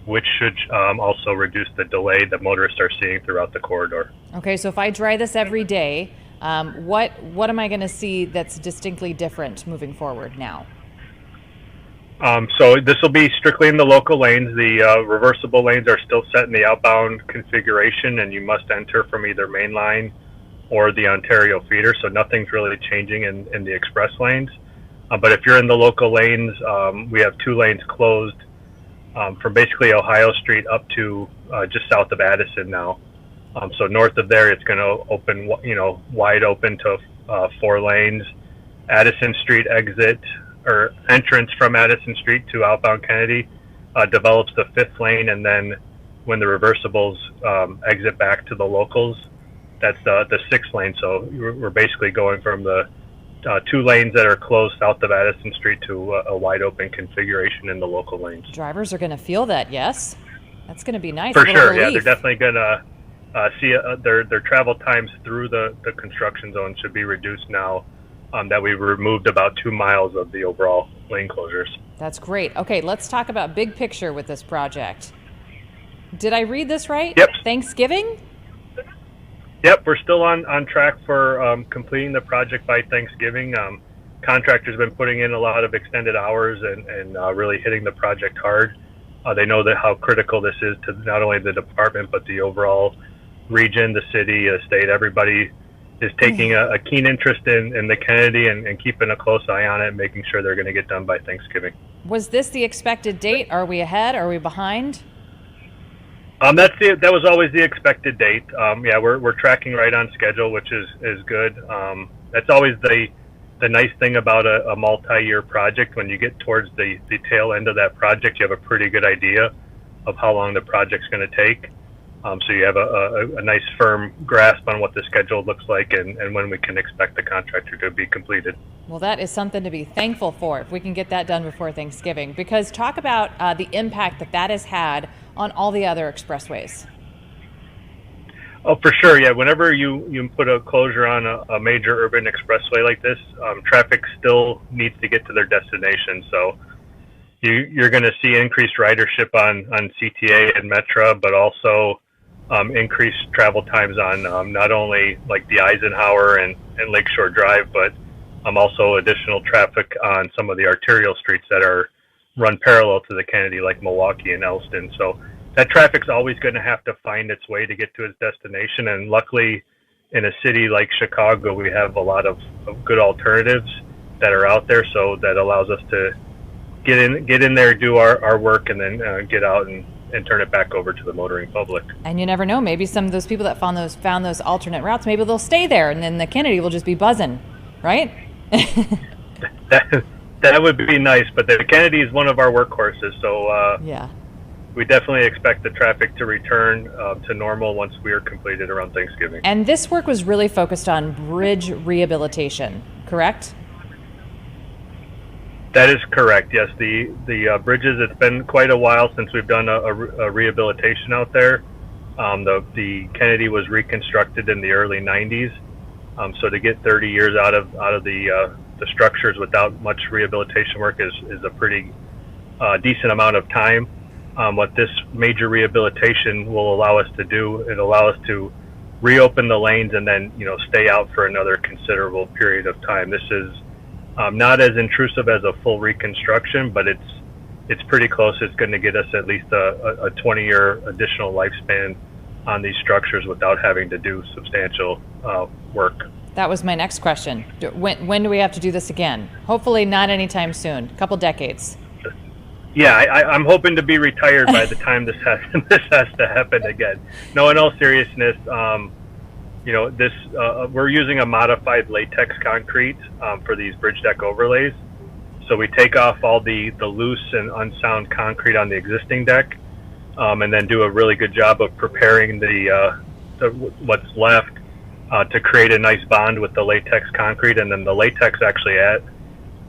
which should also reduce the delay that motorists are seeing throughout the corridor. Okay, so if I try this every day, what am I going to see that's distinctly different moving forward now? So this will be strictly in the local lanes. The reversible lanes are still set in the outbound configuration, and you must enter from either main line or the Ontario feeder, so nothing's really changing in the express lanes. But if you're in the local lanes, we have 2 lanes closed from basically Ohio Street up to just south of Addison now. So north of there, it's going to open, wide open to 4 lanes. Addison Street exit or entrance from Addison Street to outbound Kennedy develops the 5th lane, and then when the reversibles exit back to the locals, that's the 6th lane. So we're basically going from the 2 lanes that are closed south of Addison Street to a wide open configuration in the local lanes. Drivers are going to feel that, yes? That's going to be nice. For sure, yeah. They're definitely going to see their travel times through the construction zone should be reduced now that we've removed about 2 miles of the overall lane closures. That's great. Okay, let's talk about big picture with this project. Did I read this right? Yep. Thanksgiving? Yep, we're still on track for completing the project by Thanksgiving. Contractors been putting in a lot of extended hours and really hitting the project hard. They know that how critical this is to not only the department, but the overall region, the city, the state. Everybody is taking a keen interest in the Kennedy and keeping a close eye on it, making sure they're going to get done by Thanksgiving. Was this the expected date? Are we ahead? Are we behind? That was always the expected date. Yeah, we're tracking right on schedule, which is good. That's always the nice thing about a multi-year project. When you get towards the tail end of that project, you have a pretty good idea of how long the project's going to take. So you have a nice firm grasp on what the schedule looks like and when we can expect the contractor to be completed. Well, that is something to be thankful for if we can get that done before Thanksgiving. Because talk about the impact that has had on all the other expressways. Oh, for sure, yeah. Whenever you put a closure on a major urban expressway like this, traffic still needs to get to their destination. So you're going to see increased ridership on CTA and Metra, but also increased travel times on not only like the Eisenhower and Lakeshore Drive, but also additional traffic on some of the arterial streets that are run parallel to the Kennedy, like Milwaukee and Elston. So that traffic's always going to have to find its way to get to its destination. And luckily, in a city like Chicago, we have a lot of good alternatives that are out there. So that allows us to get in there, do our work, and then get out and turn it back over to the motoring public. And you never know, maybe some of those people that found those alternate routes, maybe they'll stay there, and then the Kennedy will just be buzzing, right? That would be nice, but the Kennedy is one of our workhorses, so yeah, we definitely expect the traffic to return to normal once we are completed around Thanksgiving. And this work was really focused on bridge rehabilitation, correct? That is correct, yes. The bridges, it's been quite a while since we've done a rehabilitation out there. The Kennedy was reconstructed in the early 90s, so to get 30 years out of the structures without much rehabilitation work is a pretty decent amount of time. What this major rehabilitation will allow us to do, it'll allow us to reopen the lanes and then stay out for another considerable period of time. This is not as intrusive as a full reconstruction, but it's pretty close. It's going to get us at least a 20-year additional lifespan on these structures without having to do substantial work. That was my next question. When do we have to do this again? Hopefully not anytime soon. A couple decades. Yeah, I'm hoping to be retired by the time this has to happen again. No, in all seriousness, we're using a modified latex concrete for these bridge deck overlays. So we take off all the loose and unsound concrete on the existing deck. and then do a really good job of preparing the what's left to create a nice bond with the latex concrete, and then the latex actually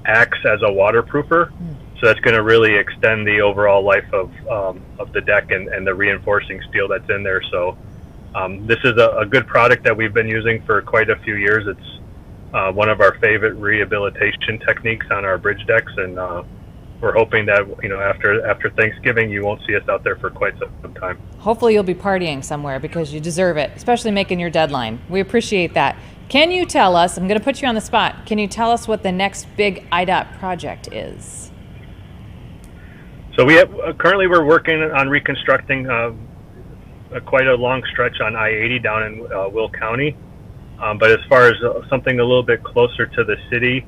acts as a waterproofer. So that's going to really extend the overall life of the deck and the reinforcing steel that's in there. So this is a good product that we've been using for quite a few years. It's one of our favorite rehabilitation techniques on our bridge decks, and we're hoping that after Thanksgiving you won't see us out there for quite some time. Hopefully you'll be partying somewhere because you deserve it, especially making your deadline. We appreciate that. Can you tell us, I'm going to put you on the spot, can you tell us what the next big IDOT project is? So we have currently we're working on reconstructing quite a long stretch on I-80 down in Will County. But as far as something a little bit closer to the city,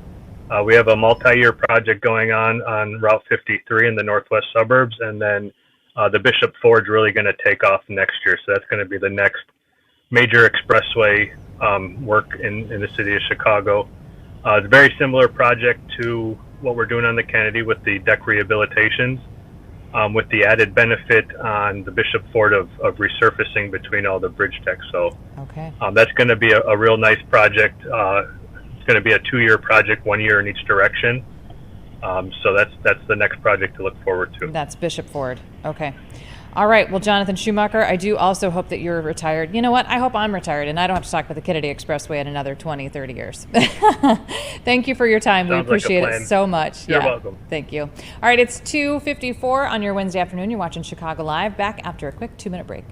we have a multi-year project going on Route 53 in the northwest suburbs, and then the Bishop Ford's really going to take off next year. So that's going to be the next major expressway work in the city of Chicago. It's a very similar project to what we're doing on the Kennedy with the deck rehabilitations, with the added benefit on the Bishop Ford of resurfacing between all the bridge decks. So that's going to be a real nice project. It's going to be a 2-year project, 1 year in each direction. So that's the next project to look forward to. That's Bishop Ford. Okay. All right. Well, Jonathan Schumacher, I do also hope that you're retired. You know what? I hope I'm retired and I don't have to talk about the Kennedy Expressway in another 20, 30 years. Thank you for your time. Sounds we appreciate like a plan. it so much. You're welcome. Thank you. All right. It's 2:54 on your Wednesday afternoon. You're watching Chicago Live. Back after a quick 2-minute break.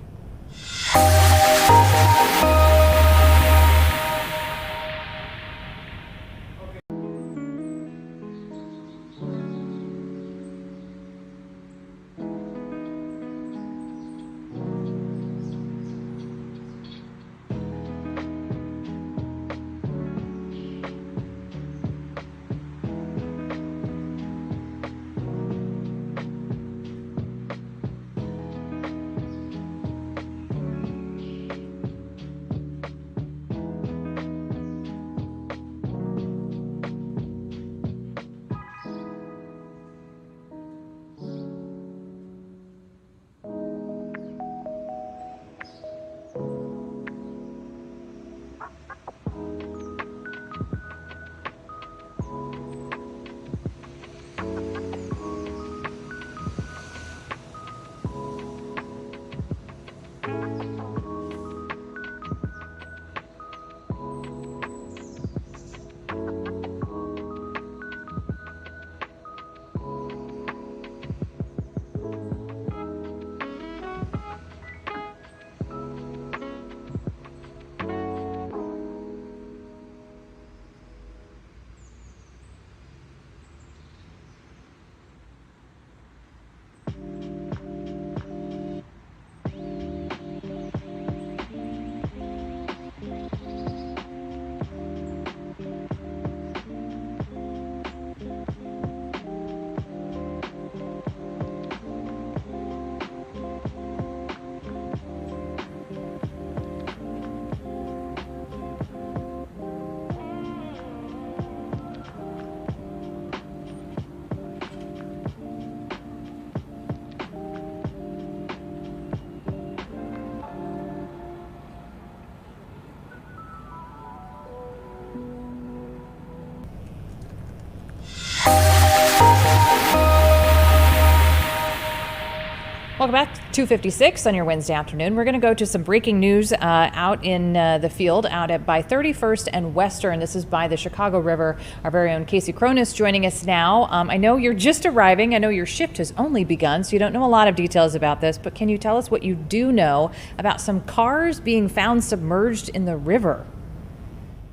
Welcome back to 2:56 on your Wednesday afternoon. We're going to go to some breaking news out in the field, out at by 31st and Western. This is by the Chicago River. Our very own Casey Cronus joining us now. I know you're just arriving. I know your shift has only begun, so you don't know a lot of details about this, but can you tell us what you do know about some cars being found submerged in the river?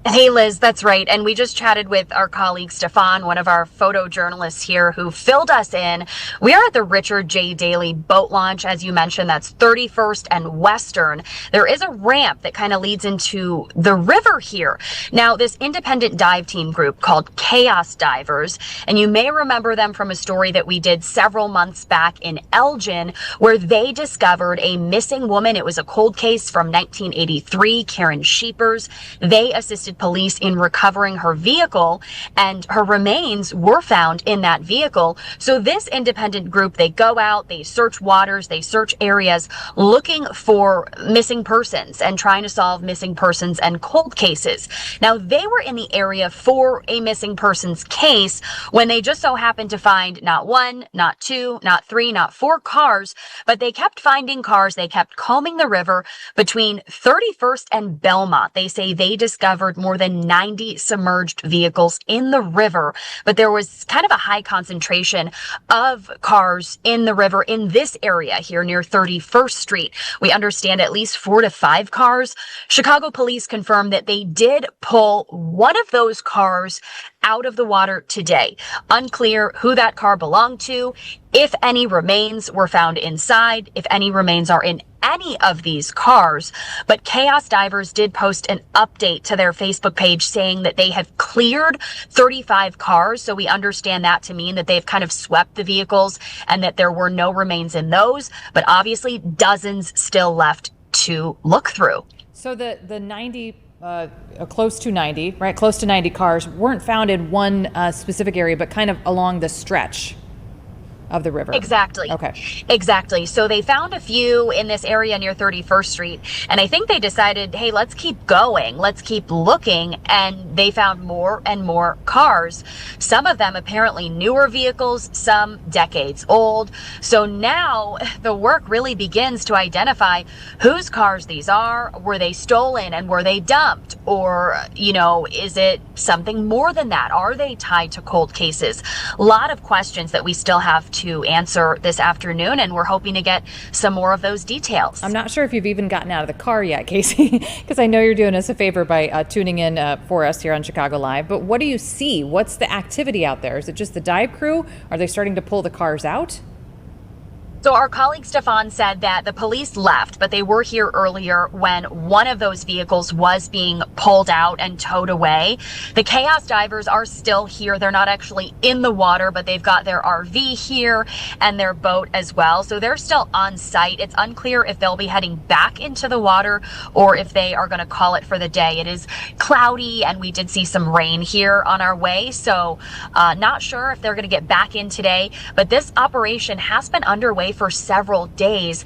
Hey, Liz, that's right. And we just chatted with our colleague Stefan, one of our photojournalists here, who filled us in. We are at the Richard J. Daley boat launch. As you mentioned, that's 31st and Western. There is a ramp that kind of leads into the river here. Now, this independent dive team group called Chaos Divers, and you may remember them from a story that we did several months back in Elgin, where they discovered a missing woman. It was a cold case from 1983, Karen Sheepers. They assisted assisted police in recovering her vehicle, and her remains were found in that vehicle. So this independent group, they go out, they search waters, they search areas looking for missing persons and trying to solve missing persons and cold cases. Now, they were in the area for a missing persons case when they just so happened to find not one, not two, not three, not four cars, but they kept finding cars. They kept combing the river between 31st and Belmont. They say they discovered more than 90 submerged vehicles in the river, but there was kind of a high concentration of cars in the river in this area here near 31st Street. We understand at least 4 to 5 cars. Chicago police confirmed that they did pull one of those cars out of the water today. Unclear who that car belonged to, if any remains were found inside, if any remains are in any of these cars. But Chaos Divers did post an update to their Facebook page saying that they have cleared 35 cars. So we understand that to mean that they've kind of swept the vehicles and that there were no remains in those, but obviously dozens still left to look through. So the 90 close to 90, right? Close to 90 cars weren't found in one specific area, but kind of along the stretch of the river. Exactly. Okay. Exactly. So they found a few in this area near 31st Street, and I think they decided, hey, let's keep going. Let's keep looking. And they found more and more cars. Some of them apparently newer vehicles, some decades old. So now the work really begins to identify whose cars these are. Were they stolen and were they dumped? Or, is it something more than that? Are they tied to cold cases? A lot of questions that we still have to answer this afternoon, and we're hoping to get some more of those details. I'm not sure if you've even gotten out of the car yet, Casey, because I know you're doing us a favor by tuning in for us here on Chicago Live. But what do you see? What's the activity out there? Is it just the dive crew? Are they starting to pull the cars out? So our colleague Stefan said that the police left, but they were here earlier when one of those vehicles was being pulled out and towed away. The Chaos Divers are still here. They're not actually in the water, but they've got their RV here and their boat as well. So they're still on site. It's unclear if they'll be heading back into the water or if they are going to call it for the day. It is cloudy and we did see some rain here on our way. So not sure if they're going to get back in today, but this operation has been underway for several days.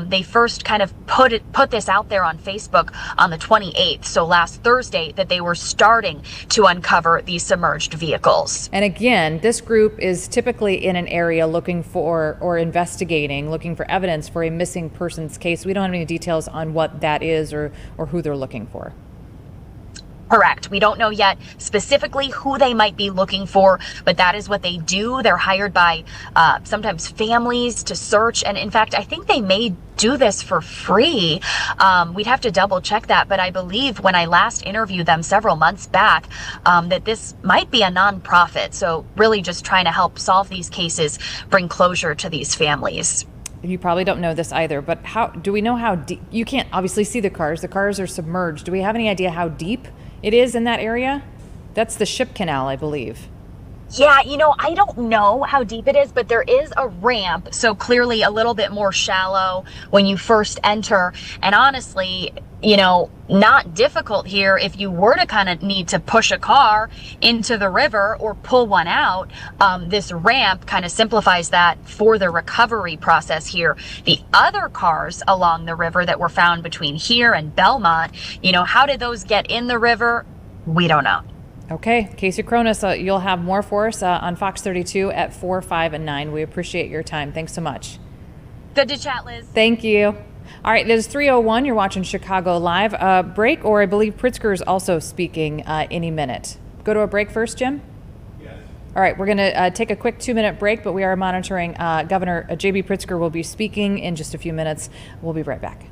They first kind of put this out there on Facebook on the 28th, so last Thursday, that they were starting to uncover these submerged vehicles. And again, this group is typically in an area looking for or investigating, looking for evidence for a missing persons case. We don't have any details on what that is or who they're looking for. Correct. We don't know yet specifically who they might be looking for, but that is what they do. They're hired by sometimes families to search. And in fact, I think they may do this for free. We'd have to double check that. But I believe when I last interviewed them several months back, that this might be a nonprofit. So really just trying to help solve these cases, bring closure to these families. You probably don't know this either, but how do we know how deep? You can't obviously see the cars. The cars are submerged. Do we have any idea how deep it is in that area? That's the ship canal, I believe. Yeah, I don't know how deep it is, but there is a ramp, so clearly a little bit more shallow when you first enter. And honestly, not difficult here if you were to kind of need to push a car into the river or pull one out. This ramp kind of simplifies that for the recovery process here. The other cars along the river that were found between here and Belmont, how did those get in the river? We don't know. Okay, Casey Cronus, you'll have more for us on Fox 32 at 4, 5, and 9. We appreciate your time. Thanks so much. Good to chat, Liz. Thank you. All right, it is 3:01. You're watching Chicago Live. Break, or I believe Pritzker is also speaking any minute. Go to a break first, Jim? Yes. All right, we're going to take a quick 2-minute break, but we are monitoring. Governor J.B. Pritzker will be speaking in just a few minutes. We'll be right back.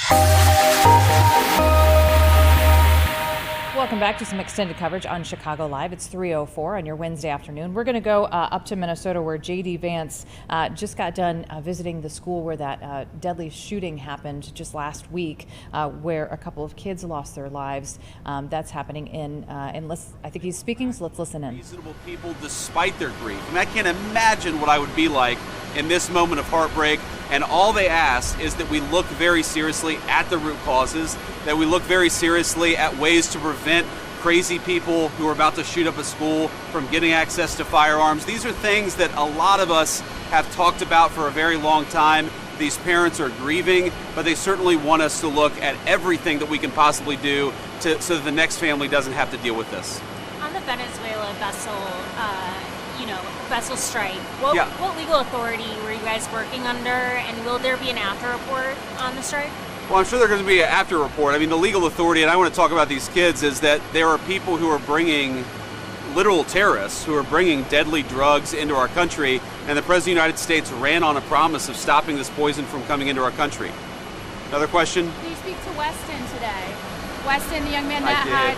Welcome back to some extended coverage on Chicago Live. It's 3:04 on your Wednesday afternoon. We're going to go up to Minnesota, where J.D. Vance just got done visiting the school where that deadly shooting happened just last week, where a couple of kids lost their lives. That's happening in I think he's speaking, so let's listen in. Reasonable people despite their grief. I mean, I can't imagine what I would be like in this moment of heartbreak. And all they ask is that we look very seriously at the root causes, that we look very seriously at ways to prevent crazy people who are about to shoot up a school from getting access to firearms. These are things that a lot of us have talked about for a very long time. These parents are grieving, but they certainly want us to look at everything that we can possibly do so that the next family doesn't have to deal with this. On the Venezuela vessel strike, what legal authority were you guys working under, and will there be an after report on the strike? Well, I'm sure there's going to be an after report. I mean, the legal authority, and I want to talk about these kids, is that there are people who are bringing, literal terrorists, who are bringing deadly drugs into our country, and the President of the United States ran on a promise of stopping this poison from coming into our country. Another question? Did you speak to Weston today? Weston, the young man that had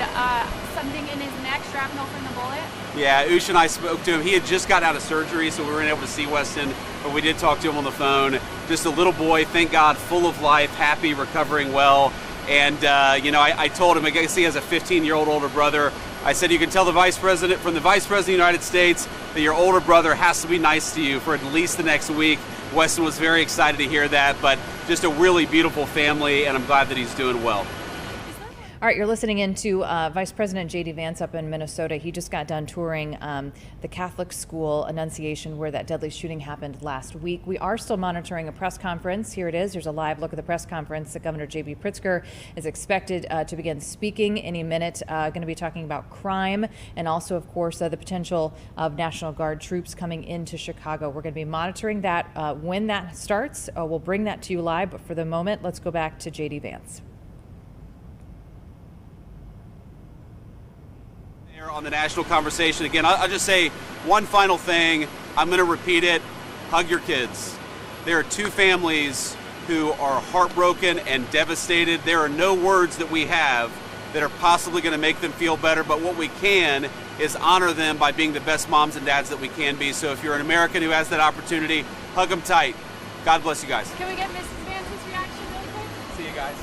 something in his neck, shrapnel from the bullet? Yeah, Ush and I spoke to him. He had just got out of surgery, so we weren't able to see Weston, but we did talk to him on the phone. Just a little boy, thank God, full of life, happy, recovering well. And, I told him, I guess he has a 15-year-old older brother. I said, you can tell the Vice President, from the Vice President of the United States, that your older brother has to be nice to you for at least the next week. Weston was very excited to hear that, but just a really beautiful family, and I'm glad that he's doing well. All right, you're listening in to Vice President J.D. Vance up in Minnesota. He just got done touring the Catholic school Annunciation where that deadly shooting happened last week. We are still monitoring a press conference. Here it is. There's a live look at the press conference. The Governor J.B. Pritzker is expected to begin speaking any minute, going to be talking about crime and also, of course, the potential of National Guard troops coming into Chicago. We're going to be monitoring that when that starts. We'll bring that to you live, but for the moment, let's go back to J.D. Vance. On the national conversation again, I'll just say one final thing. I'm going to repeat it. Hug your kids. There are two families who are heartbroken and devastated. There are no words that we have that are possibly going to make them feel better, but what we can is honor them by being the best moms and dads that we can be. So if you're an American who has that opportunity, hug them tight. God bless you guys. Can we get Mrs. Vance's reaction really quick? See you guys.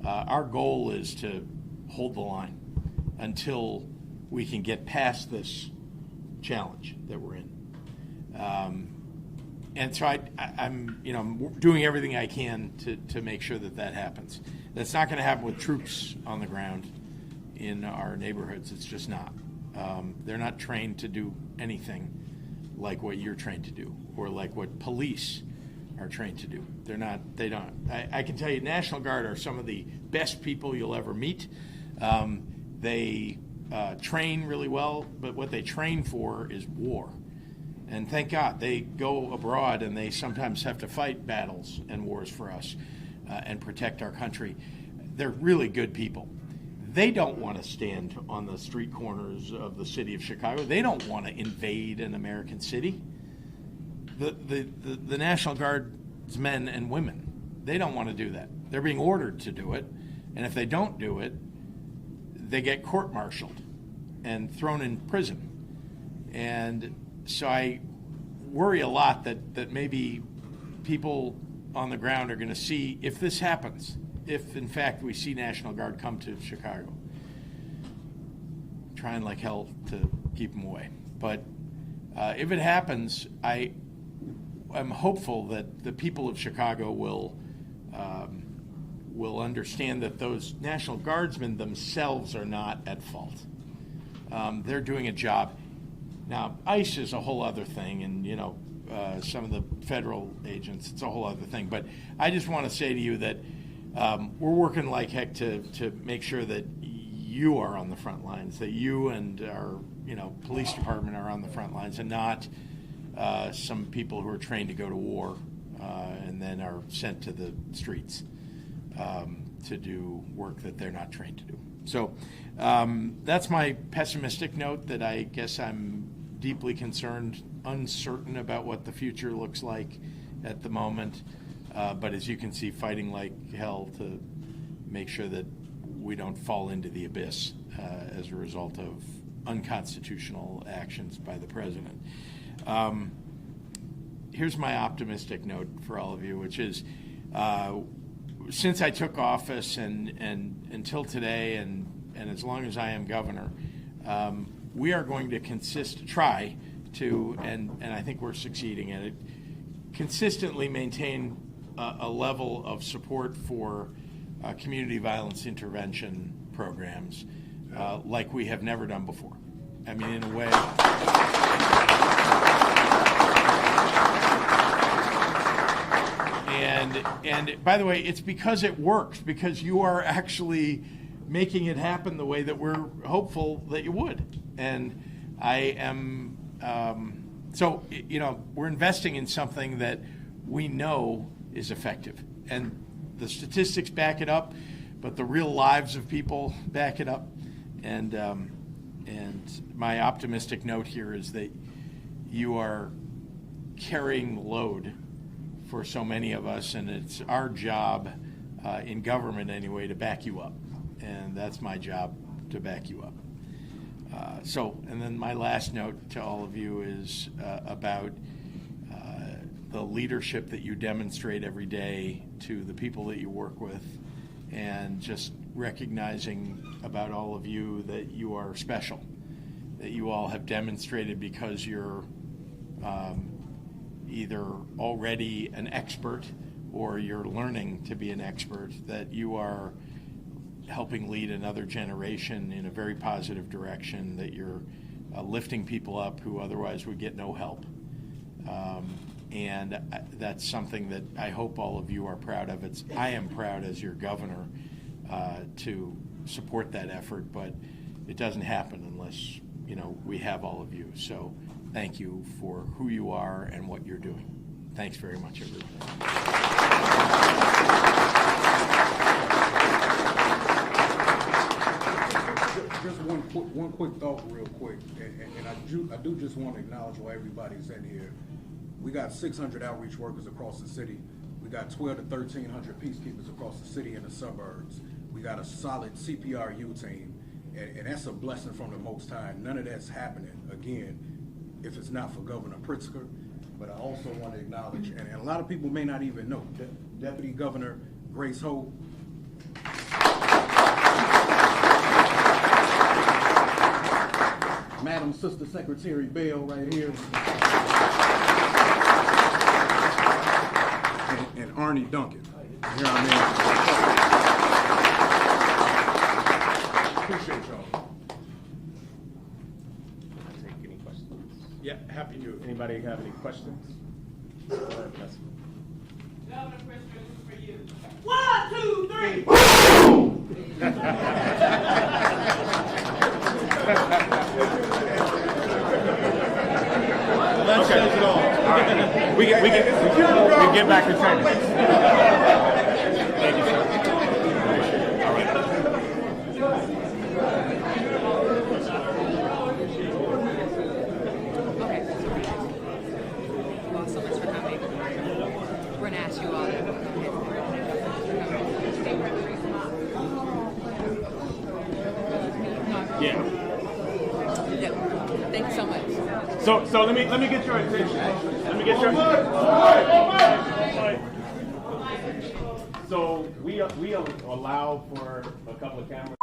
Our goal is to hold the line until we can get past this challenge that we're in. And so I'm doing everything I can to make sure that happens. That's not going to happen with troops on the ground in our neighborhoods. It's just not. They're not trained to do anything like what you're trained to do, or like what police are trained to do. They don't. I can tell you, National Guard are some of the best people you'll ever meet. They train really well, but what they train for is war. And thank God they go abroad and they sometimes have to fight battles and wars for us and protect our country. They're really good people. They don't want to stand on the street corners of the city of Chicago. They don't want to invade an American city. The National Guard's men and women, they don't want to do that. They're being ordered to do it. And if they don't do it, they get court-martialed and thrown in prison. And so I worry a lot that maybe people on the ground are going to see, if this happens, if in fact we see National Guard come to Chicago, trying like hell to keep them away. But if it happens, I'm hopeful that the people of Chicago will understand that those National Guardsmen themselves are not at fault. They're doing a job. Now, ICE is a whole other thing, and some of the federal agents, it's a whole other thing. But I just want to say to you that we're working like heck to make sure that you are on the front lines, that you and our police department are on the front lines, and not some people who are trained to go to war and then are sent to the streets to do work that they're not trained to do. So that's my pessimistic note, that I guess I'm deeply concerned, uncertain about what the future looks like at the moment. But as you can see, fighting like hell to make sure that we don't fall into the abyss as a result of unconstitutional actions by the president. Here's my optimistic note for all of you, which is since I took office and until today, and as long as I am governor, we are going to try to, and I think we're succeeding at it, consistently maintain a level of support for community violence intervention programs like we have never done before. I mean, in a way. And by the way, it's because it works, because you are actually making it happen the way that we're hopeful that you would. And I am, we're investing in something that we know is effective. And the statistics back it up, but the real lives of people back it up. And my optimistic note here is that you are carrying the load for so many of us, and it's our job in government anyway to back you up, and that's my job, to back you up. And then my last note to all of you is about the leadership that you demonstrate every day to the people that you work with, and just recognizing about all of you that you are special, that you all have demonstrated, because you're either already an expert or you're learning to be an expert, that you are helping lead another generation in a very positive direction, that you're lifting people up who otherwise would get no help. And that's something that I hope all of you are proud of. I am proud as your governor to support that effort, but it doesn't happen unless we have all of you. So thank you for who you are and what you're doing. Thanks very much, everybody. Just one quick thought real quick, and I do just want to acknowledge why everybody's in here. We got 600 outreach workers across the city. We got 1,200 to 1,300 peacekeepers across the city and the suburbs. We got a solid CPRU team, and that's a blessing from the Most High. None of that's happening, again, if it's not for Governor Pritzker. But I also want to acknowledge, and a lot of people may not even know, Deputy Governor Grace Holt. Madam Sister Secretary Bell right here. And Arnie Duncan. Here I am. Appreciate y'all. Take any questions? Yeah, happy to. Anybody have any questions? Governor, question for you. 1, 2, 3. That says it all. All right. We get back to training. Thank you, sir. All right. Okay. Well, so much for coming. We're going to ask you all. Yeah. Thank you so much. So let me get your attention. Let me get your. So we allow for a couple of cameras.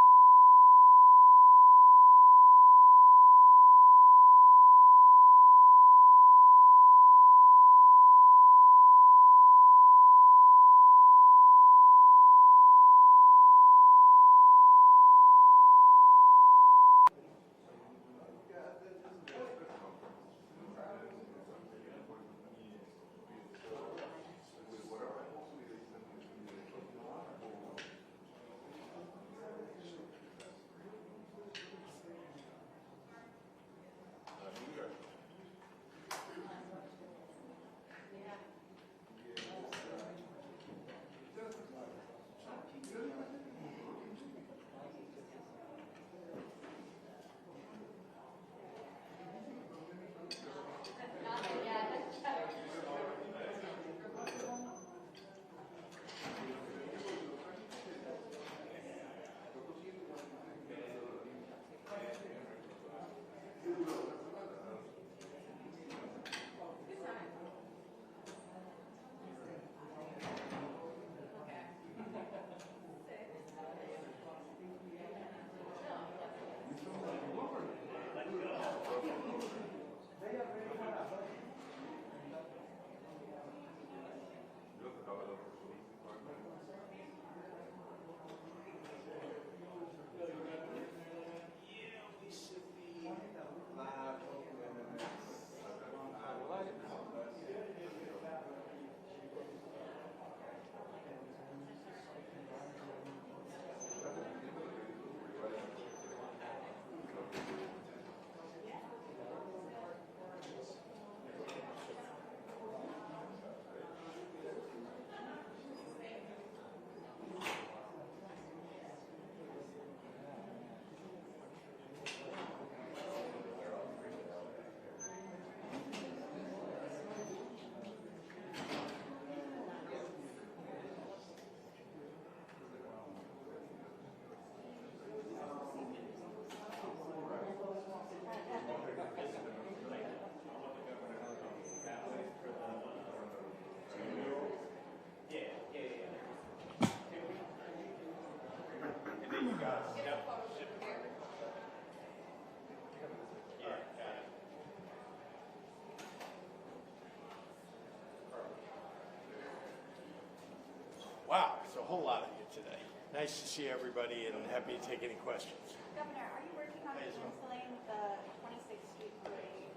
Wow, it's a whole lot of you today. Nice to see everybody and happy to take any questions. Governor, are you working on canceling the 26th Street Parade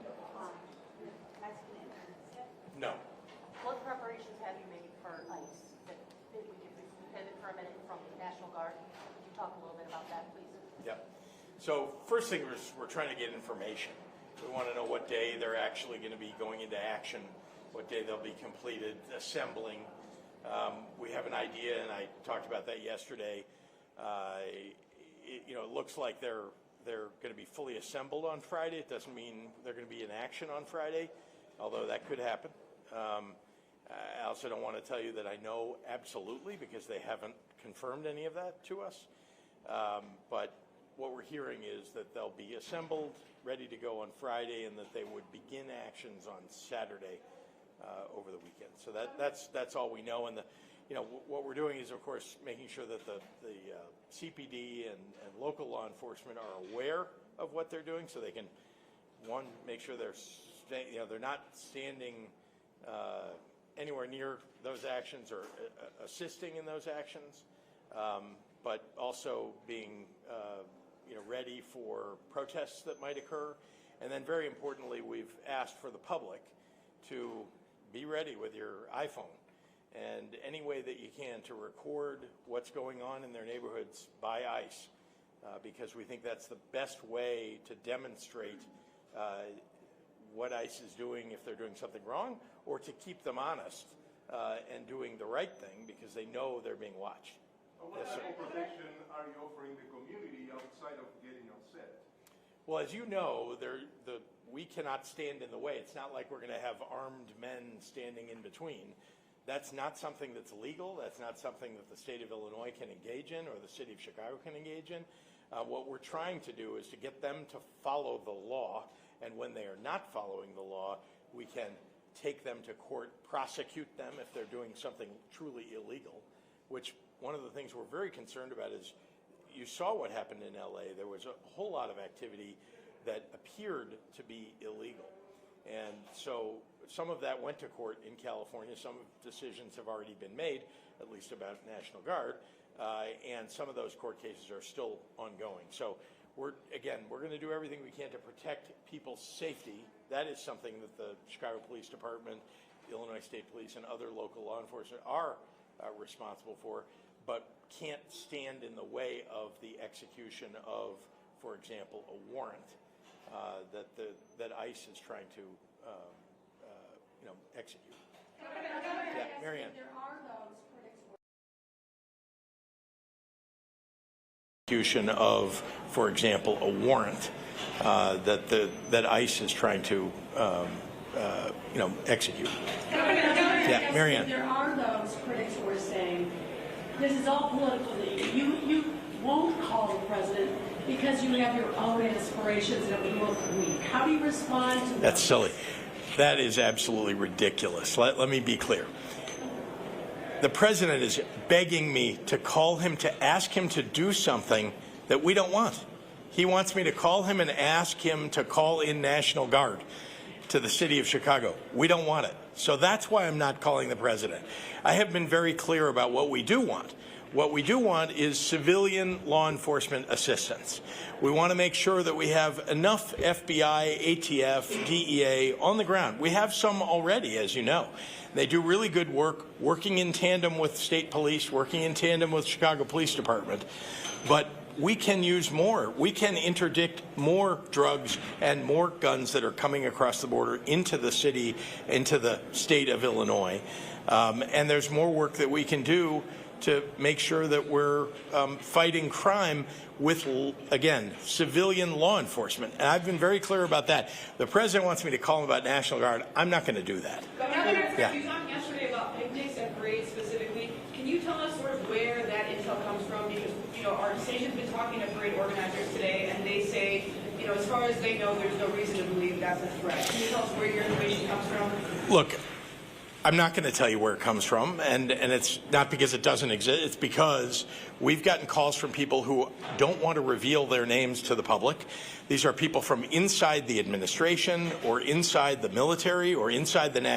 Mexican interns yet? No. What preparations have you made for ICE that we can pivot for a minute from the National Guard? Could you talk a little bit about that, please? Yep. So first thing is we're trying to get information. We want to know what day they're actually going to be going into action, what day they'll be completed assembling. We have an idea, and I talked about that yesterday. It looks like they're going to be fully assembled on Friday. It doesn't mean they're going to be in action on Friday, although that could happen. I also don't want to tell you that I know absolutely because they haven't confirmed any of that to us. But what we're hearing is that they'll be assembled, ready to go on Friday, and that they would begin actions on Saturday over the weekend. So that's all we know. And what we're doing is, of course, making sure that the CPD and local law enforcement are aware of what they're doing, so they can one, make sure they're they're not standing anywhere near those actions or assisting in those actions, but also being ready for protests that might occur. And then very importantly, we've asked for the public to be ready with your iPhone and any way that you can to record what's going on in their neighborhoods by ICE, because we think that's the best way to demonstrate what ICE is doing if they're doing something wrong, or to keep them honest and doing the right thing because they know they're being watched. What type of protection are you offering the community outside of getting upset? Well, as you know, we cannot stand in the way. It's not like we're going to have armed men standing in between. That's not something that's legal. That's not something that the state of Illinois can engage in or the city of Chicago can engage in. What we're trying to do is to get them to follow the law, and when they are not following the law, we can take them to court, prosecute them if they're doing something truly illegal, which one of the things we're very concerned about is you saw what happened in LA. There was a whole lot of activity that appeared to be illegal. And so some of that went to court in California. Some decisions have already been made, at least about National Guard, and some of those court cases are still ongoing. So we're going to do everything we can to protect people's safety. That is something that the Chicago Police Department, Illinois State Police, and other local law enforcement are responsible for, but can't stand in the way of the execution of, for example, a warrant that ICE is trying to execute. Yeah, Marianne. There are those critics. Execution of, for example, a warrant that ICE is trying to execute. Yeah, Marianne. There are those critics who are saying this is all political. You won't call the president because you have your own aspirations and it will look weak. How do you respond to that? That's silly. That is absolutely ridiculous. Let me be clear. The president is begging me to call him to ask him to do something that we don't want. He wants me to call him and ask him to call in National Guard to the city of Chicago. We don't want it. So that's why I'm not calling the president. I have been very clear about what we do want. What we do want is civilian law enforcement assistance. We want to make sure that we have enough FBI, ATF, DEA on the ground. We have some already, as you know. They do really good work, working in tandem with state police, working in tandem with Chicago Police Department. But we can use more. We can interdict more drugs and more guns that are coming across the border into the city, into the state of Illinois. And there's more work that we can do to make sure that we're fighting crime with, again, civilian law enforcement. And I've been very clear about that. The president wants me to call him about National Guard. I'm not going to do that. Yeah. You talked yesterday about picnics and parades specifically. Can you tell us sort of where that intel comes from? Because, our station's been talking to parade organizers today, and they say, as far as they know, there's no reason to believe that's a threat. Can you tell us where your information comes from? Look, I'm not going to tell you where it comes from, and it's not because it doesn't exist. It's because we've gotten calls from people who don't want to reveal their names to the public. These are people from inside the administration or inside the military or inside the National